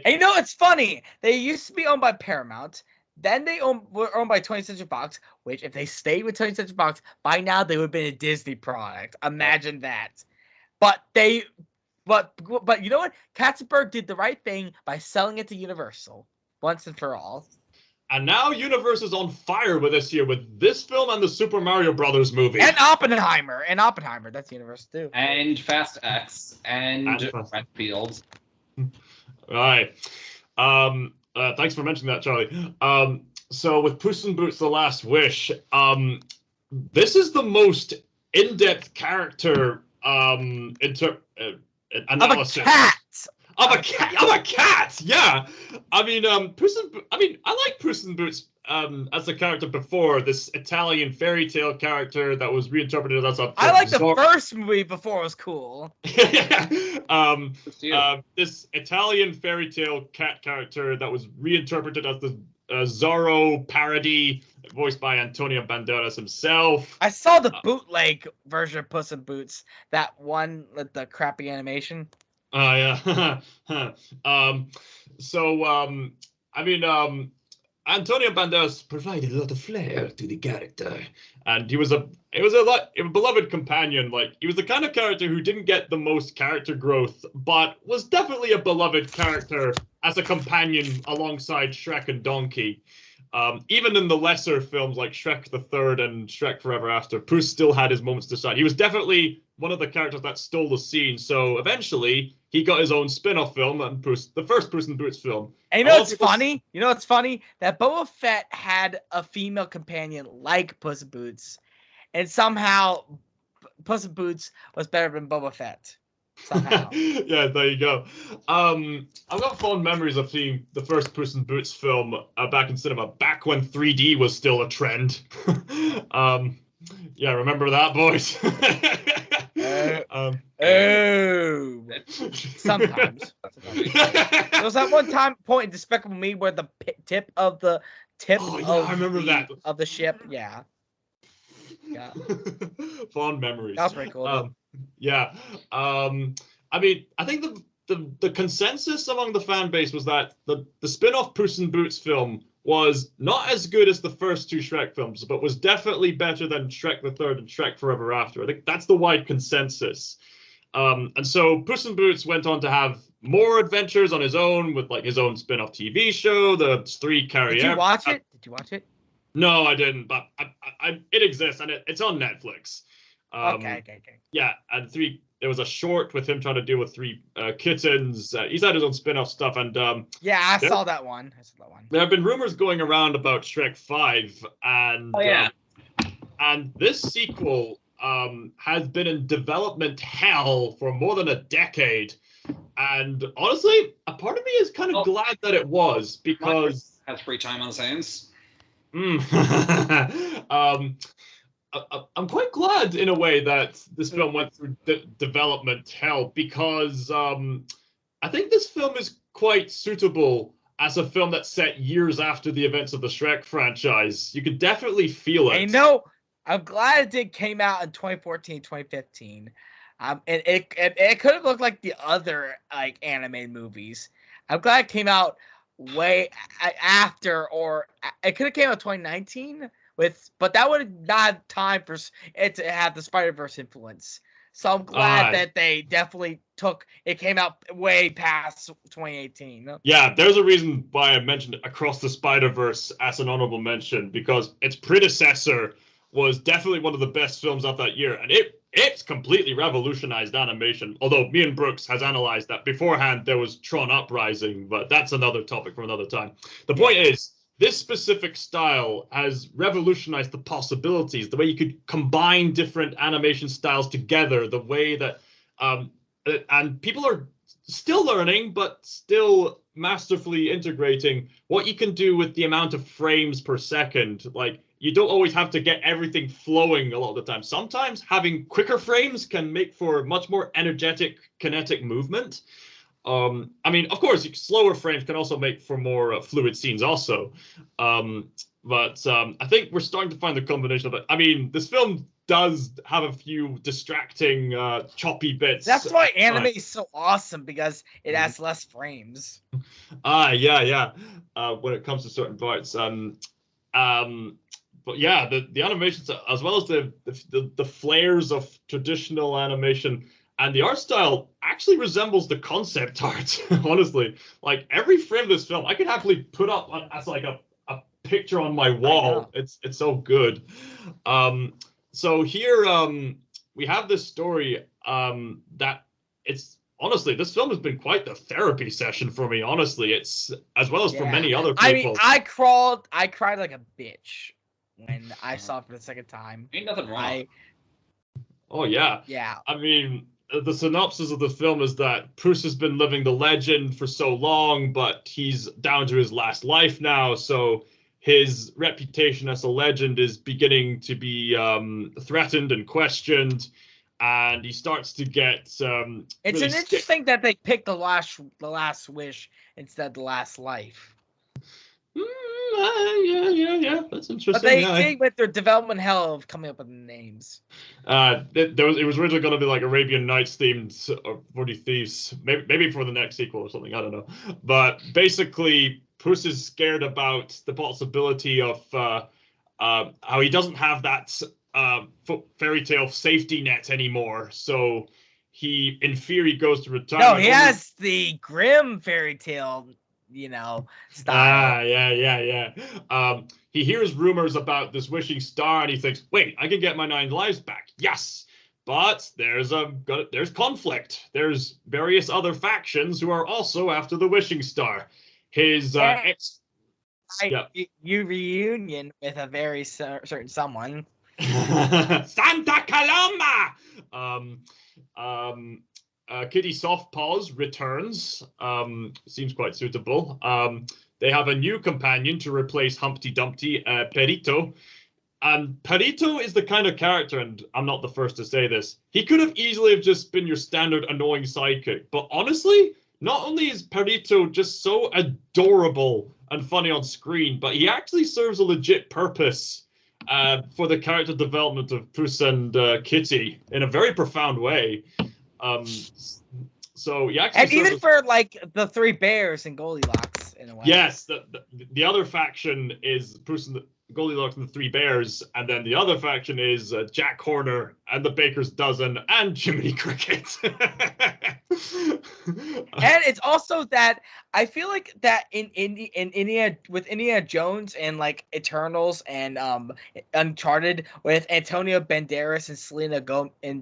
you know, it's funny. They used to be owned by Paramount. Then they were owned by 20th Century Fox, which if they stayed with 20th Century Fox, by now they would have been a Disney product. Imagine that. But you know what? Katzenberg did the right thing by selling it to Universal once and for all. And now Universal is on fire with this year with this film and the Super Mario Brothers movie. And Oppenheimer. That's Universal too. And Fast X and Redfield. All right. Thanks for mentioning that, Charlie. So with Puss in Boots: The Last Wish, this is the most in-depth character analysis. Of a cat. Yeah. I mean, I like Puss in Boots as a character before, this Italian fairy tale character that was reinterpreted as a. I like the first movie before it was cool. This Italian fairy tale cat character that was reinterpreted as the Zorro parody, voiced by Antonio Banderas himself. I saw the bootleg version of Puss in Boots, that one with the crappy animation. Yeah. Antonio Banderas provided a lot of flair to the character, and he was a beloved companion. Like, he was the kind of character who didn't get the most character growth, but was definitely a beloved character as a companion alongside Shrek and Donkey. Even in the lesser films like Shrek the Third and Shrek Forever After, Puss still had his moments to shine. He was definitely one of the characters that stole the scene. So eventually, he got his own spin-off film, and the first Puss in Boots film. And you know what's funny? That Boba Fett had a female companion like Puss in Boots, and somehow Puss in Boots was better than Boba Fett. Somehow. Yeah, there you go. I've got fond memories of seeing the first Puss in Boots film back in cinema, back when 3D was still a trend. Yeah, remember that, boys? Sometimes. There was that one point in Despicable Me where the tip of the I remember that of the ship. Yeah. Fond memories. That was pretty cool. Yeah. I think the consensus among the fan base was that the spin-off Puss in Boots film was not as good as the first two Shrek films, but was definitely better than Shrek the Third and Shrek Forever After. I think that's the wide consensus. And so Puss in Boots went on to have more adventures on his own, with like his own spin-off TV show, the Three Carrier. Did you watch it? No, I didn't, but it exists, and it's on Netflix. Okay. Yeah, and there was a short with him trying to deal with three kittens. He's had his own spin-off stuff, and I saw that one. There have been rumors going around about Shrek 5, and and this sequel has been in development hell for more than a decade. And honestly, a part of me is kind of glad that it was, because has free time on his hands. I'm quite glad in a way that this film went through development hell, because I think this film is quite suitable as a film that's set years after the events of the Shrek franchise. You could definitely feel it. I know. I'm glad it came out in 2014, 2015. And it could have looked like the other like animated movies. I'm glad it came out way after, or it could have came out 2019 but that would have not had time for it to have the Spider-Verse influence. So I'm glad that they definitely it came out way past 2018. Yeah, there's a reason why I mentioned Across the Spider-Verse as an honorable mention, because its predecessor was definitely one of the best films of that year, and it's completely revolutionized animation. Although me and Brooks has analyzed that beforehand, there was Tron Uprising, but that's another topic for another time. The point is, this specific style has revolutionized the possibilities, the way you could combine different animation styles together, the way that, and people are still learning, but still masterfully integrating what you can do with the amount of frames per second. Like, you don't always have to get everything flowing a lot of the time. Sometimes having quicker frames can make for much more energetic, kinetic movement. I mean, of course, slower frames can also make for more fluid scenes also. But I think we're starting to find the combination of it. I mean, this film does have a few distracting, choppy bits. That's why anime is so awesome, because it has less frames. Yeah. When it comes to certain parts. But yeah, the animations, as well as the flares of traditional animation, and the art style actually resembles the concept art, honestly. Like, every frame of this film, I could happily put up as like a picture on my wall. It's so good. So here we have this story that it's honestly, this film has been quite the therapy session for me, honestly. It's as well as for many other people. I mean, I cried like a bitch when I saw it for the second time. Ain't nothing wrong. Oh yeah. Yeah. I mean, the synopsis of the film is that Bruce has been living the legend for so long, but he's down to his last life now, so his reputation as a legend is beginning to be threatened and questioned, and he starts to get it's really an interesting that they picked the last wish instead of the last life. Yeah, that's interesting. But they went through development hell of coming up with names. It was originally going to be like Arabian Nights themed, or 40 Thieves, maybe for the next sequel or something, I don't know. But basically, Puss is scared about the possibility of how he doesn't have that fairy tale safety net anymore. So he, in fear, he goes to retirement. No, he has the grim fairy tale, style. Yeah. He hears rumors about this wishing star, and he thinks, "Wait, I can get my 9 lives back." Yes, but there's conflict. There's various other factions who are also after the wishing star. His you reunion with a very certain someone. Santa Coloma. Kitty Softpaws returns. Seems quite suitable. They have a new companion to replace Humpty Dumpty, Perito. And Perito is the kind of character, and I'm not the first to say this, he could have easily have just been your standard annoying sidekick. But honestly, not only is Perito just so adorable and funny on screen, but he actually serves a legit purpose for the character development of Puss and Kitty in a very profound way. So yeah, and even for like the 3 bears and Goldilocks in a way. Yes, the other faction is Puss and Goldilocks and the 3 bears, and then the other faction is Jack Horner and the Baker's Dozen and Jiminy Cricket. And it's also that I feel like that in Indiana Jones and like Eternals and Uncharted with Antonio Banderas and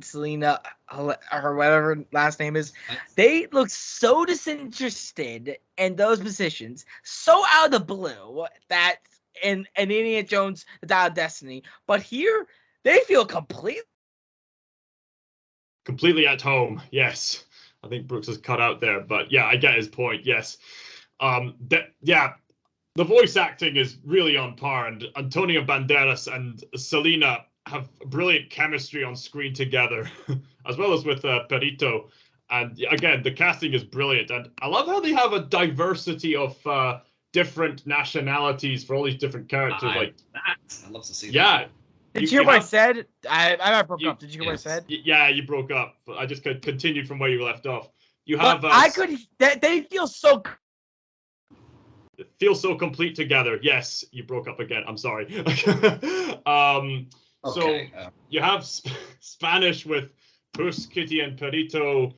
Selena or whatever last name is, they look so disinterested in those positions, so out of the blue that in Indiana Jones: The Dial of Destiny, but here they feel completely at home. Yes. I think Brooks is cut out there, but yeah, I get his point. Yes, the voice acting is really on par, and Antonio Banderas and Selena have brilliant chemistry on screen together, as well as with Perito. And again, the casting is brilliant, and I love how they have a diversity of different nationalities for all these different characters. I'd love to see that. Yeah. Did you hear what I said? I broke up. Did you hear what I said? Yeah, you broke up. I just continued from where you left off. You have. They feel so. Feel so complete together. Yes, you broke up again. I'm sorry. So you have Spanish with Puss, Kitty, and Perito.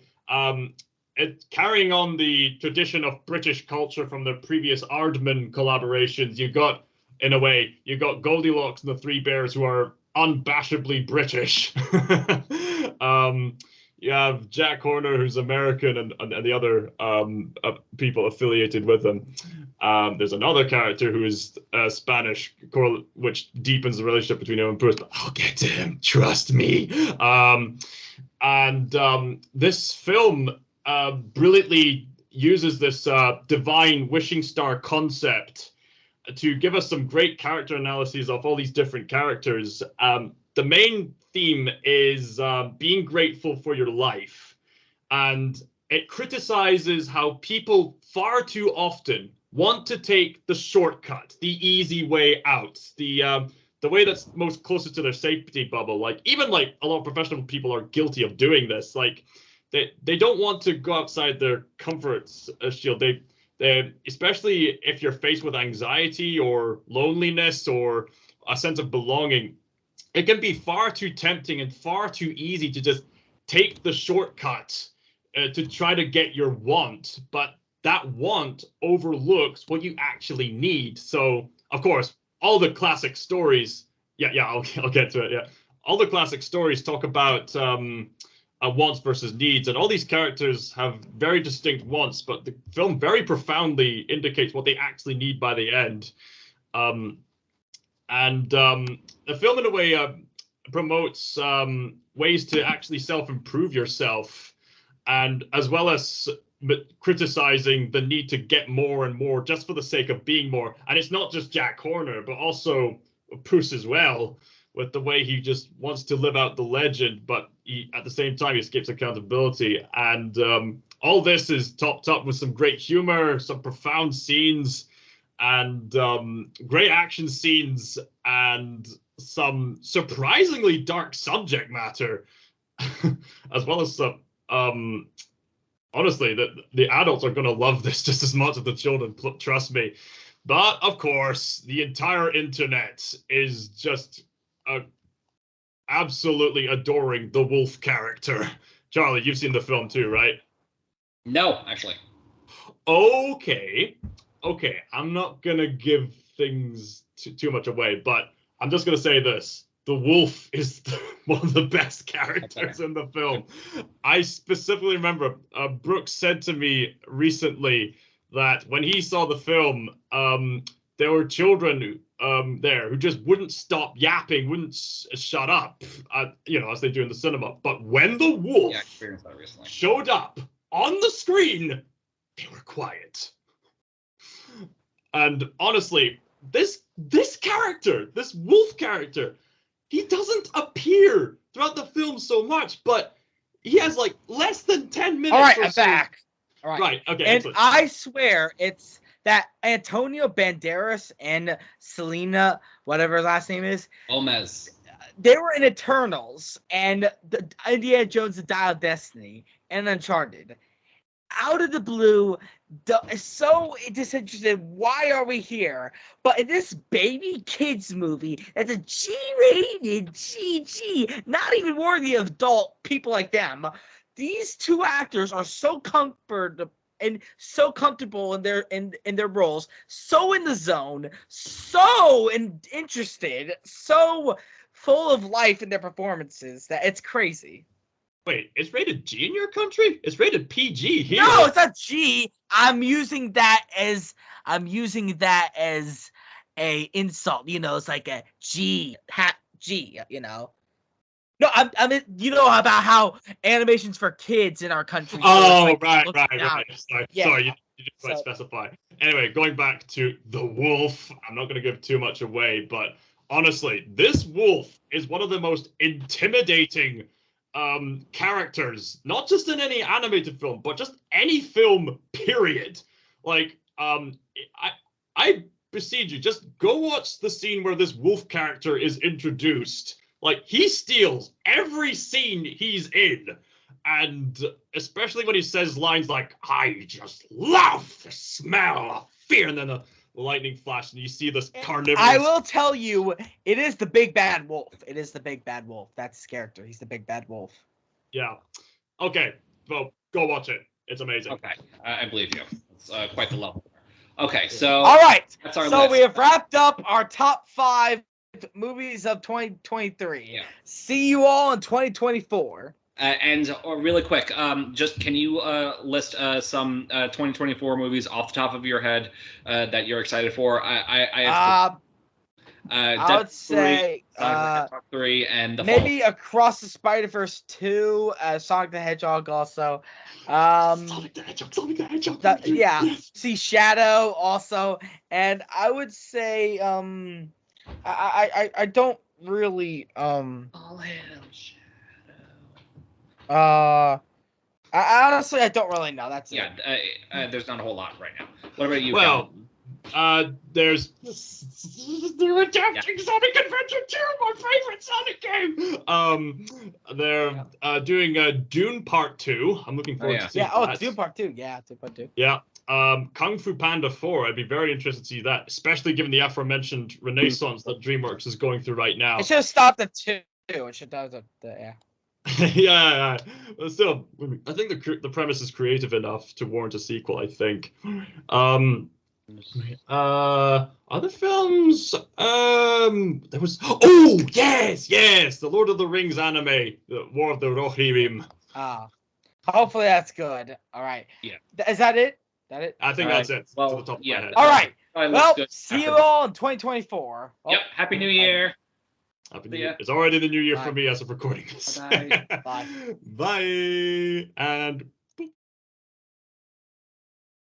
Carrying on the tradition of British culture from the previous Aardman collaborations, you got Goldilocks and the Three Bears, who are unabashedly British. You have Jack Horner, who's American, and the other people affiliated with him. There's another character who is Spanish, which deepens the relationship between him and Puss. But I'll get to him. Trust me. This film brilliantly uses this divine wishing star concept to give us some great character analyses of all these different characters. The main theme is being grateful for your life, and it criticizes how people far too often want to take the shortcut, the easy way out, the way that's most closest to their safety bubble. Like, even like a lot of professional people are guilty of doing this. Like, they don't want to go outside their comfort shield. They especially if you're faced with anxiety or loneliness or a sense of belonging, it can be far too tempting and far too easy to just take the shortcut to try to get your want, but that want overlooks what you actually need. So, of course, all the classic stories, I'll get to it, yeah. All the classic stories talk about wants versus needs, and all these characters have very distinct wants, but the film very profoundly indicates what they actually need by the end. The film, in a way, promotes ways to actually self-improve yourself, and as well as criticizing the need to get more and more just for the sake of being more. And it's not just Jack Horner, but also Puss as well, with the way he just wants to live out the legend, but at the same time, he escapes accountability. And all this is topped up with some great humor, some profound scenes, and great action scenes, and some surprisingly dark subject matter, as well as some, honestly, the adults are going to love this just as much as the children, trust me. But, of course, the entire internet is just absolutely adoring the wolf character. Charlie, you've seen the film too, right? No, actually. Okay, I'm not gonna give things too much away, but I'm just gonna say this: the wolf is one of the best characters in the film. I specifically remember Brooks said to me recently that when he saw the film, there were children there who just wouldn't stop yapping, wouldn't shut up, as they do in the cinema. But when the wolf showed up on the screen, they were quiet. And honestly, this character, this wolf character, he doesn't appear throughout the film so much, but he has like less than 10 minutes. All right, I'm back. All right. Right, okay. And excellent. I swear it's that Antonio Banderas and Selena, whatever her last name is, Gomez, they were in Eternals and the Indiana Jones: The Dial of Destiny and Uncharted. Out of the blue, so disinterested. Why are we here? But in this baby kids movie, that's a G-rated, GG, not even worthy of adult people like them. These two actors are so comfortable in their roles, so in the zone, so interested, so full of life in their performances that it's crazy. Wait, it's rated G in your country? It's rated PG here. No, it's not G. I'm using that as a insult. It's like a G, G, No, I mean, you know about how animations for kids in our country. Oh, like, right. looks down. Sorry, Yeah. sorry, you didn't quite So- specify. Anyway, going back to the wolf, I'm not going to give too much away, but honestly, this wolf is one of the most intimidating characters, not just in any animated film, but just any film, period. Like, I beseech you, just go watch the scene where this wolf character is introduced. Like, he steals every scene he's in. And especially when he says lines like, I just love the smell of fear, and then the lightning flash, and you see this carnivorous. I will tell you, it is the big bad wolf. It is the big bad wolf. That's his character. He's the big bad wolf. Yeah. Okay, well, go watch it. It's amazing. Okay, I believe you. It's quite the level. Okay, so All right. that's our So list. we have wrapped up our top 5 movies of 2023. Yeah. See you all in 2024. And really quick, just can you list some 2024 movies off the top of your head that you're excited for? I would say Hedgehog 3 and the maybe Across the Spider-Verse 2, Sonic the Hedgehog also. Sonic the Hedgehog. Yeah, see Shadow also, and I would say I don't really All hail Shadow. I honestly I don't really know. That's Yeah, it. there's not a whole lot right now. What about you? Well, Calvin? there's they're adapting Sonic Adventure 2, my favorite Sonic game. They're doing Dune Part 2. I'm looking forward to seeing that. Dune Part 2. Yeah, Dune Part 2. Yeah. Kung Fu Panda 4. I'd be very interested to see that, especially given the aforementioned renaissance that DreamWorks is going through right now. It should have stopped at 2. It should have stopped at yeah. Yeah, but still, I think the premise is creative enough to warrant a sequel. I think. Other films. There was. Oh yes, the Lord of the Rings anime, the War of the Rohirrim. Hopefully that's good. All right. Yeah. Is that it? I think that's it. Well, to the top of yeah. my head. All right. Well, Good. see you all in 2024. Yep. Happy New Year. Happy New Year. It's already the new year for Bye. me as of recording this. Bye. Bye. Bye. And